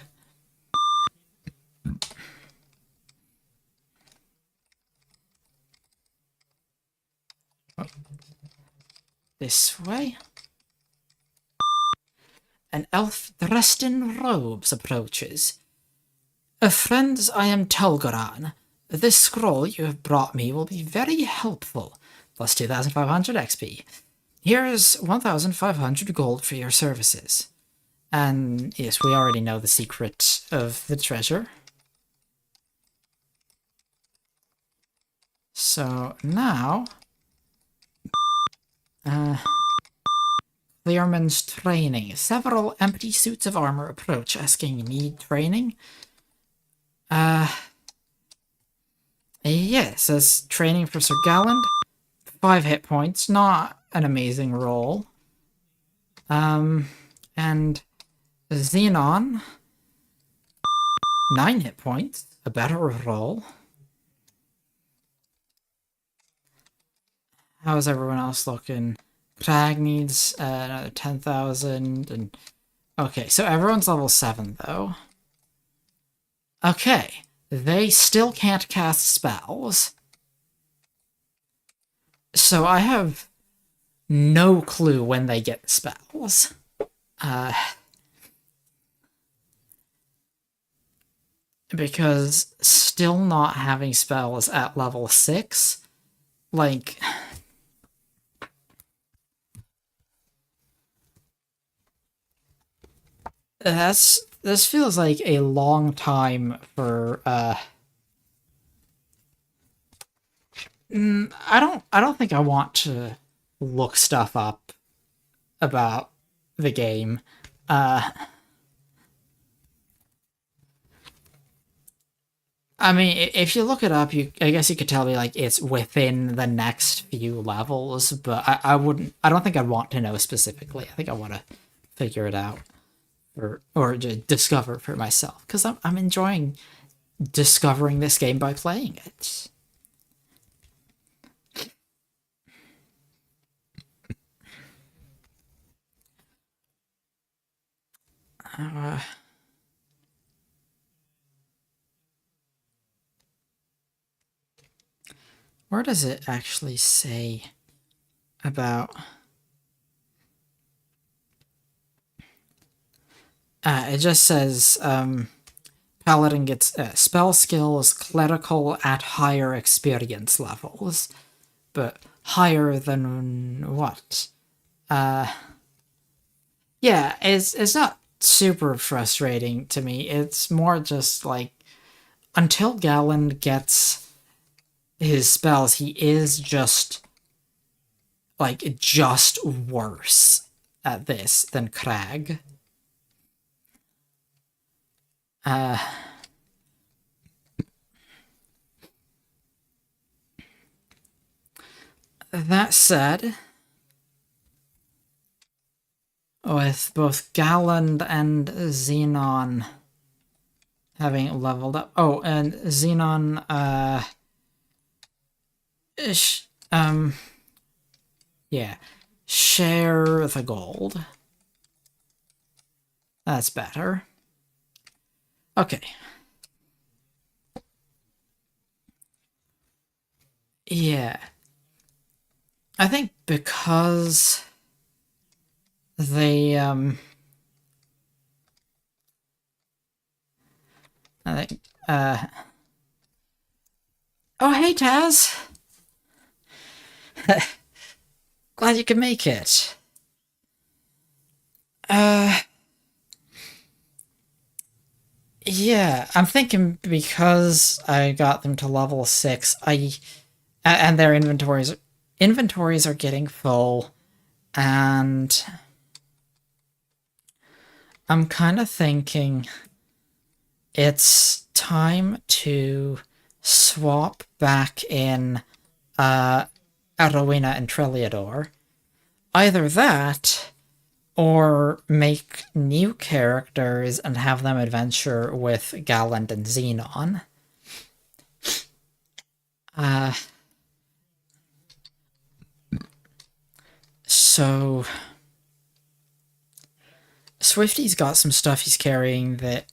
Oh. This way. An elf dressed in robes approaches. Friends, I am Telgoran. This scroll you have brought me will be very helpful. Plus 2500 XP. Here is 1,500 gold for your services. And yes, we already know the secret of the treasure. So now... Clearman's training. Several empty suits of armor approach, asking need training. Yeah, it says training for Sir Galland. 5 hit points, not an amazing roll. And Xenon. 9 hit points. A better roll. How is everyone else looking? Crag needs another 10,000. And okay, so everyone's level 7, though. Okay, they still can't cast spells. So I have no clue when they get spells. Because still not having spells at level 6, like... This feels like a long time for, I don't think I want to look stuff up about the game. I mean, if you look it up, I guess you could tell me like it's within the next few levels, but I wouldn't. I don't think I'd want to know specifically. I think I want to figure it out, or discover for myself, because I'm enjoying discovering this game by playing it. Where does it actually say about... it just says Paladin gets spell skills clerical at higher experience levels. But higher than what? Yeah, it's not super frustrating to me. It's more just like, until Galland gets his spells, he is just worse at this than Crag. That said, with both Galland and Xenon having leveled up... Oh, and Xenon, yeah. Share the gold. That's better. Okay. Yeah. I think because they, I think, oh, hey, Taz! Glad you could make it. Yeah, I'm thinking because I got them to level 6, and their inventories are getting full, and I'm kind of thinking it's time to swap back in Arowina and Treliador. Either that, or make new characters and have them adventure with Galland and Xenon. So Swifty's got some stuff he's carrying that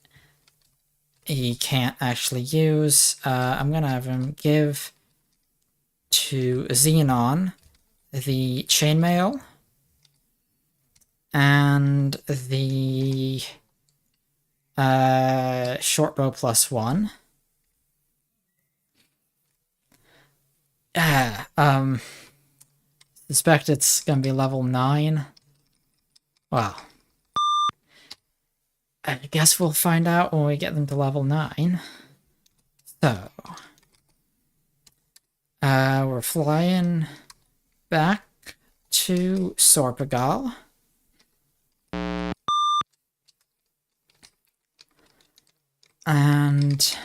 he can't actually use. I'm gonna have him give to Xenon the chainmail and the shortbow +1. Suspect it's gonna be level 9. Well, I guess we'll find out when we get them to level 9. So, we're flying back to Sorpagal. And...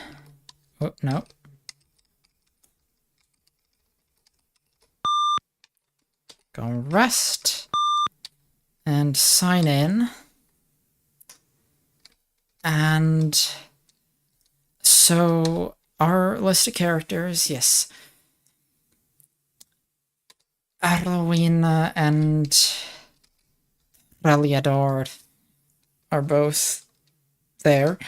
oh, no. Go rest. And sign in. And So our list of characters, yes. Arlowina and Reliador are both there.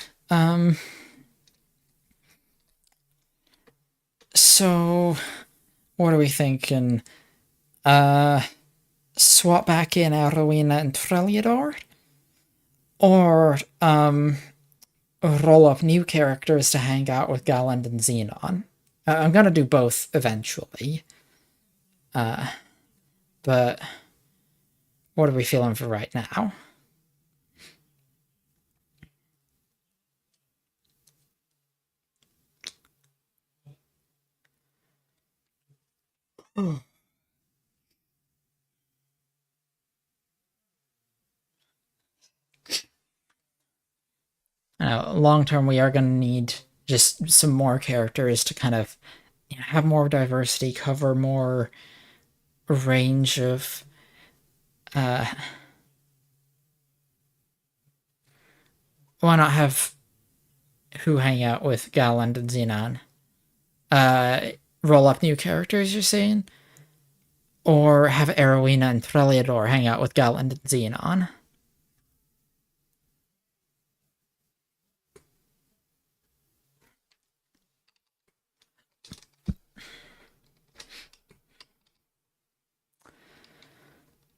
So what are we thinking? Swap back in Arlowina and Treliador? Or, roll up new characters to hang out with Galland and Xenon? I'm gonna do both eventually. But what are we feeling for right now? Long term, we are going to need just some more characters to kind of have more diversity, cover more range of. Why not have who hang out with Galland and Xenon? Roll up new characters, you're saying? Or have Arowina and Treliador hang out with Galland and Xenon?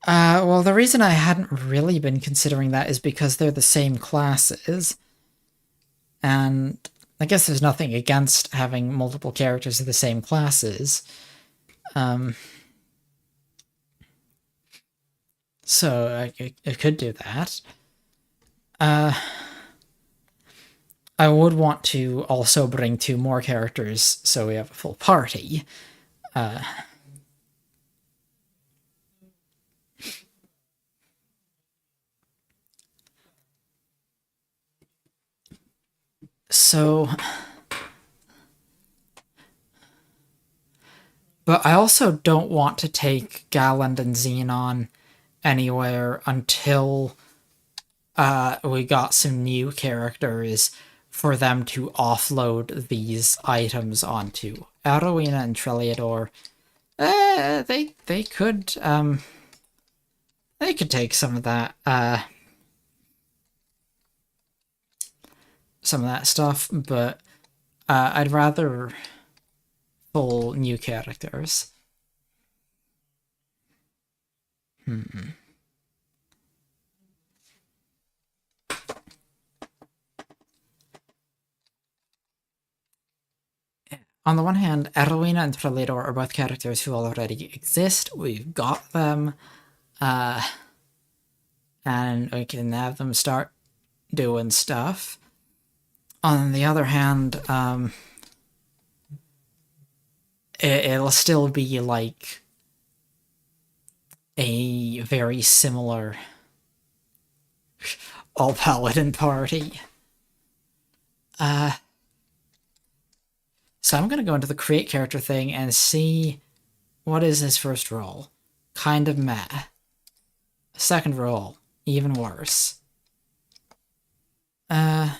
Well, the reason I hadn't really been considering that is because they're the same classes. And I guess there's nothing against having multiple characters of the same classes. So I could do that. I would want to also bring 2 more characters so we have a full party. So... But I also don't want to take Galland and Xenon anywhere until we got some new characters for them to offload these items onto. Arowina and Treliador, they could take some of that stuff, but I'd rather full new characters. On the one hand, Arowina and Treliador are both characters who already exist. We've got them. And we can have them start doing stuff. On the other hand, it'll still be like a very similar all-paladin party. So I'm gonna go into the create character thing and see what is his first roll. Kind of meh. Second roll, even worse. If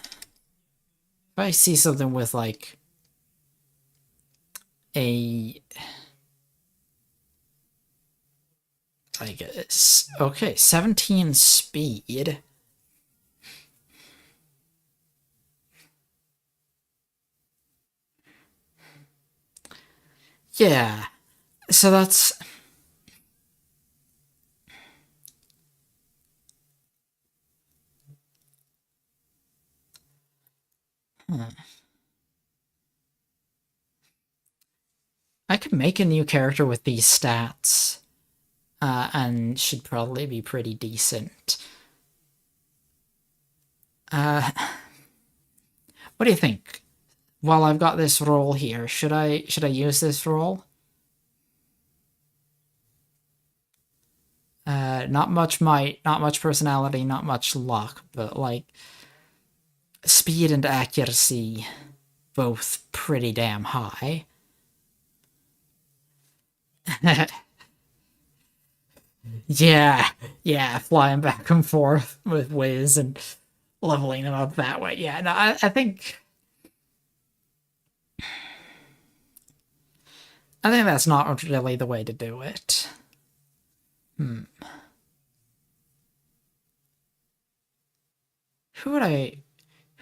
I see something with like okay, 17 speed. Yeah, so that's... I could make a new character with these stats, and should probably be pretty decent. What do you think? While I've got this roll here, should I use this roll? Not much might, not much personality, not much luck, but like speed and accuracy both pretty damn high. yeah, flying back and forth with Wiz and leveling them up that way. Yeah, no, I think I think that's not really the way to do it. Hmm. Who would I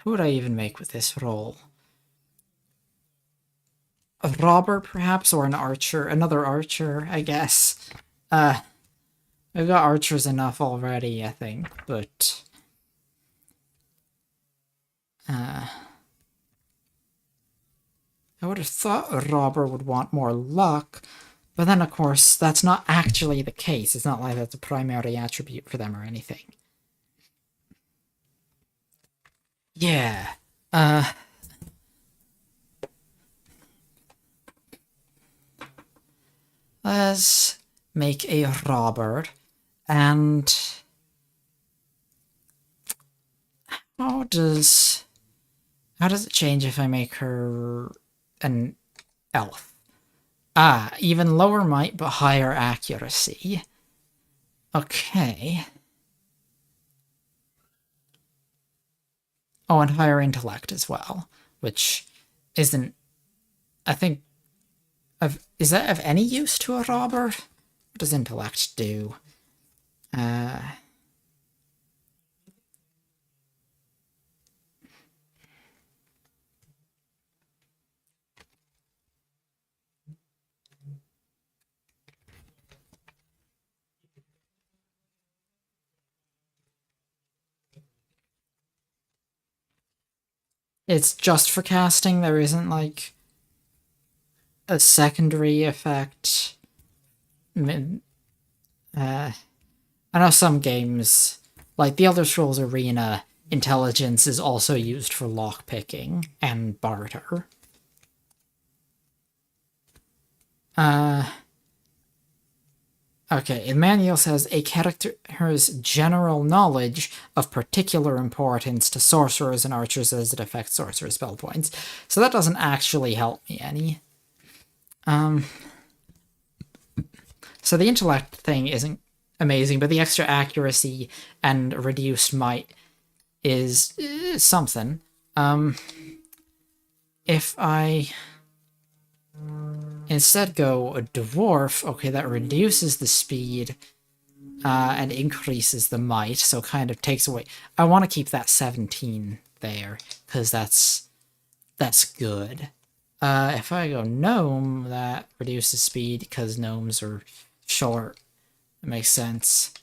even make with this role? A robber, perhaps, or an archer? Another archer, I guess. I've got archers enough already, I think, but I would have thought a robber would want more luck, but then, of course, that's not actually the case. It's not like that's a primary attribute for them or anything. Yeah. Let's make a robber, and how does it change if I make her an elf? Ah, even lower might but higher accuracy. Okay. Oh, and higher intellect as well, which isn't. I think. Is that of any use to a robber? What does intellect do? It's just for casting. There isn't like a secondary effect. I know some games, like the Elder Scrolls Arena, intelligence is also used for lockpicking and barter. Okay, Emmanuel says a character's general knowledge of particular importance to sorcerers and archers as it affects sorcerer spell points. So that doesn't actually help me any. So the intellect thing isn't amazing, but the extra accuracy and reduced might is something. If I instead go a dwarf, okay, that reduces the speed and increases the might, so kind of takes away. I want to keep that 17 there because that's good. If I go gnome, that reduces speed because gnomes are short. That makes sense.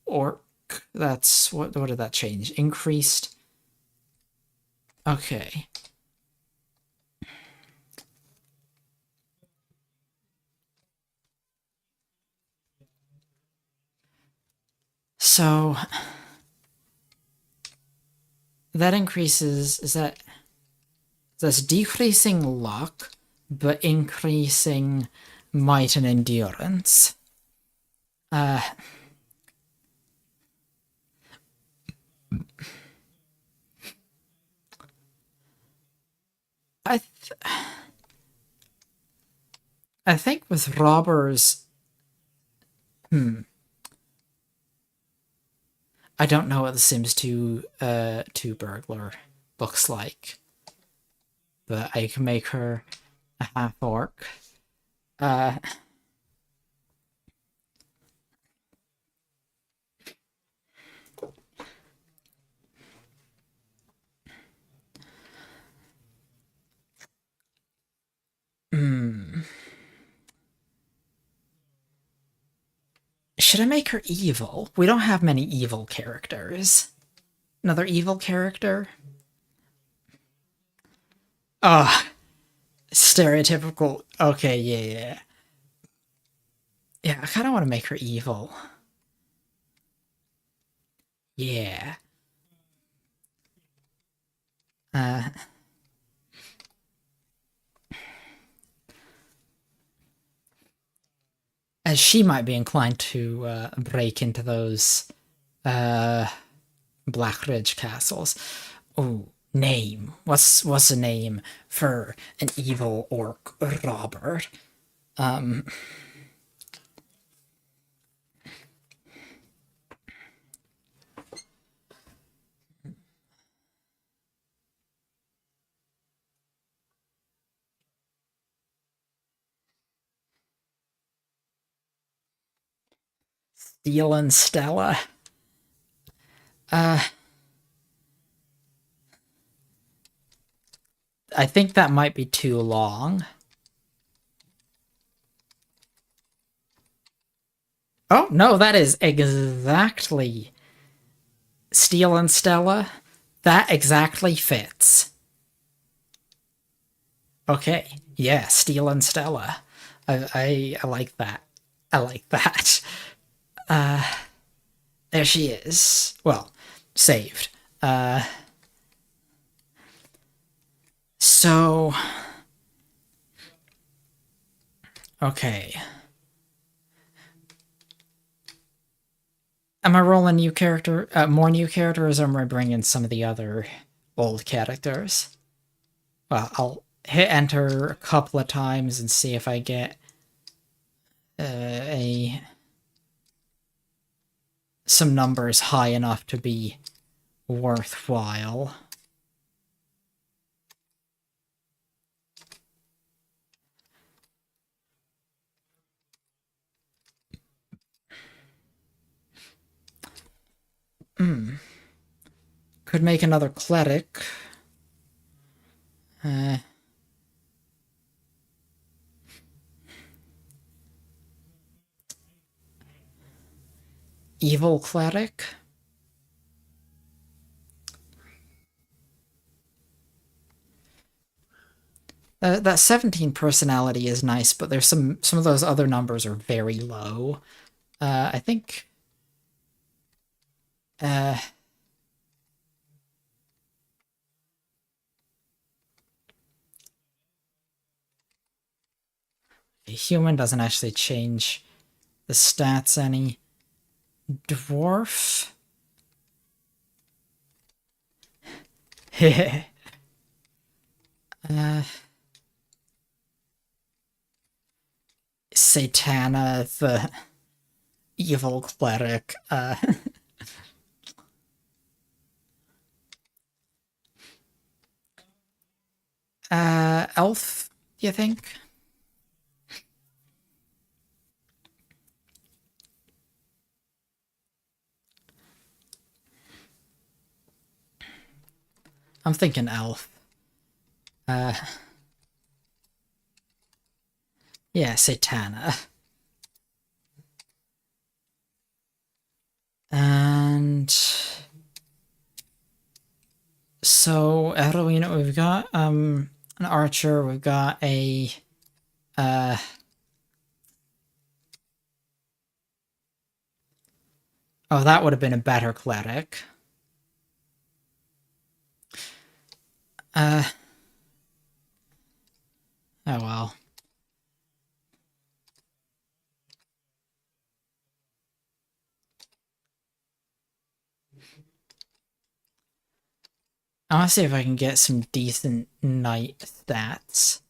Orc, that's what did that change? Increased. Okay. So that increases, that's decreasing luck, but increasing might and endurance. I think with robbers, I don't know what the Sims 2 burglar looks like, but I can make her a half orc. Should I make her evil? We don't have many evil characters. Another evil character? Ah, stereotypical. Okay, yeah. Yeah, I kind of want to make her evil. Yeah. As she might be inclined to break into those Blackridge castles. Oh, name. What's a name for an evil orc robber? Steel and Stella. I think that might be too long. Oh, no, that is exactly Steel and Stella. That exactly fits. Okay, yeah, Steel and Stella. I like that. I like that. There she is. Well, saved. So okay. Am I rolling new character, more new characters, or am I bringing some of the other old characters? Well, I'll hit enter a couple of times and see if I get a some numbers high enough to be worthwhile. Could make another cleric. Evil cleric. That 17 personality is nice, but there's some of those other numbers are very low. I think a human doesn't actually change the stats any. Dwarf. Satana, the evil cleric. Elf, you think? I'm thinking elf. Yeah, Satana. And so how do we know we've got an archer, we've got a oh, that would have been a better cleric. Oh well. I want to see if I can get some decent knight stats.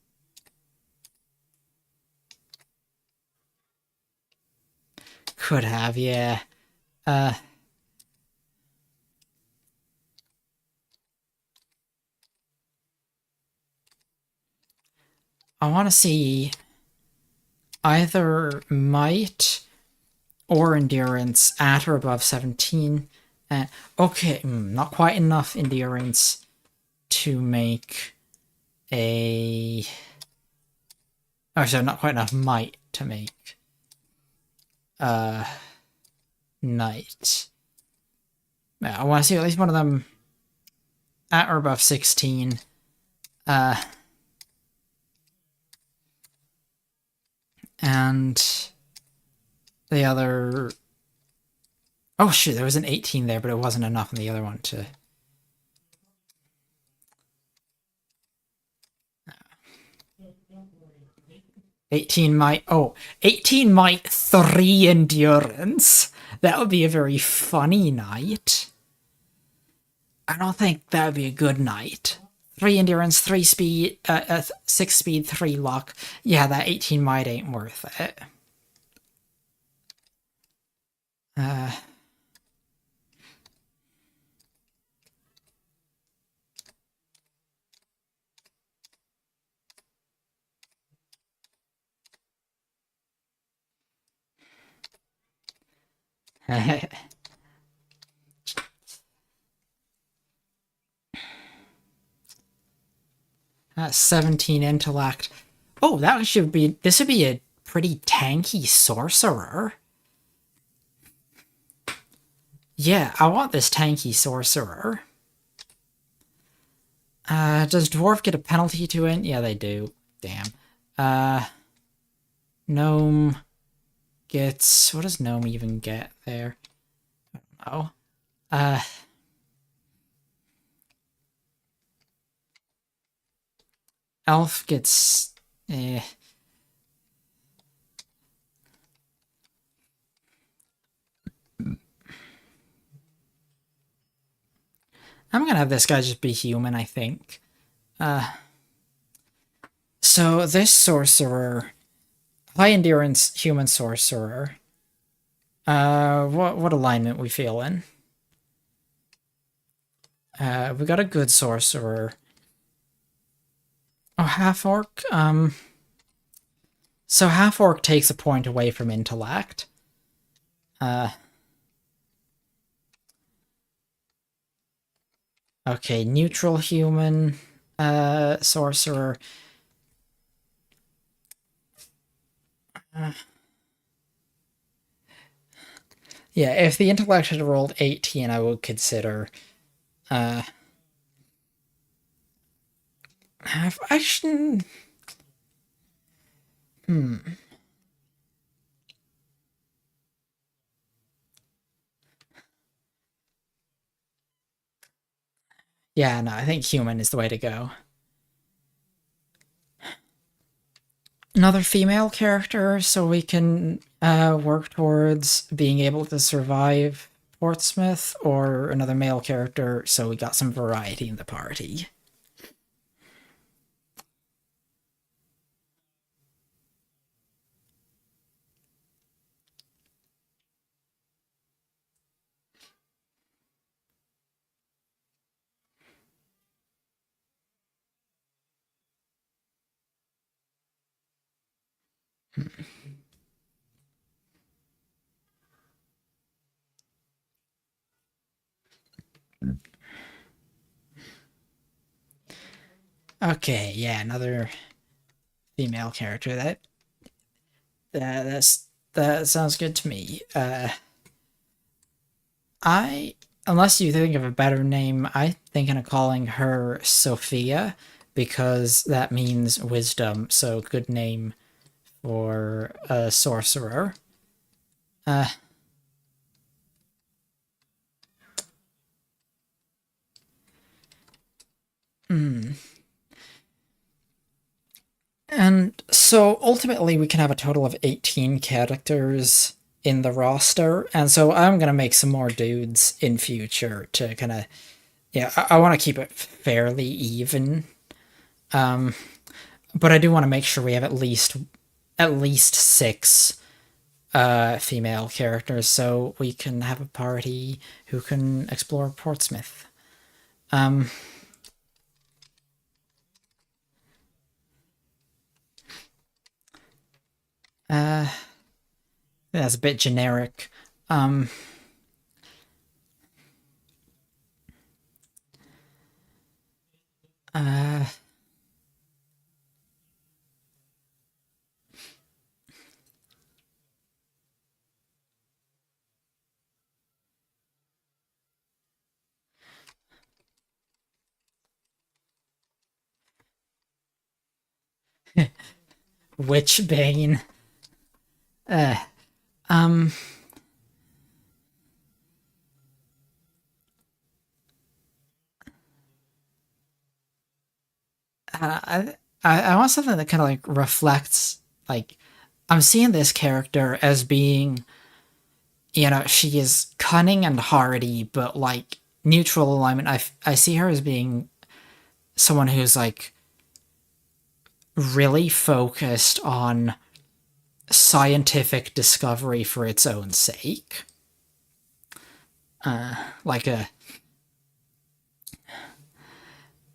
Could have, yeah. I want to see either might or endurance at or above 17. Okay, not quite enough endurance to make a... Oh, so not quite enough might to make knight. I want to see at least one of them at or above 16. And the other... Oh shit, there was an 18 there, but it wasn't enough on the other one to... 18 might... Oh, 18 might, 3 endurance. That would be a very funny knight. I don't think that would be a good knight. 3 endurance, 3 speed, 6 speed, 3 luck. Yeah, that 18 might ain't worth it. That's 17 intellect. Oh, that should be. This would be a pretty tanky sorcerer. Yeah, I want this tanky sorcerer. Does dwarf get a penalty to it? Yeah, they do. Damn. Gnome gets... What does gnome even get there? I don't know. Elf gets... I'm gonna have this guy just be human, I think. So this sorcerer... High endurance human sorcerer. What alignment we feel in? We got a good sorcerer. Oh, half-orc? So half-orc takes a point away from intellect. Okay, neutral human, sorcerer. Yeah, if the intellect had rolled 18, I would consider... Action... Yeah, no, I think human is the way to go. Another female character, so we can work towards being able to survive Portsmouth, or another male character, so we got some variety in the party. Okay, yeah, another female character. That sounds good to me. Unless you think of a better name, I'm thinking of calling her Sophia, because that means wisdom, so good name for a sorcerer. And so ultimately we can have a total of 18 characters in the roster, and so I'm gonna make some more dudes in future to kind of, yeah, I want to keep it fairly even, but I do want to make sure we have at least 6 female characters, so we can have a party who can explore Portsmouth. That's a bit generic. Witchbane. I want something that kind of like reflects, like, I'm seeing this character as being, you know, she is cunning and hardy, but like neutral alignment. I see her as being someone who's like really focused on scientific discovery for its own sake. Like a,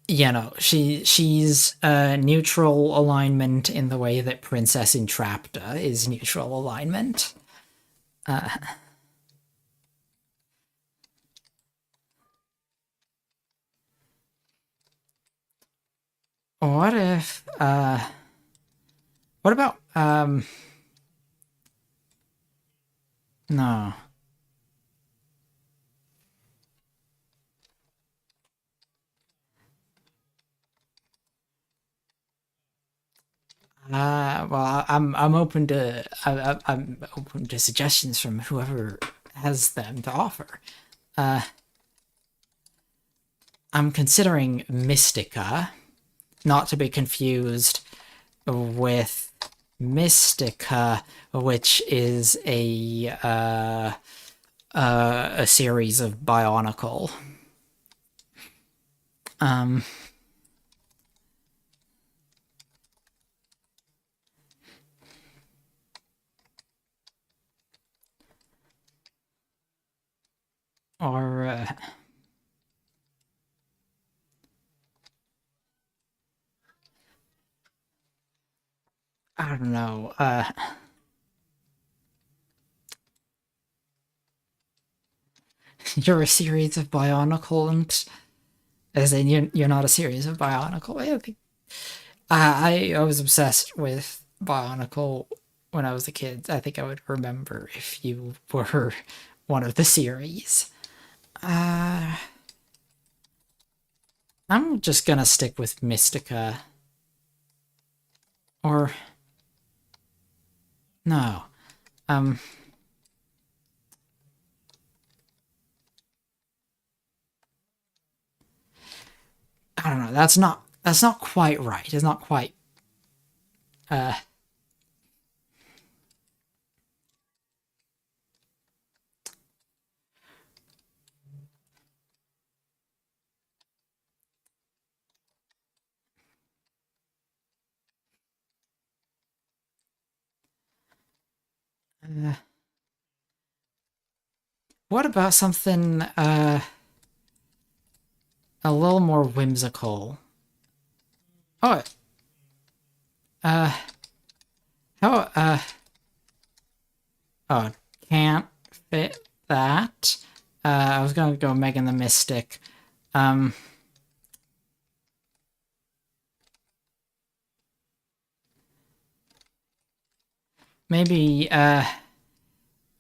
you know, she's neutral alignment in the way that Princess Entrapta is neutral alignment. What if, what about, no. Well, I'm open to I'm open to suggestions from whoever has them to offer. Uh, I'm considering Mystica, not to be confused with Mystica, which is a series of Bionicle. Um, or I don't know. You're a series of Bionicles, as in you're not a series of Bionicle. I think I was obsessed with Bionicle when I was a kid. I think I would remember if you were one of the series. Uh, I'm just gonna stick with Mystica. Or no. Um I don't know. That's not quite right. It's not quite uh uh, what about something a little more whimsical? Oh, uh how oh, can't fit that. I was gonna go Megan the Mystic. Um maybe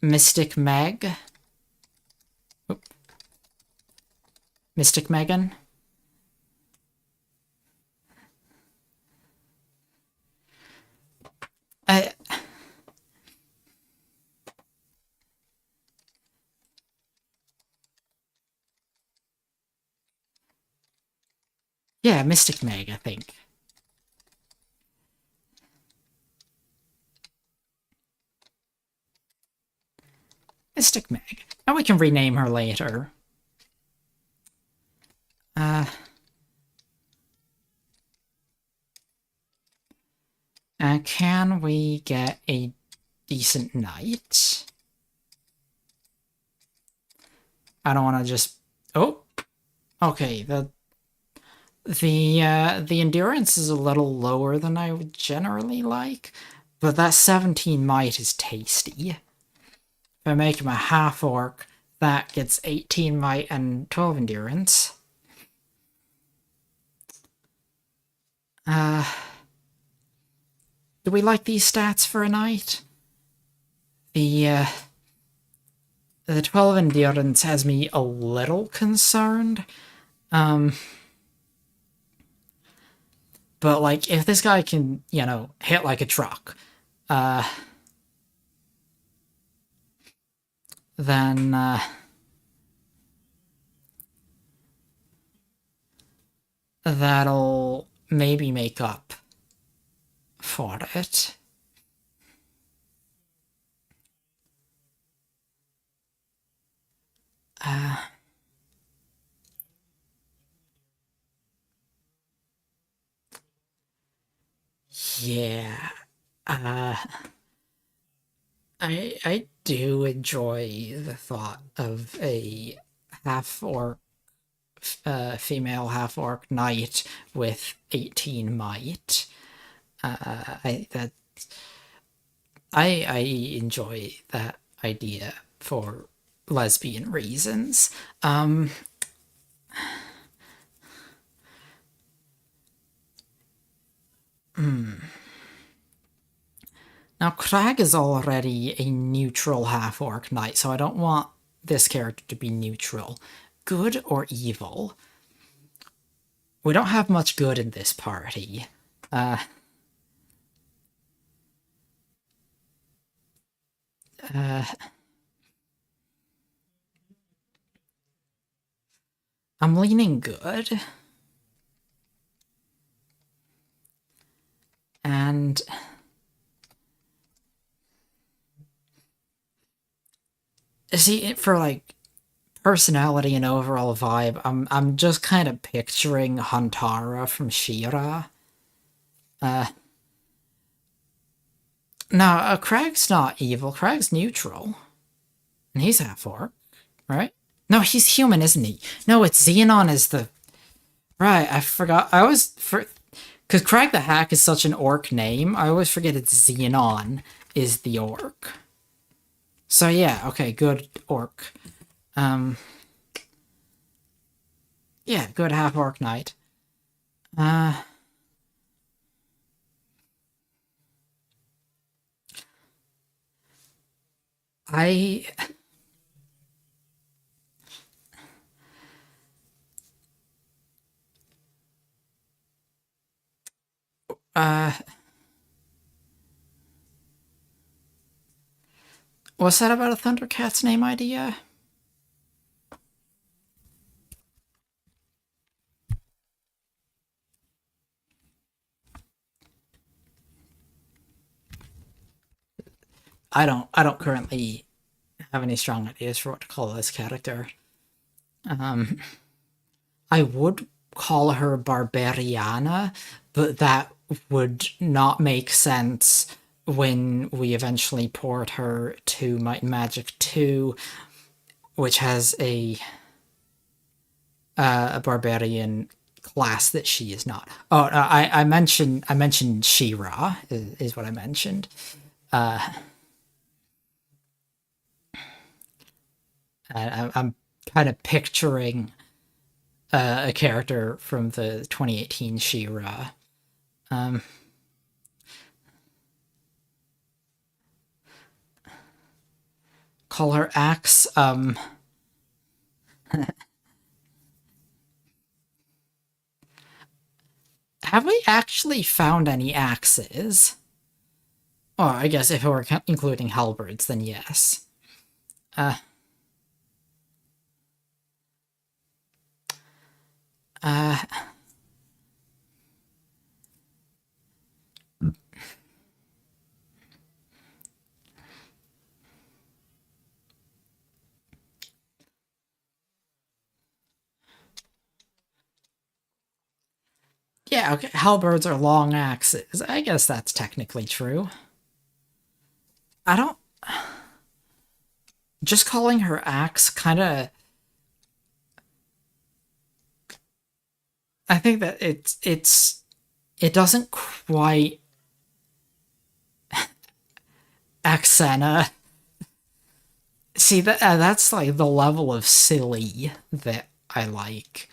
Mystic Meg? Oop, Mystic Megan? I Yeah, Mystic Meg, I think. Mystic Meg. And we can rename her later. Uh, can we get a decent knight? I don't want to just... Oh! Okay, the endurance is a little lower than I would generally like, but that 17 might is tasty. If I make him a half-orc, that gets 18 might and 12 endurance. Uh, do we like these stats for a knight? The 12 endurance has me a little concerned. Um, but like if this guy can, hit like a truck, uh, then that'll maybe make up for it. Uh, yeah. Uh, I do enjoy the thought of a half orc, female half orc knight with 18 might. I that I enjoy that idea for lesbian reasons. Um, Now, Crag is already a neutral half-orc knight, so I don't want this character to be neutral. Good or evil? We don't have much good in this party. Uh, I'm leaning good. And see, for like personality and overall vibe, I'm just kind of picturing Huntara from She-Ra. No, Crag's not evil. Crag's neutral. And he's half orc, right? No, he's human, isn't he? No, it's Xenon is the... Right, I forgot. I always... Because Crag the Hack is such an orc name, I always forget it's Xenon is the orc. So yeah, okay, good orc. Yeah, good half-orc knight. I... What's that about a Thundercat's name idea? I don't currently have any strong ideas for what to call this character. I would call her Barbariana, but that would not make sense when we eventually port her to Might and Magic 2, which has a barbarian class that she is not. Oh, I mentioned She-Ra is what I mentioned. I'm kind of picturing a character from the 2018 She-Ra. Call her Axe. Have we actually found any axes? Oh, I guess if we're including halberds, then yes. Uh, yeah, okay, halberds are long axes. I guess that's technically true. I don't... Just calling her axe kind of... I think that it doesn't quite Axena. See that's like the level of silly that I like.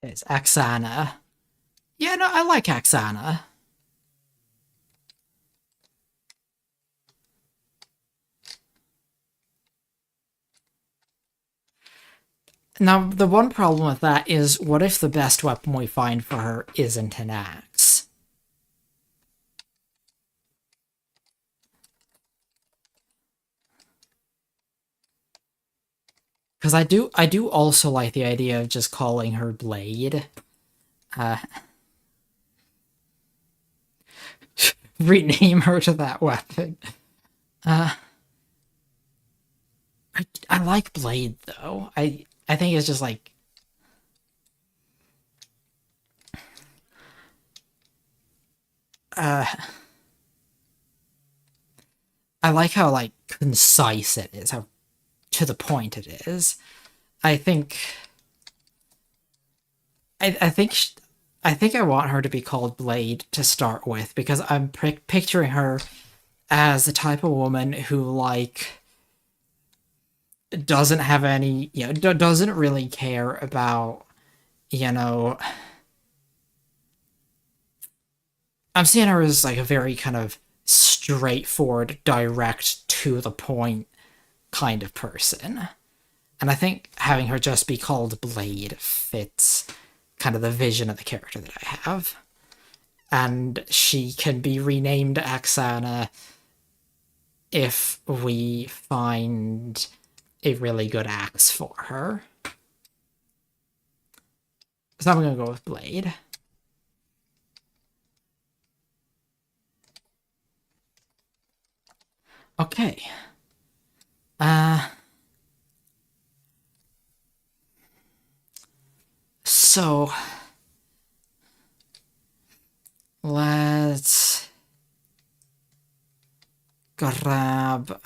It's Axana. Yeah, no, I like Axana. Now, the one problem with that is, what if the best weapon we find for her isn't an axe? Because I do also like the idea of just calling her Blade. Rename her to that weapon. I like Blade though. I think it's just like I like how like concise it is, how to the point it is. I think I think I think I want her to be called Blade to start with because I'm picturing her as the type of woman who like doesn't have any, doesn't really care about, you know, I'm seeing her as like a very kind of straightforward, direct, to the point kind of person. And I think having her just be called Blade fits kind of the vision of the character that I have. And she can be renamed Axana if we find a really good axe for her. So I'm gonna go with Blade. Okay. So let's grab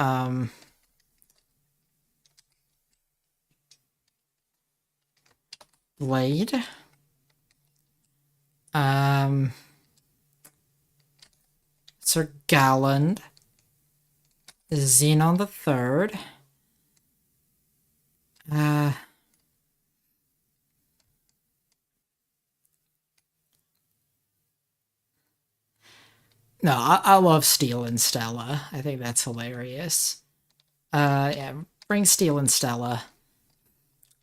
Blade. Sir Galland. Xenon the Third. No, I love Steel and Stella. I think that's hilarious. Yeah, bring Steel and Stella.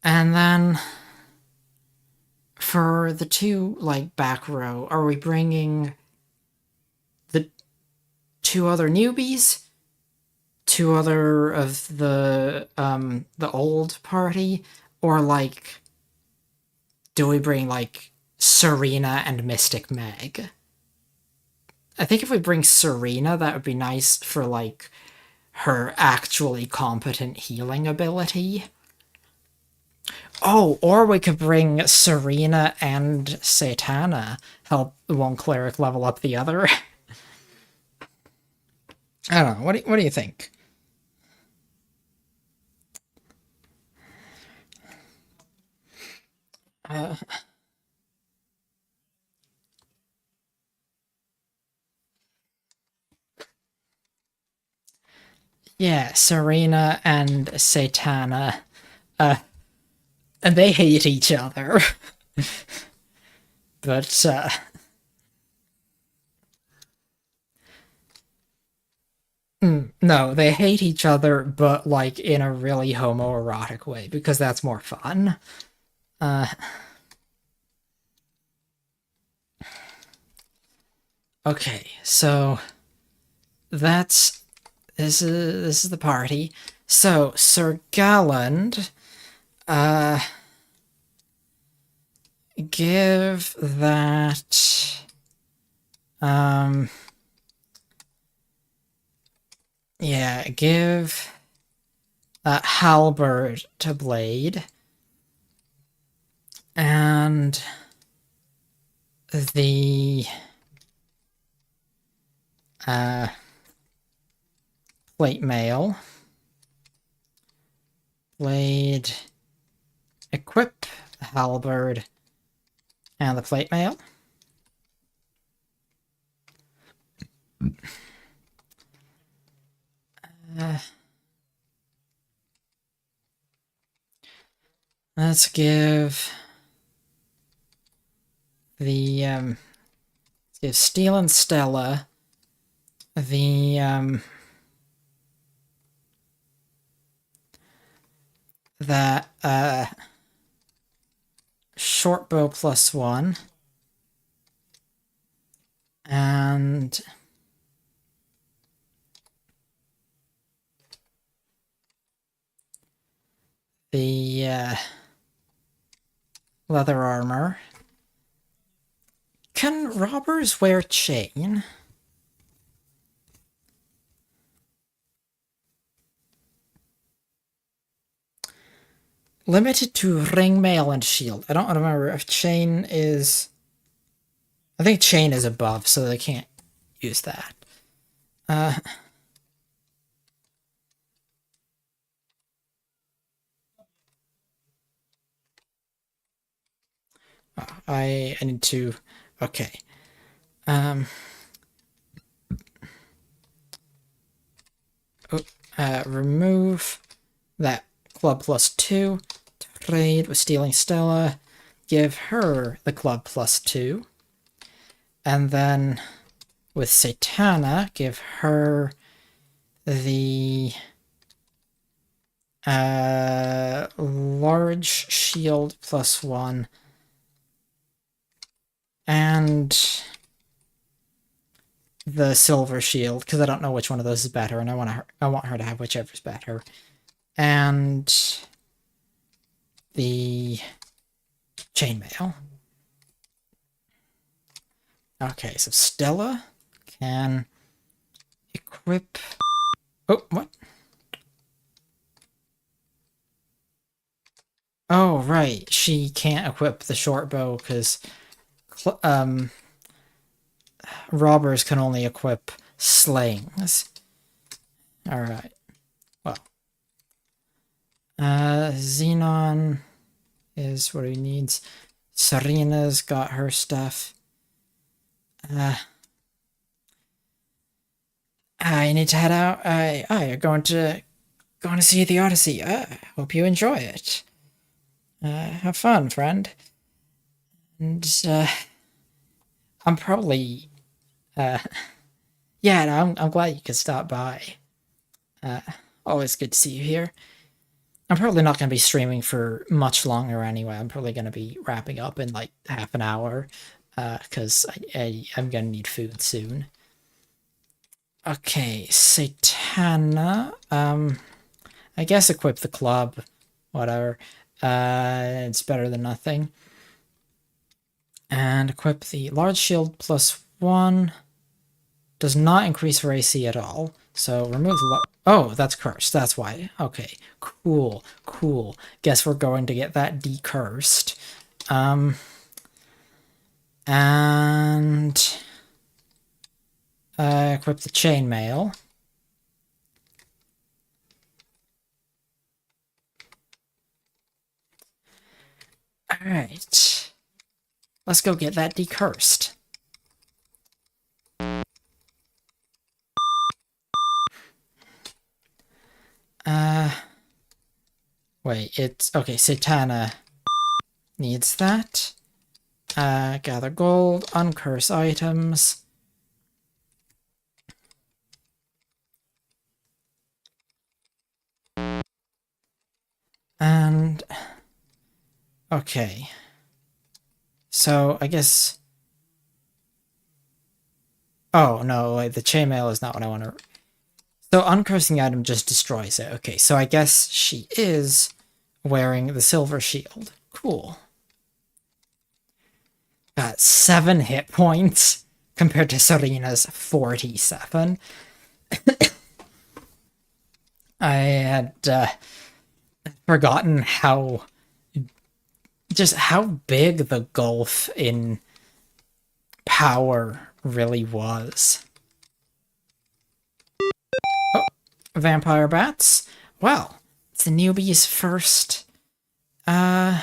And then for the two, like, back row, are we bringing the two other newbies? Two other of the old party? Or, like, do we bring, like, Serena and Mystic Meg? I think if we bring Serena, that would be nice for, like, her actually competent healing ability. Oh, or we could bring Serena and Satana, help one cleric level up the other. I don't know. What do you think? Yeah, Serena and Satana, and they hate each other. But no, they hate each other, but like in a really homoerotic way because that's more fun. Okay, so that's this is the party. So Sir Galland, give that yeah, give that halberd to Blade. And the plate mail. Blade, equip the halberd and the plate mail. Let's give the give Steel and Stella the that short bow +1 and the leather armor. Can robbers wear chain? Limited to ring, mail, and shield. I don't remember if chain is... I think chain is above, so they can't use that. I need to... Okay. Remove that club +2. Trade with Stealing Stella. Give her the club +2. And then with Satana, give her the large shield +1. And the silver shield, because I don't know which one of those is better, and I want her to have whichever's better. And the chainmail. Okay, so Stella can equip... Oh, what? Oh, right. She can't equip the short bow because robbers can only equip slings. Alright. Well. Xenon is what he needs. Serena's got her stuff. I need to head out. You're going to see the Odyssey. Hope you enjoy it. Have fun, friend. And I'm probably yeah, no, I'm glad you could stop by. Always good to see you here. I'm probably not going to be streaming for much longer anyway. I'm probably going to be wrapping up in like half an hour because I'm going to need food soon. Okay, Satana. I guess equip the club. Whatever. It's better than nothing. And equip the large shield +1. Does not increase her AC at all. So remove the... Oh, that's cursed. That's why. Okay, cool, cool. Guess we're going to get that decursed. And... equip the chainmail. Alright. Let's go get that decursed. Wait, it's... Okay, Satana needs that. Gather gold, uncurse items. And... Okay. So, I guess... Oh, no, the chainmail is not what I want to... So, uncursing item just destroys it. Okay, so I guess she is wearing the silver shield. Cool. Got 7 hit points compared to Serena's 47. I had forgotten how... just how big the gulf in power really was. Oh, vampire bats. Well, it's the newbie's first fight.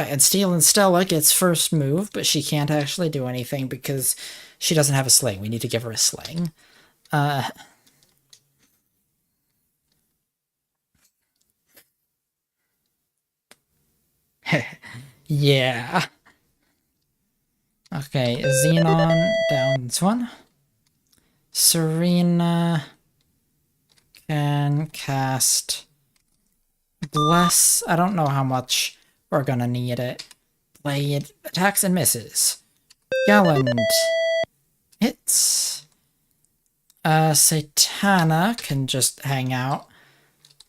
And Stealing Stella gets first move, but she can't actually do anything because she doesn't have a sling. We need to give her a sling. Yeah. Okay, Xenon down this one. Serena can cast Bless. I don't know how much we're gonna need it. Blade attacks and misses. Gallant hits. Satana can just hang out.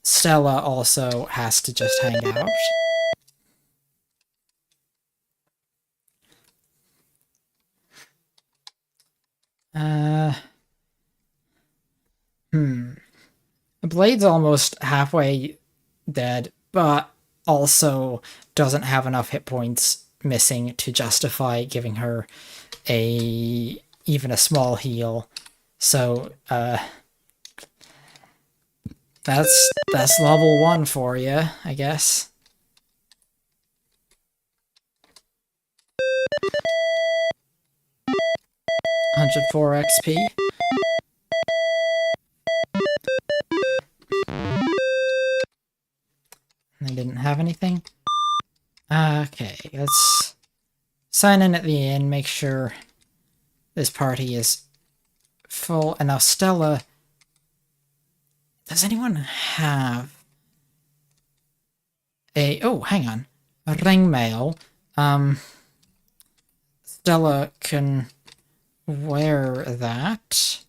Stella also has to just hang out. The Blade's almost halfway dead, but also doesn't have enough hit points missing to justify giving her even a small heal. So, that's level 1 for you, I guess. 104 XP. I didn't have anything. Okay, let's sign in at the end, make sure this party is full. And now Stella, does anyone have a, oh, hang on, a ring mail? Stella can wear that.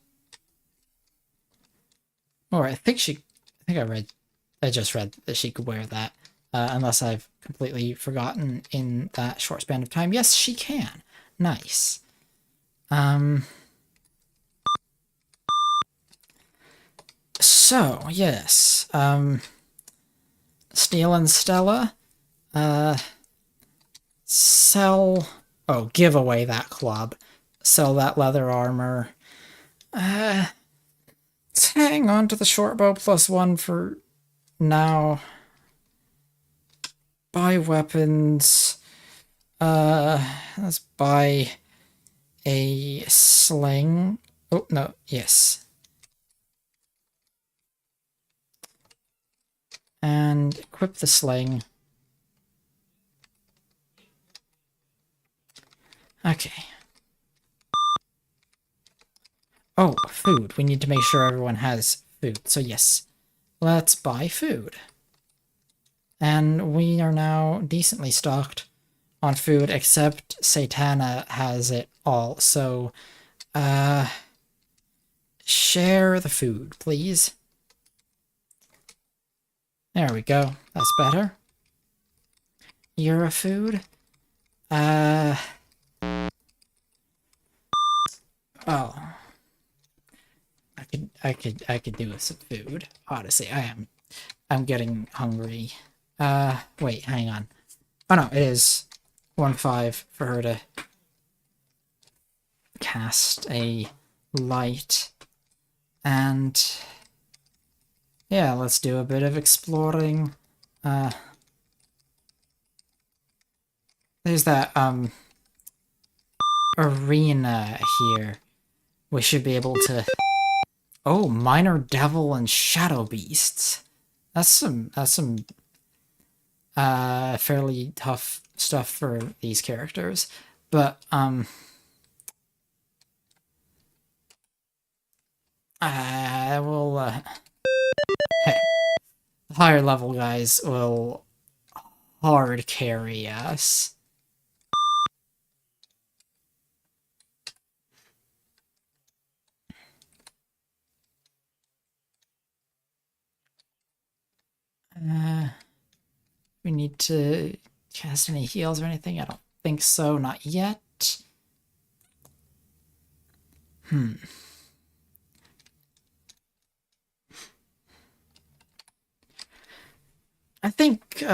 Or I think I just read that she could wear that. Unless I've completely forgotten in that short span of time. Yes, she can. Nice. So, yes. Steel and Stella. Sell... Oh, give away that club. Sell that leather armor. Let's hang on to the short bow +1 for now. Buy weapons. Let's buy a sling. Oh, no, yes. And equip the sling. Okay. Oh, food. We need to make sure everyone has food. So yes, let's buy food. And we are now decently stocked on food, except Satana has it all. So, share the food, please. There we go. That's better. You're a food? Oh. I could do with some food. Honestly, I'm getting hungry. Wait, hang on. Oh no, it is 1-5 for her to cast a light. And yeah, let's do a bit of exploring. There's that arena here. We should be able to... Oh, Minor Devil and Shadow Beasts. That's some fairly tough stuff for these characters. But I will higher level guys will hard carry us. We need to cast any heals or anything? I don't think so, not yet. I think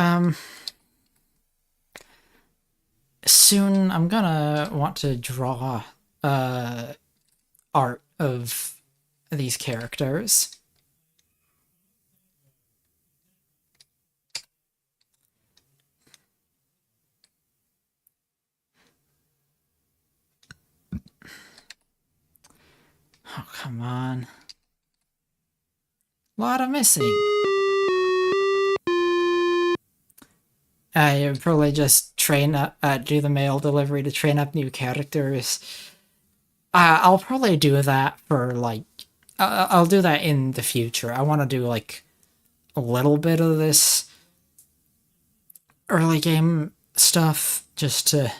soon I'm gonna want to draw art of these characters. Oh, come on. A lot of missing. I probably just train up, do the mail delivery to train up new characters. I'll probably do that for, like... I'll do that in the future. I want to do, like, a little bit of this early game stuff, just to...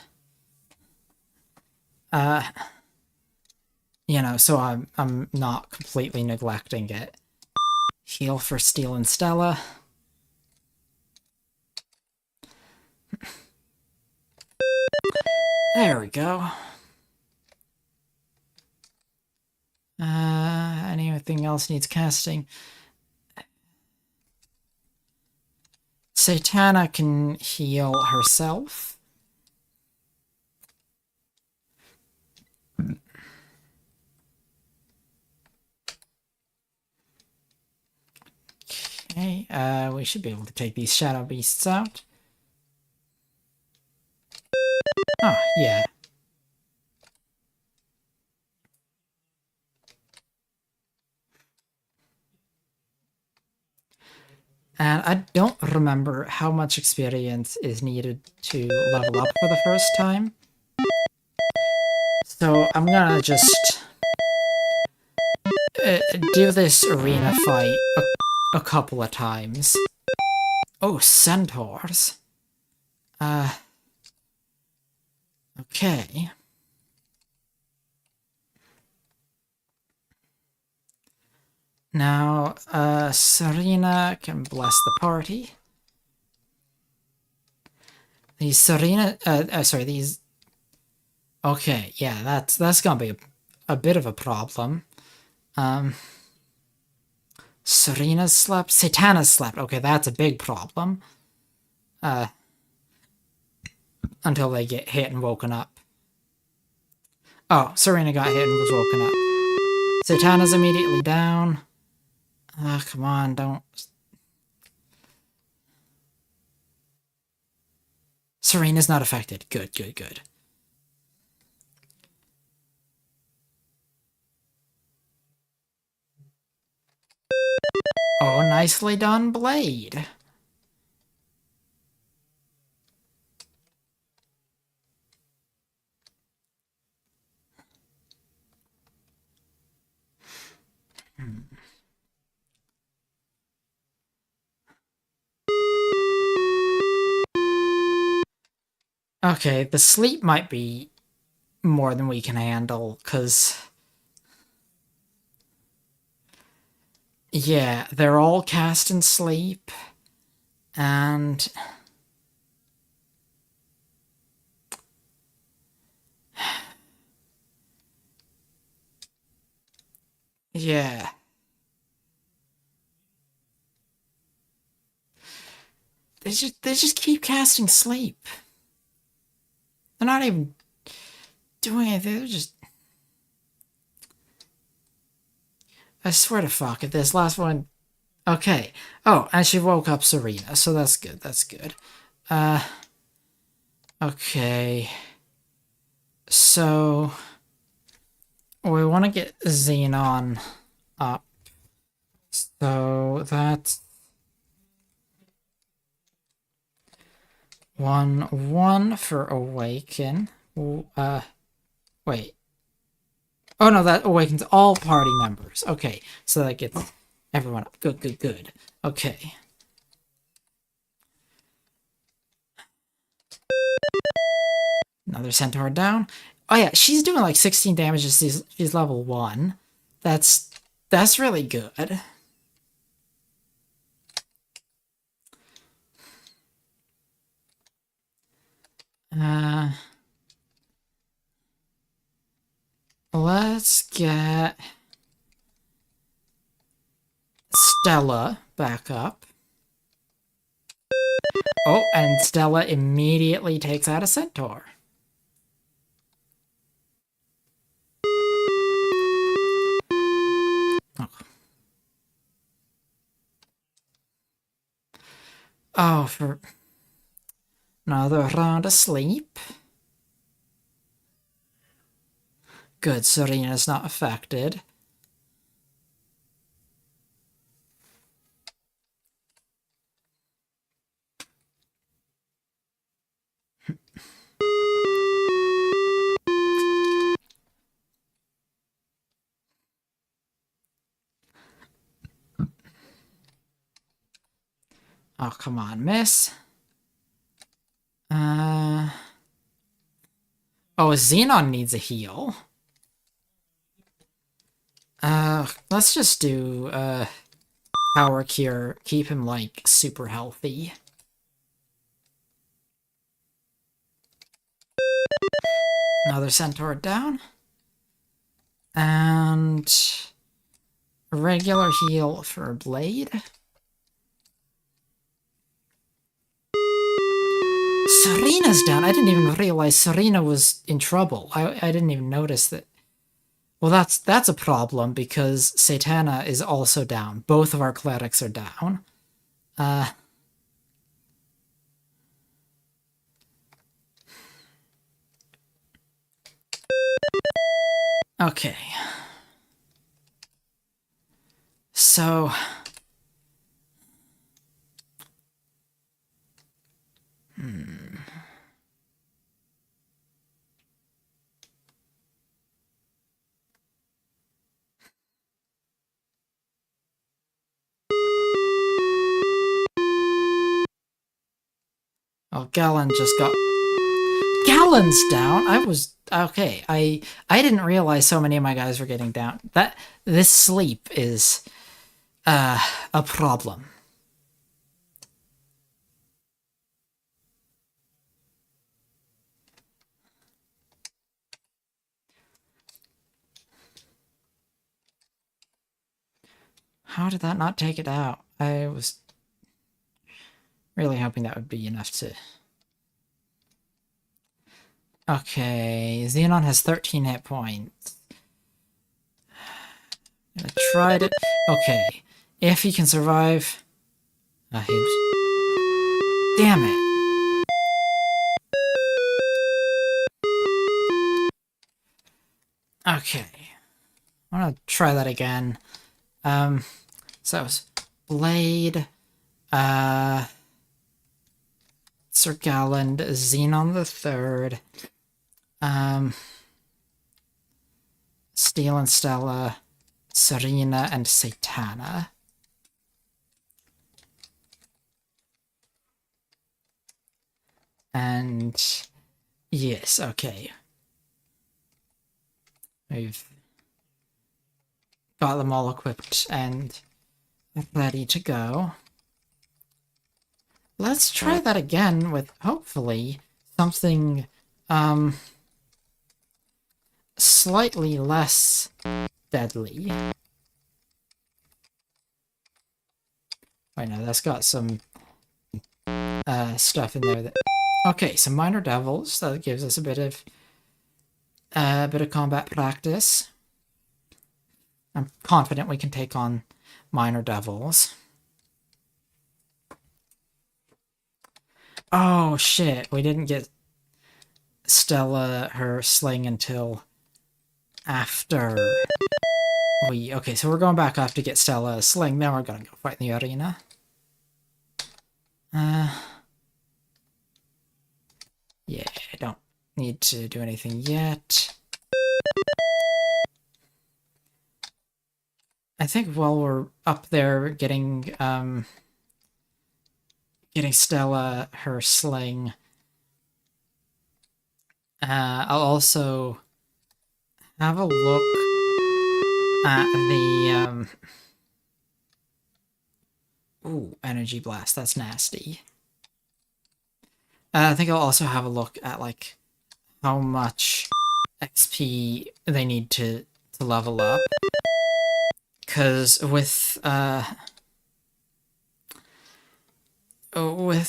you know, so I'm not completely neglecting it. Heal for Steel and Stella. There we go. Anything else needs casting? Satana can heal herself. Okay, we should be able to take these shadow beasts out. Oh, yeah. I don't remember how much experience is needed to level up for the first time. So I'm gonna just do this arena fight a couple of times. Oh, centaurs. Okay. Now, Serena can bless the party. These Serena, sorry, these... Okay, yeah, that's gonna be a bit of a problem. Serena's slept, Satana's slept. Okay, that's a big problem. Until they get hit and woken up. Oh, Serena got hit and was woken up. Satana's immediately down. Ah, come on, don't... Serena's not affected. Good, good, good. Oh, nicely done, Blade. Okay, the sleep might be more than we can handle, because... Yeah, they're all cast in sleep, and... Yeah. They just keep casting sleep. They're not even doing anything, they're just... I swear to fuck, if this last one... Okay. Oh, and she woke up Serena, so that's good, that's good. Okay. So... We want to get Xenon up. So that's... 1-1 for Awaken. Wait. Oh no, that awakens all party members. Okay, so that gets everyone up. Good, good, good. Okay. Another centaur down. Oh yeah, she's doing like 16 damage. She's level 1. That's really good. Let's get Stella back up. Oh, and Stella immediately takes out a centaur. Oh, for another round of sleep. Good, Serena's not affected. Oh, come on, miss. Oh, Xenon needs a heal. Let's just do, Power Cure. Keep him, like, super healthy. Another centaur down. And... regular heal for Blade. Serena's down. I didn't even realize Serena was in trouble. I didn't even notice that. Well, that's a problem because Satana is also down. Both of our clerics are down. Okay. So Oh, Galen just got... Galen's down? I was... Okay, I didn't realize so many of my guys were getting down. This sleep is... a problem. How did that not take it out? I was really hoping that would be enough to... Okay, Xenon has 13 hit points. I tried it. Okay, if he can survive... he was... Damn it. Okay. I'm gonna try that again. So it was Blade, Sir Galland, Xenon the Third, Steel and Stella, Serena, and Satana. And yes, okay. We've got them all equipped and ready to go. Let's try that again with, hopefully, something, slightly less deadly. Wait, no, that's got some, stuff in there that... Okay, some Minor Devils. That gives us a bit of combat practice. I'm confident we can take on Minor Devils. Oh, shit. We didn't get Stella her sling until after we... Okay, so we're going back off to get Stella a sling. Then we're gonna go fight in the arena. Yeah, I don't need to do anything yet. I think while we're up there getting Stella her sling, I'll also have a look at the ooh, Energy Blast, that's nasty. I think I'll also have a look at like how much XP they need to level up. Because with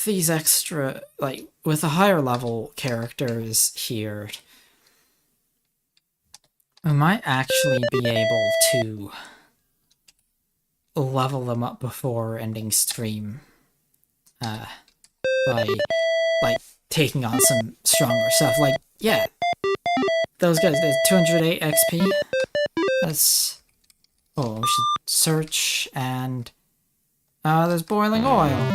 these extra, like, with the higher level characters here, we might actually be able to level them up before ending stream, by, like, taking on some stronger stuff. Like, yeah, those guys, there's 208 XP, that's... Oh, we should search, and there's boiling oil,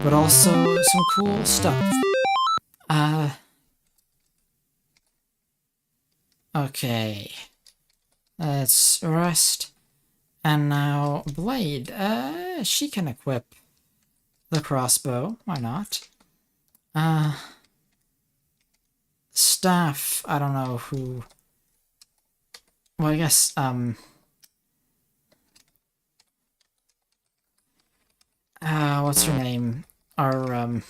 but also some cool stuff. Okay, let's rest, and now Blade. She can equip the crossbow. Why not? Staff. I don't know who. Well, I guess what's her name? Our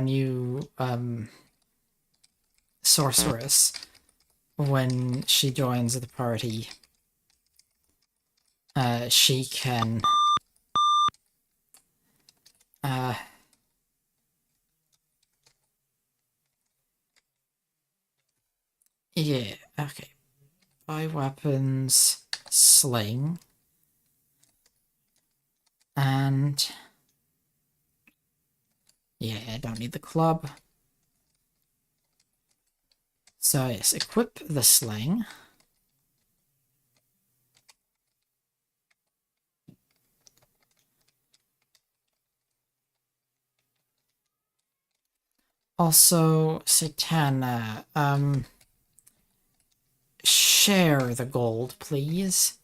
new, sorceress, when she joins the party, she can, yeah, okay. Buy weapons, sling. And yeah, I don't need the club. So yes, equip the sling. Also, Satana, share the gold, please.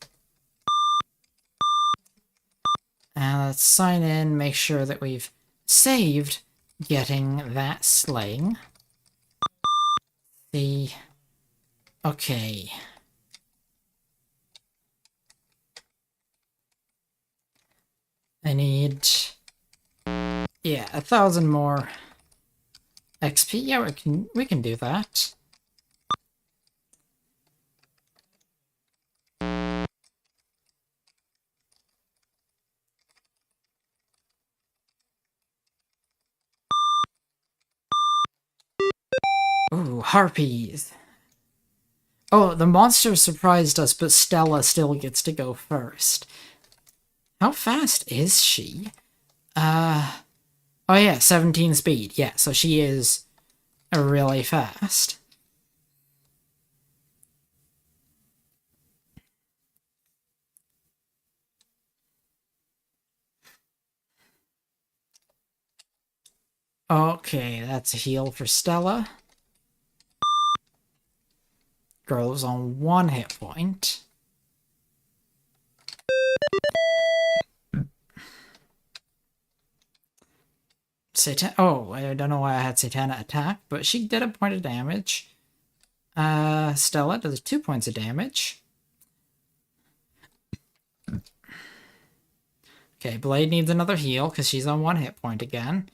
And let's sign in, make sure that we've saved getting that sling. Okay. I need... yeah, 1,000 more XP. Yeah, we can do that. Ooh, harpies. Oh, the monster surprised us, but Stella still gets to go first. How fast is she? Oh yeah, 17 speed. Yeah, so she is really fast. Okay, that's a heal for Stella. Girl's on 1 hit point. Oh, I don't know why I had Satana attack, but she did a point of damage. Stella does 2 points of damage. Okay, Blade needs another heal because she's on 1 hit point again.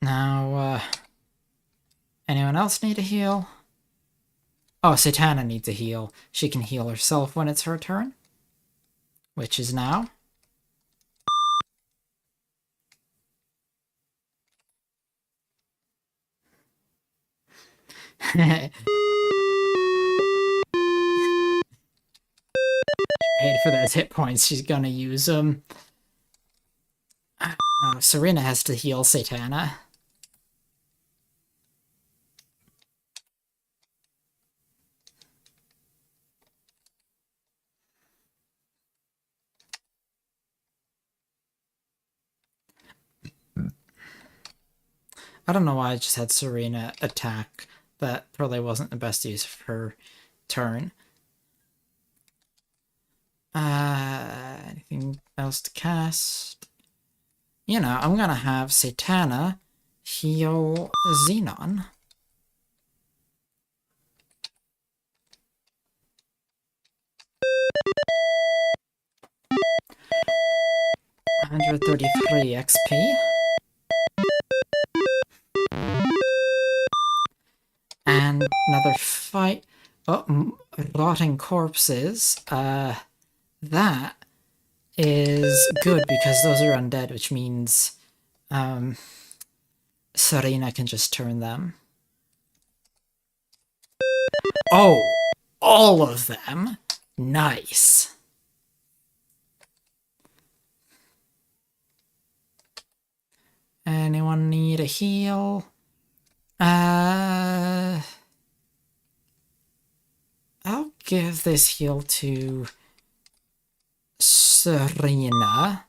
Now, anyone else need a heal? Oh, Satana needs a heal. She can heal herself when it's her turn, which is now. Paid for those hit points. She's gonna use them. Oh, Serena has to heal Satana. I don't know why I just had Serena attack. That probably wasn't the best use of her turn. Anything else to cast? You know, I'm gonna have Satana heal Xenon. $133 XP. And another fight. Oh, rotting corpses. That is good because those are undead, which means Serena can just turn them. Oh, all of them. Nice. Anyone need a heal? I'll give this heal to Serena.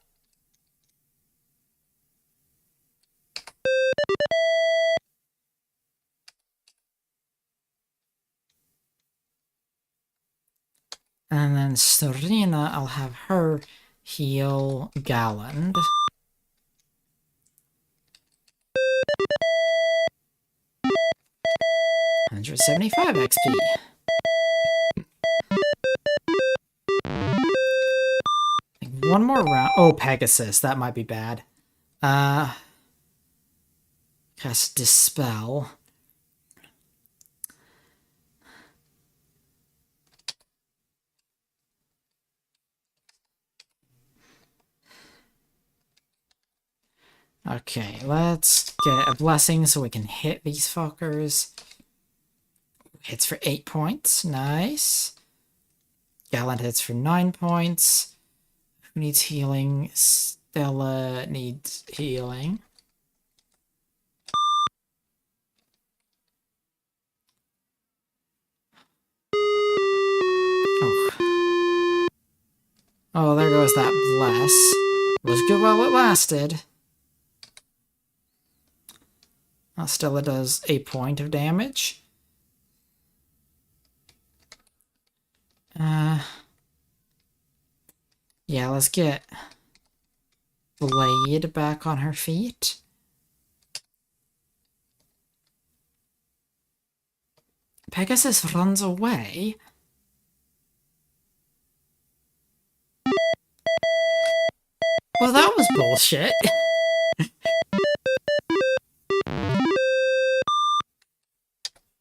And then Serena, I'll have her heal Galland. $175 XP. One more round. Oh, Pegasus. That might be bad. Cast Dispel. Okay, let's get a blessing so we can hit these fuckers. Hits for 8 points. Nice. Gallant hits for 9 points. Who needs healing? Stella needs healing. Oh. Oh, there goes that bless. It was good while it lasted. Stella does a point of damage. Yeah, let's get Blade back on her feet. Pegasus runs away. Well, that was bullshit.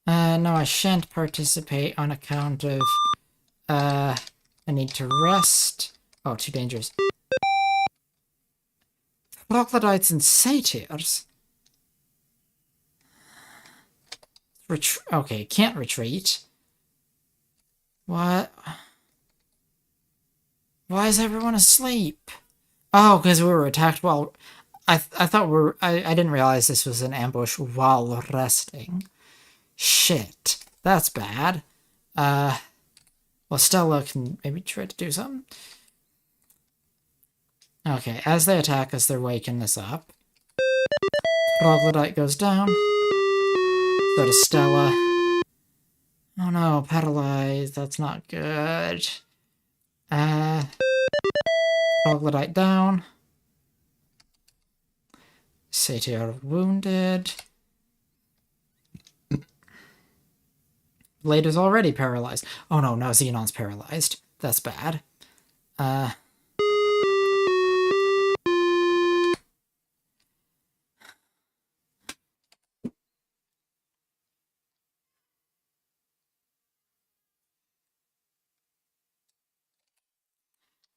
No, I shan't participate on account of, I need to rest. Oh, too dangerous. Troglodytes and satyrs? Okay, can't retreat. What? Why is everyone asleep? Oh, because we were attacked while... I thought we were... I didn't realize this was an ambush while resting. Shit. That's bad. Well, Stella can maybe try to do something. Okay, as they attack us, they're waking us up. Troglodyte goes down. So does Stella. Oh no, paralyzed. That's not good. Troglodyte down. Satyr wounded. Blade is already paralyzed. Oh no, now Xenon's paralyzed. That's bad.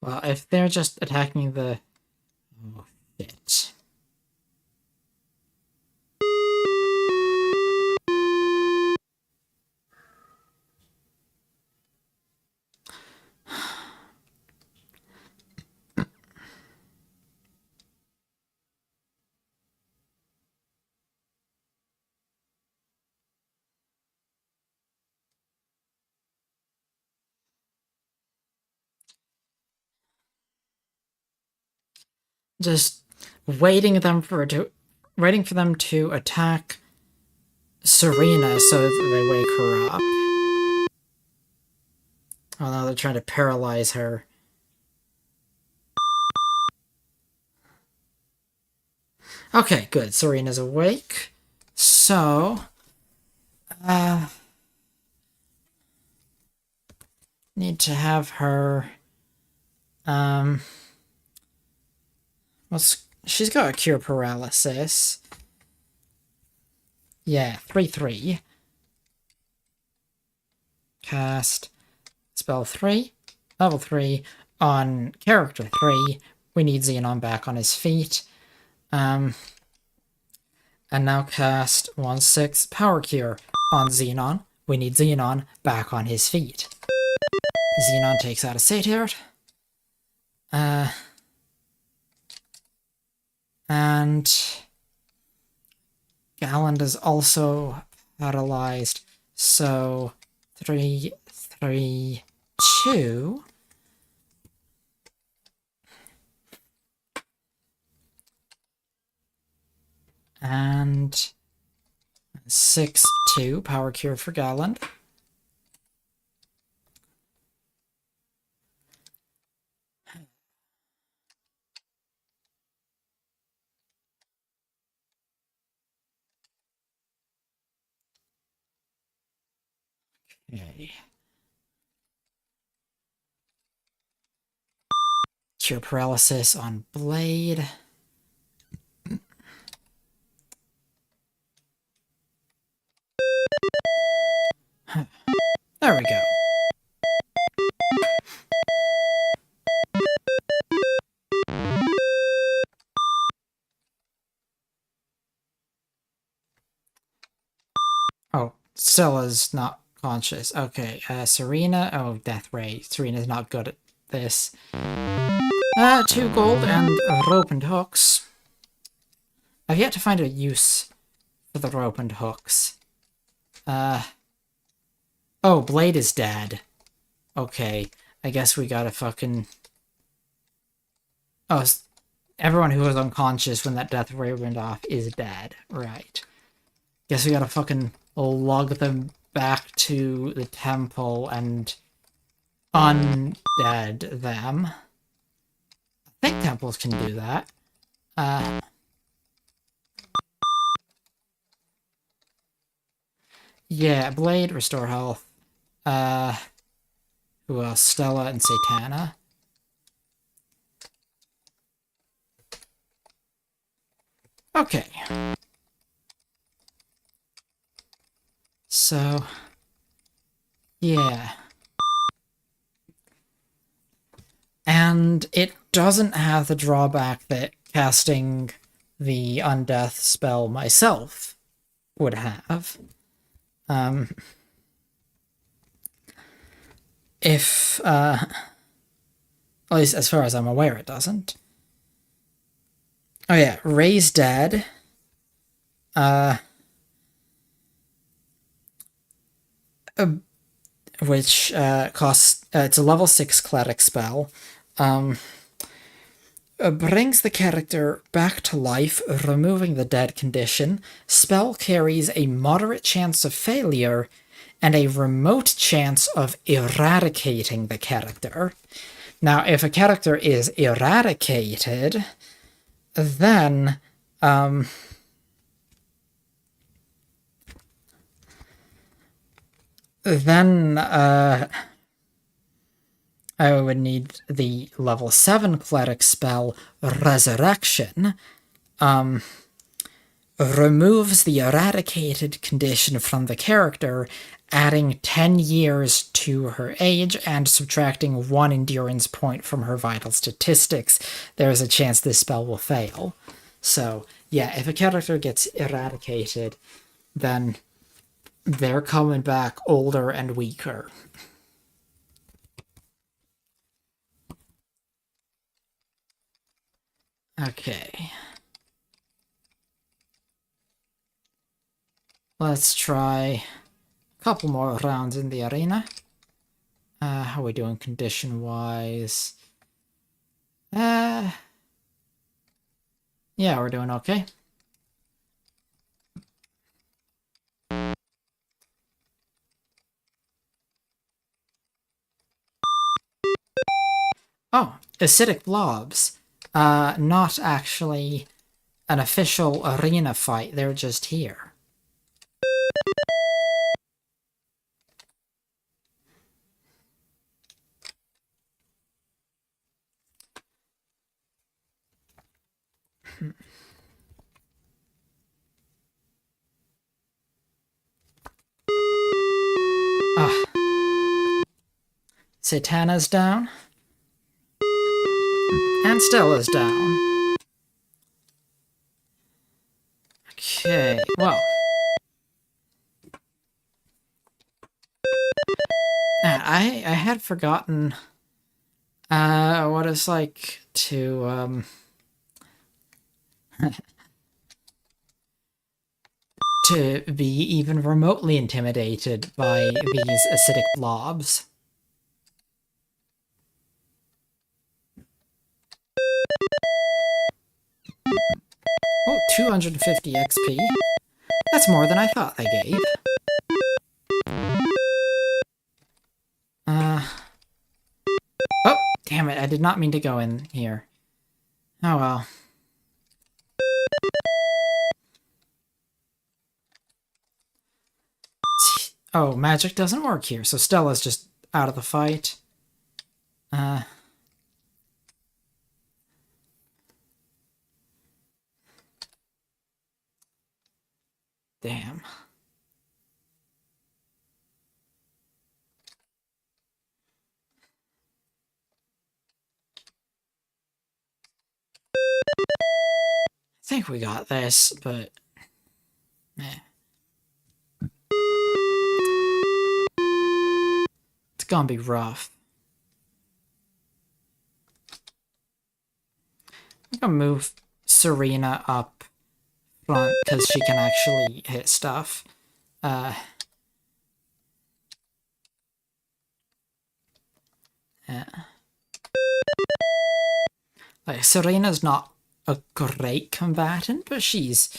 Well, if they're just attacking the... Oh, shit. Just waiting for them to attack Serena so that they wake her up. Oh no, they're trying to paralyze her. Okay, good. Serena's awake. So... need to have her... she's got a cure paralysis. Yeah, 3/3. Cast spell 3, level 3 on character 3. We need Xenon back on his feet. And now cast 1/6 power cure on Xenon. We need Xenon back on his feet. Xenon takes out a satyr. And Galland is also paralyzed. So 3, 3, 2. And 6, 2 power cure for Galland. Okay. Cure paralysis on Blade. There we go. Oh, Stella's not conscious. Okay, Serena. Oh, Death Ray. Serena's not good at this. 2 gold and rope and hooks. I've yet to find a use for the rope and hooks. Oh, Blade is dead. Okay, I guess we gotta fucking... Oh, everyone who was unconscious when that Death Ray went off is dead. Right. Guess we gotta fucking lug them back to the temple and... undead them. I think temples can do that. Yeah, Blade, restore health. Who else? Stella and Satana. Okay. So, yeah. And it doesn't have the drawback that casting the Undeath spell myself would have. If, at least as far as I'm aware, it doesn't. Oh yeah, Raise Dead. Which costs, it's a level 6 cleric spell. Brings the character back to life, removing the dead condition. Spell carries a moderate chance of failure and a remote chance of eradicating the character. Now, if a character is eradicated, then I would need the level 7 cleric spell Resurrection. Removes the eradicated condition from the character, adding 10 years to her age and subtracting 1 endurance point from her vital statistics. There's a chance this spell will fail. So, yeah, if a character gets eradicated, then they're coming back older and weaker. Okay. Let's try a couple more rounds in the arena. How are we doing condition-wise? Yeah, we're doing okay. Oh, acidic blobs. Not actually an official arena fight, they're just here. Satana's down. And Stella's down. Okay, well. I had forgotten what it's like to to be even remotely intimidated by these acidic blobs. Oh, 250 XP. That's more than I thought they gave. Oh, damn it, I did not mean to go in here. Oh well. Oh, magic doesn't work here, so Stella's just out of the fight. Damn. I think we got this, but... eh. It's gonna be rough. I'm gonna move Serena up front, because she can actually hit stuff. Yeah. Like, Serena's not a great combatant, but she's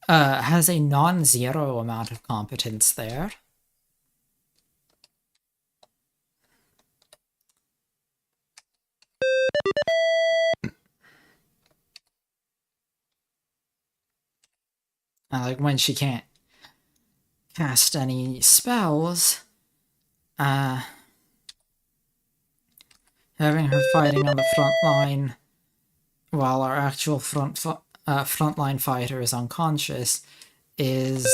has a non-zero amount of competence there. Like when she can't cast any spells, having her fighting on the front line while our actual frontline fighter is unconscious is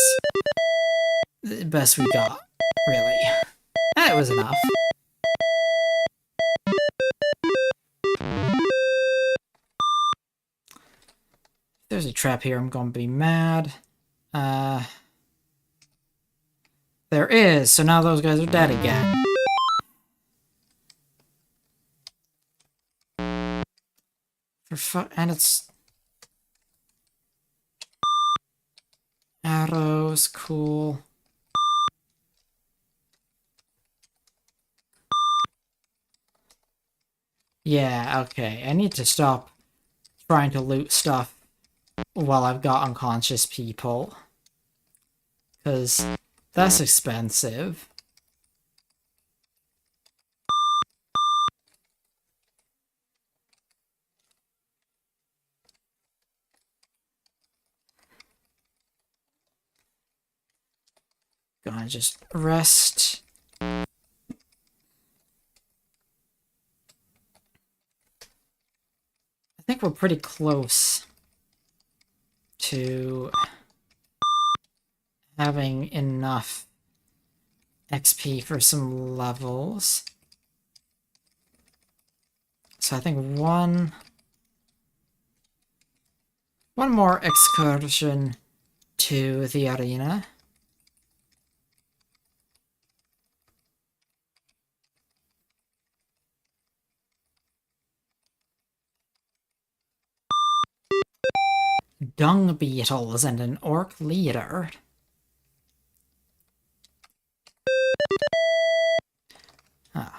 the best we got, really. That was enough. If there's a trap here, I'm gonna be mad. There is, so now those guys are dead again. And it's arrows, cool. Yeah, okay. I need to stop trying to loot stuff while I've got unconscious people. Because that's expensive. Gonna just rest. I think we're pretty close to having enough XP for some levels. So I think one more excursion to the arena. Dung beetles and an orc leader. Oh. I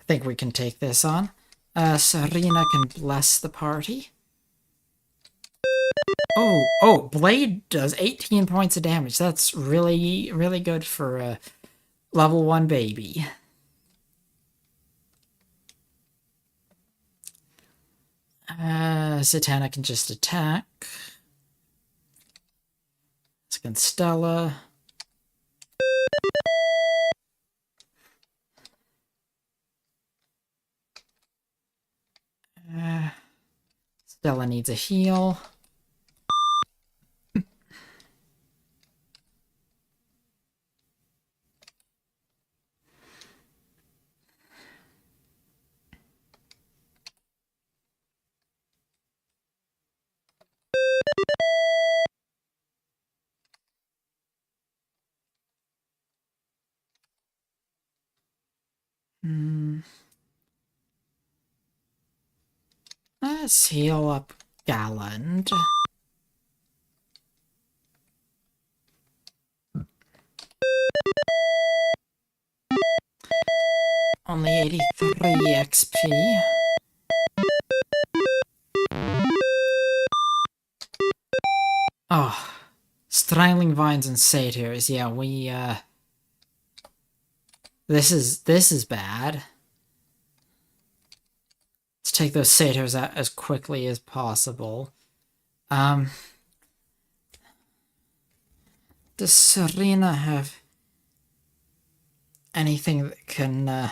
think we can take this on. Serena can bless the party. Oh, Blade does 18 points of damage. That's really, really good for a level 1 baby. Zatanna can just attack. It's against Stella. Stella needs a heal. Let's heal up Galland. Only 83 XP. Oh, Strangling Vines and Satyrs. Yeah, we, This is bad. Let's take those Satyrs out as quickly as possible. Does Serena have anything that can,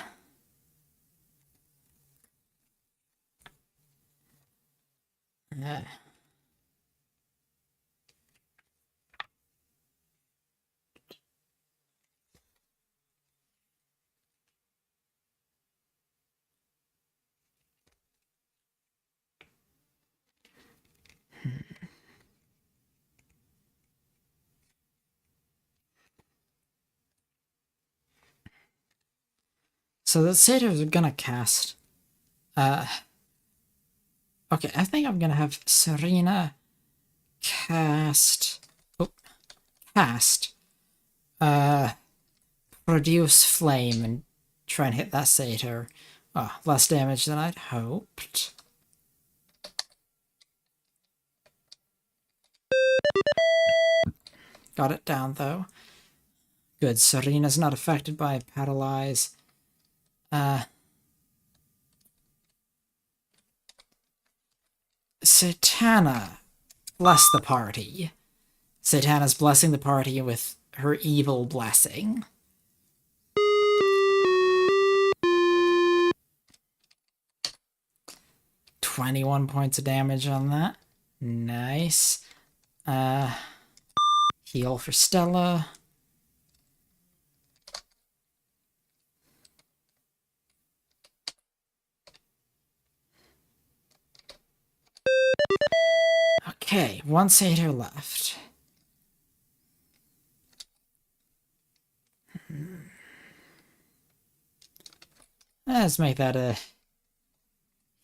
So the Satyrs are gonna cast. Okay, I think I'm gonna have Serena cast. Produce Flame and try and hit that Satyr. Oh, less damage than I'd hoped. Got it down though. Good, Serena's not affected by Paralyze. Zatanna bless the party. Satana's blessing the party with her evil blessing. $21 points of damage on that. Nice. Heal for Stella. Okay, one satyr left. Let's make that a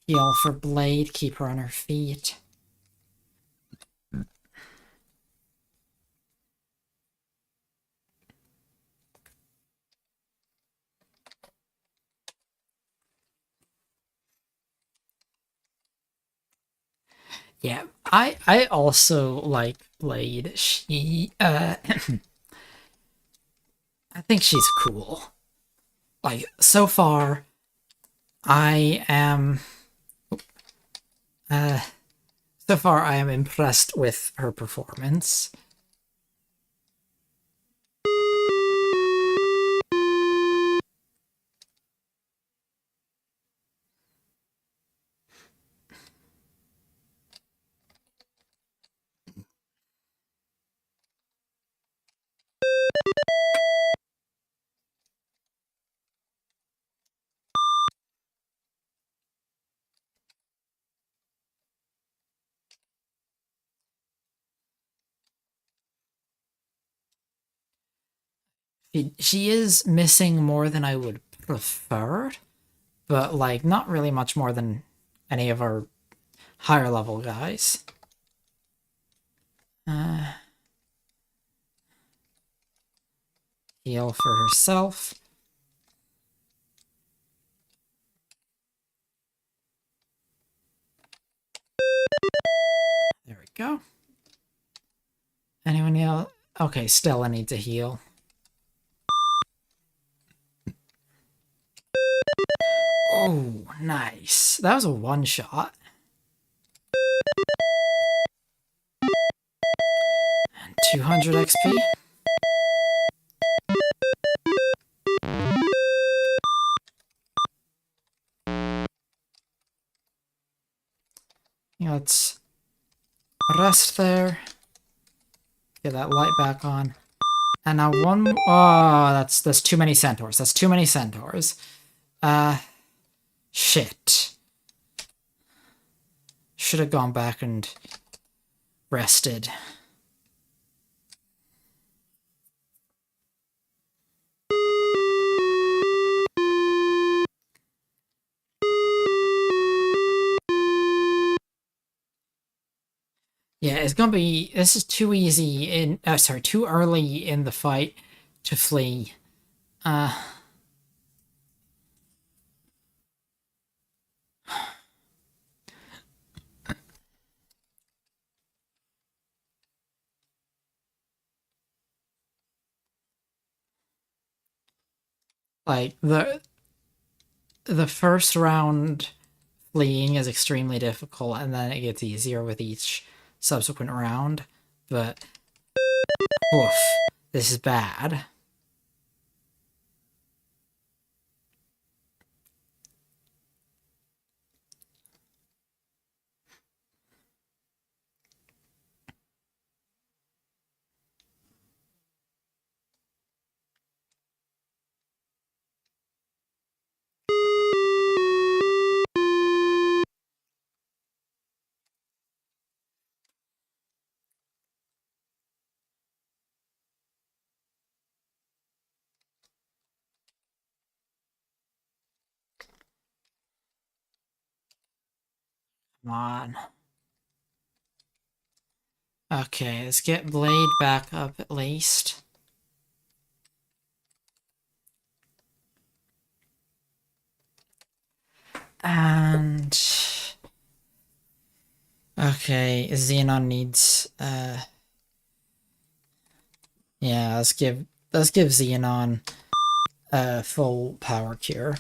heal for Blade, keep her on her feet. Yeah, I also like Blade. She I think she's cool. Like, so far I am impressed with her performance. She is missing more than I would prefer, but like not really much more than any of our higher level guys. Heal for herself. There we go. Anyone else? Okay, Stella needs a heal. Oh, nice. That was a one-shot. And 200 XP. Let's rest there. Get that light back on. And now one more. Oh, that's too many centaurs. That's too many centaurs. Shit. Should have gone back and rested. Yeah, it's gonna be. This is too easy in. Sorry, too early in the fight to flee. Like the first round fleeing is extremely difficult, and then it gets easier with each subsequent round. But woof, this is bad. Come on. Okay, let's get Blade back up at least. And okay, Xenon needs yeah, let's give Xenon a full power cure.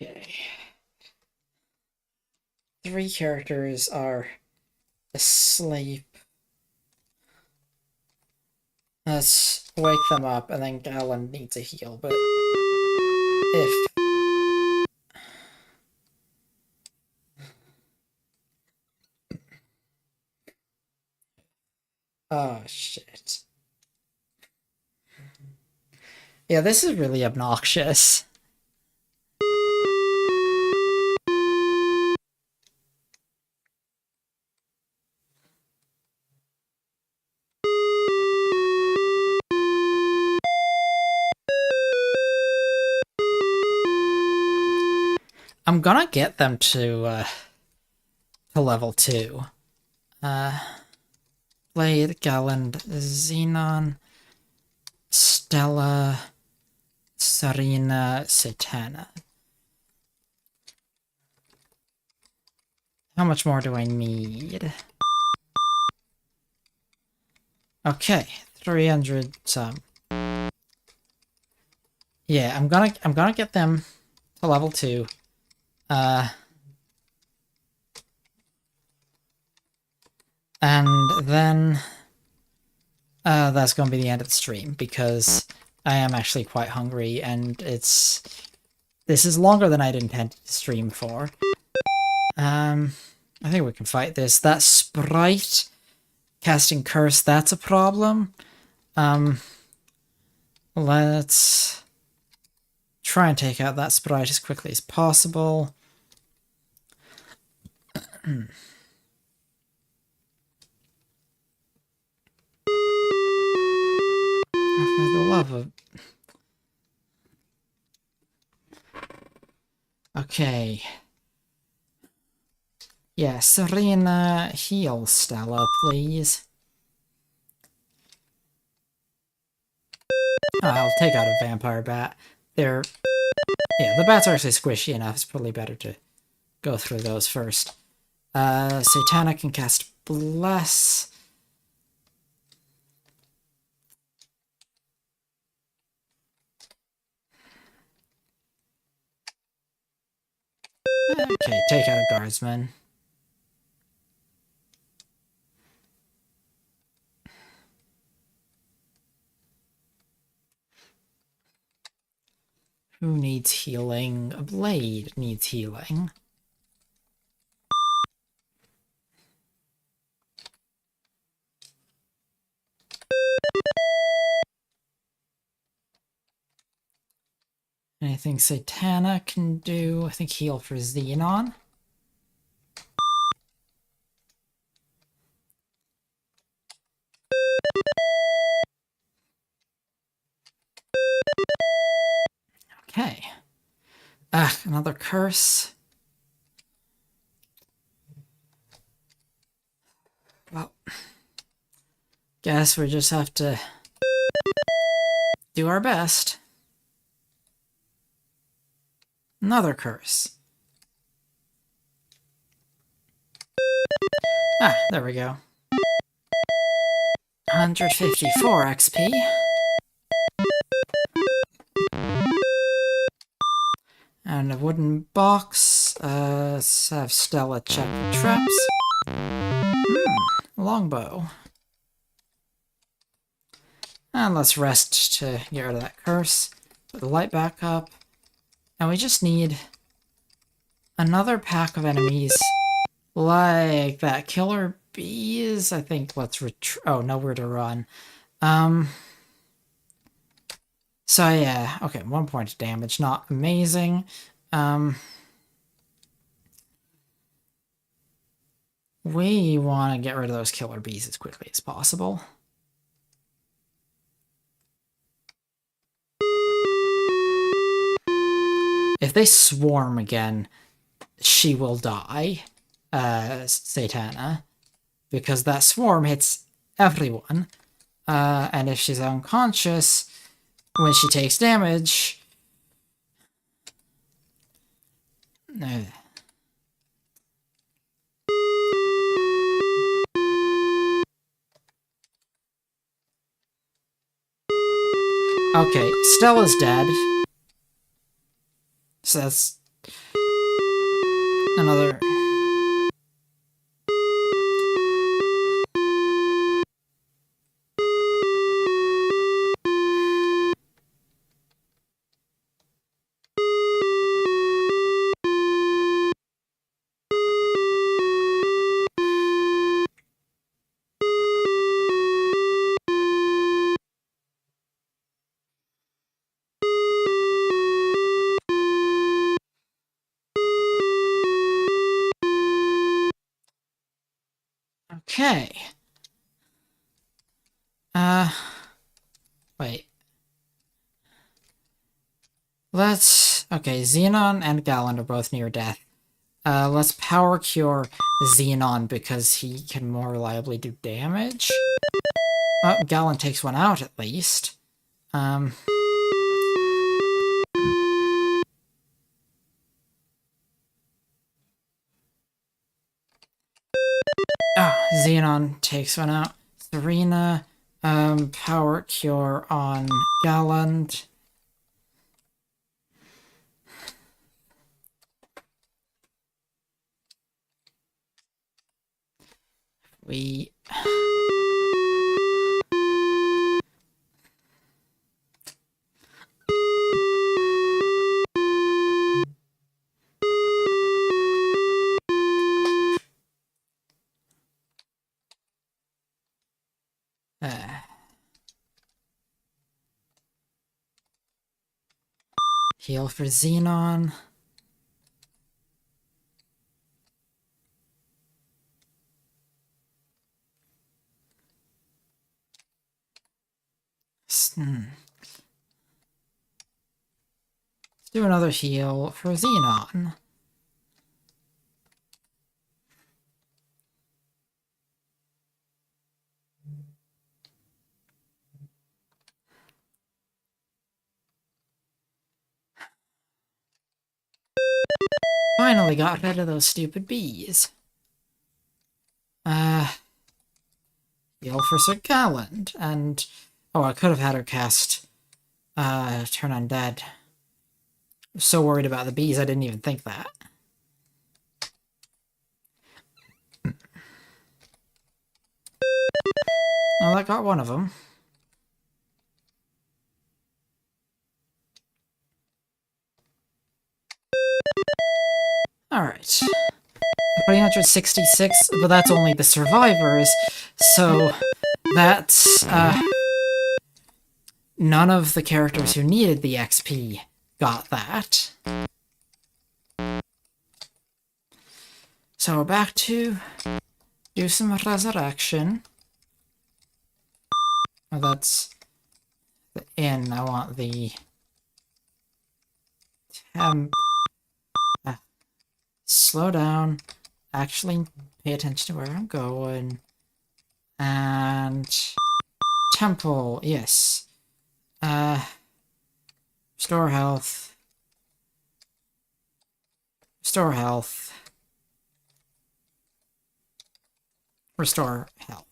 Okay. 3 characters are asleep. Let's wake them up, and then Galen needs a heal, but if... Oh, shit. Yeah, this is really obnoxious. I'm gonna get them to level 2. Blade, Galen, Xenon, Stella, Serena, Satana. How much more do I need? Okay, 300 some. Yeah, I'm gonna get them to level 2. And then that's gonna be the end of the stream, because I am actually quite hungry, and this is longer than I'd intended to stream for. I think we can fight this. That sprite casting curse, that's a problem. Let's try and take out that sprite as quickly as possible. For the love of... Okay. Yeah, Serena, heal Stella, please. Oh, I'll take out a vampire bat. Yeah, the bats are actually squishy enough. It's probably better to go through those first. Satana can cast Bless. Okay, take out a guardsman. Who needs healing? A blade needs healing. Anything Satana can do? I think heal for Xenon. Okay. Another curse. Well, guess we just have to do our best. Another curse. There we go. 154 XP. And a wooden box. Let's have Stella check the traps. Longbow. And let's rest to get rid of that curse. Put the light back up. And we just need another pack of enemies like that. Killer bees, I think. Let's oh, nowhere to run. So yeah, okay, 1 point of damage, not amazing. We want to get rid of those killer bees as quickly as possible. If they swarm again, she will die, Satana, because that swarm hits everyone. And if she's unconscious, when she takes damage... Okay, Stella's dead. So that's Another... Okay. Wait. Let's... Okay, Xenon and Galland are both near death. Let's power cure Xenon because he can more reliably do damage. Oh, Galland takes one out at least. Oh, Xenon takes one out. Serena, power cure on Galland. We... Heal for Xenon. Let's do another heal for Xenon. Finally got rid of those stupid bees. Heal for Sir Galland, and... Oh, I could have had her cast, Turn Undead. I'm so worried about the bees, I didn't even think that. Oh, that got one of them. Alright. 366, but that's only the survivors, so that's, none of the characters who needed the XP got that. So back to do some resurrection. Oh, that's the inn. I want the temp. Slow down. Actually pay attention to where I'm going. And temple, yes. Restore health. Restore health. Restore health.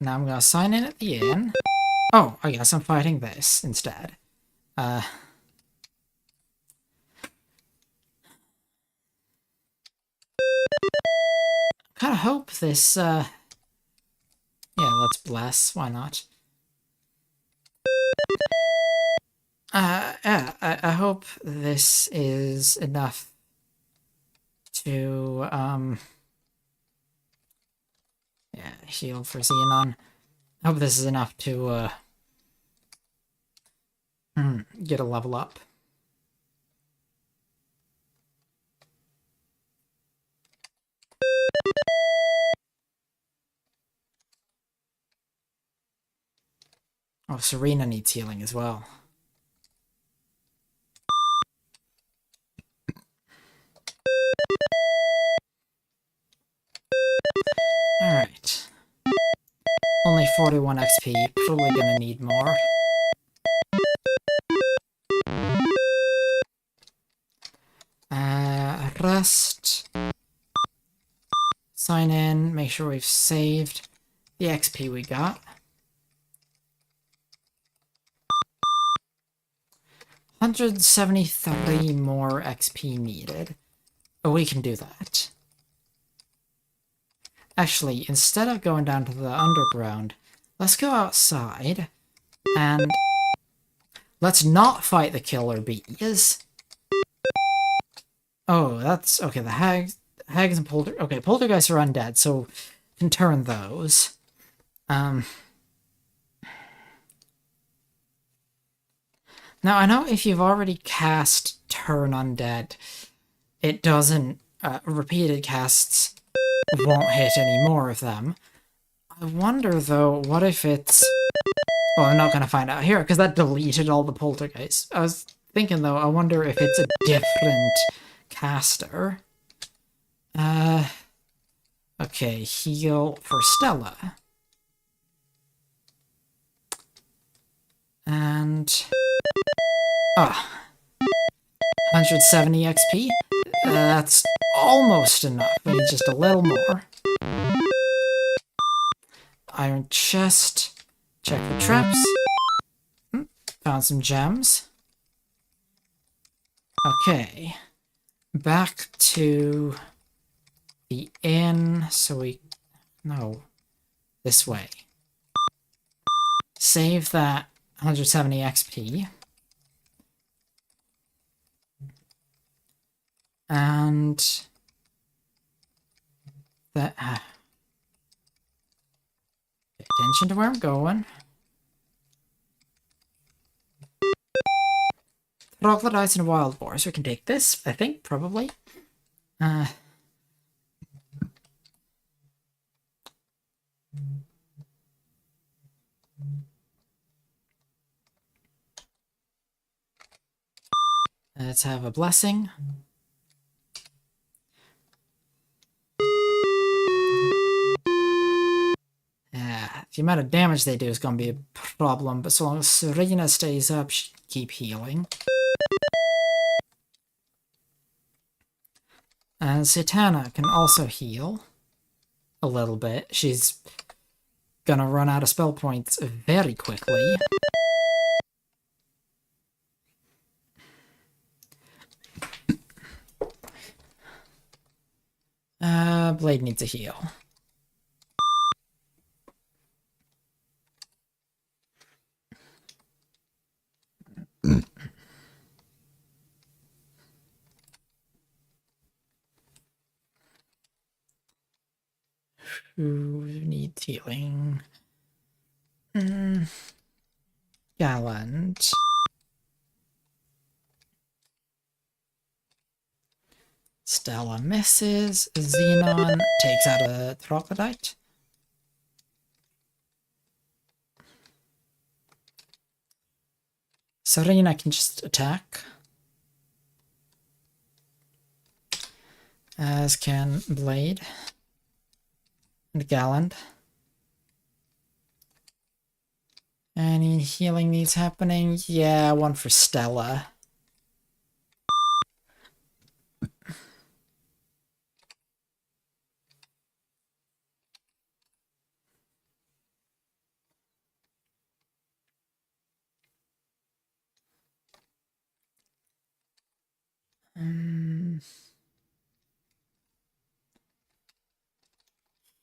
Now I'm gonna sign in at the inn. Oh, I guess I'm fighting this instead. Kinda hope this, yeah, let's bless, why not? Yeah, I hope this is enough to, yeah, heal for Xenon. I hope this is enough to, get a level up. Oh, Serena needs healing as well. Alright. Only 41 XP, probably gonna need more. Sign in, make sure we've saved the XP we got. 173 more XP needed. Oh, we can do that. Actually, instead of going down to the underground, let's go outside and let's not fight the killer bees. Oh, that's okay. The hags and poltergeists are undead, so can turn those. Now I know if you've already cast Turn Undead, it doesn't, repeated casts won't hit any more of them. I wonder though, what if it's... Well, I'm not gonna find out here, because that deleted all the poltergeists. I was thinking though, I wonder if it's a different caster. Okay, heal for Stella. And... Ah, 170 XP? That's almost enough. We need just a little more. Iron chest. Check the traps. Found some gems. Okay. Back to the inn, so we... No. This way. Save that 170 XP. And... that... Pay attention to where I'm going. Troglodytes and wild boars. We can take this, I think, probably. Let's have a blessing. The amount of damage they do is going to be a problem, but so long as Serena stays up, she can keep healing. And Satana can also heal a little bit. She's gonna run out of spell points very quickly. Blade needs a heal. Who needs healing? Gallant. Stella misses. Xenon takes out a troglodyte. Serena can just attack. As can Blade. And Gallant. Any healing needs happening? Yeah, one for Stella.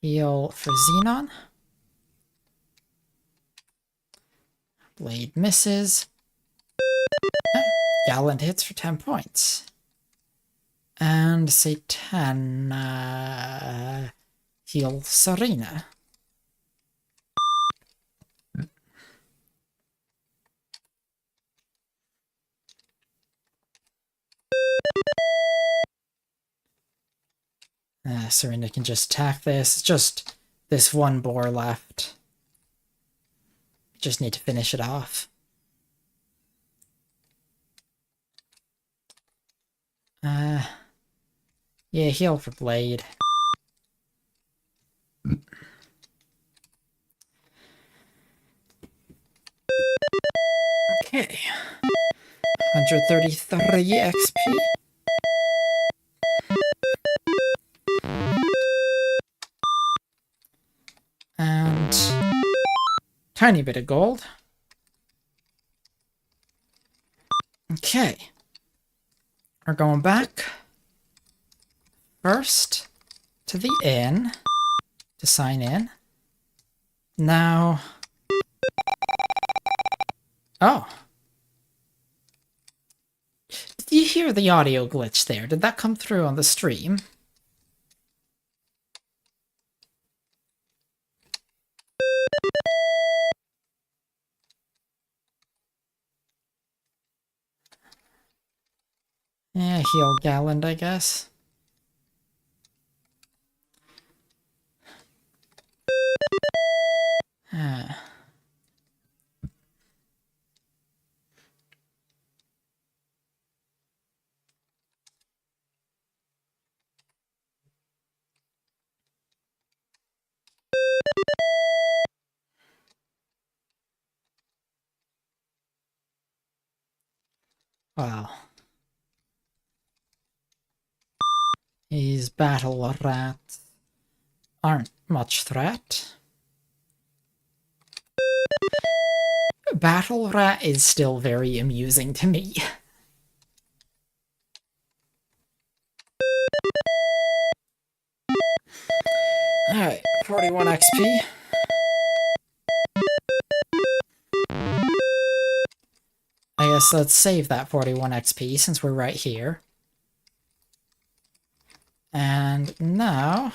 Heal for Xenon. Blade misses. Gallant hits for 10 points. And Satana heal Serena. Serena can just attack this. It's just this one boar left. Just need to finish it off. Yeah, heal for Blade. Okay. 133 XP. tiny bit of gold. Okay. We're going back first to the inn to sign in. Now... Oh. Did you hear the audio glitch there? Did that come through on the stream? Yeah, heal Galland, I guess. Ah. Well. These battle rats aren't much threat. Battle rat is still very amusing to me. Alright, 41 XP. I guess let's save that 41 XP since we're right here. And now...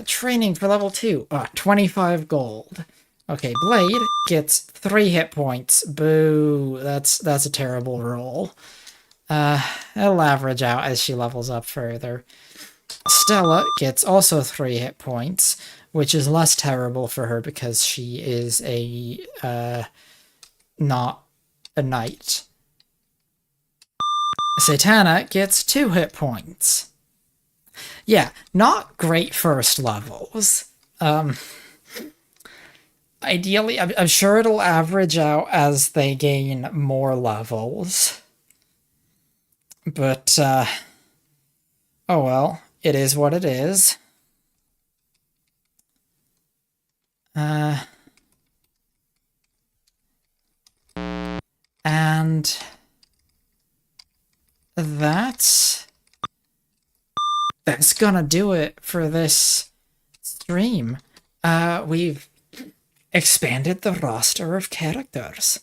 training for level 2. 25 gold. Okay, Blade gets 3 hit points. Boo. That's a terrible roll. It'll average out as she levels up further. Stella gets also 3 hit points, which is less terrible for her because she is not a knight. Satana gets 2 hit points. Yeah, not great first levels. Ideally, I'm sure it'll average out as they gain more levels. But, oh well, it is what it is. And that's gonna do it for this stream. We've expanded the roster of characters.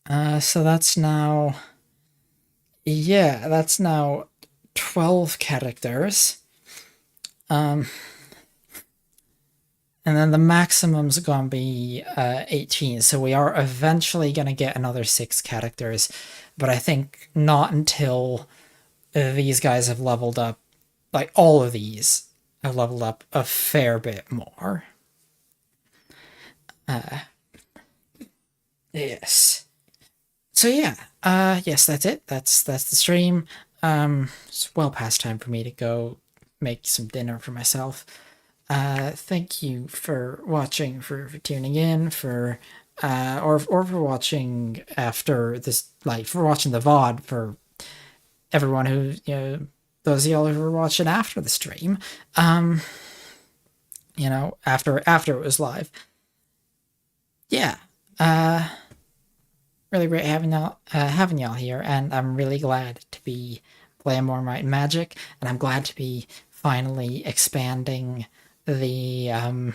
So that's now... Yeah, that's now 12 characters. And then the maximum's gonna be 18, so we are eventually gonna get another 6 characters, but I think not until these guys have leveled up, like all of these have leveled up a fair bit more. Yes. So yeah, yes, that's it. That's the stream. It's well past time for me to go make some dinner for myself. Thank you for watching, for tuning in, for or for watching after this, like for watching the VOD, for everyone who, you know, those of y'all who were watching after the stream, you know, after it was live. Yeah, really great having y'all here, and I'm really glad to be playing more Might and Magic, and I'm glad to be finally expanding the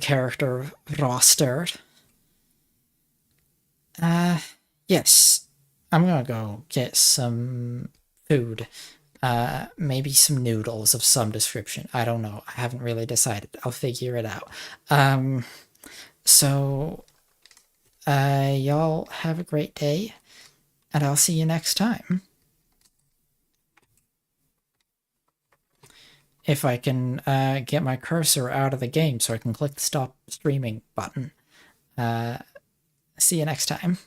character roster. Yes, I'm gonna go get some food. Maybe some noodles of some description. I don't know. I haven't really decided. I'll figure it out. So, y'all have a great day, and I'll see you next time. If I can get my cursor out of the game so I can click the stop streaming button. See you next time.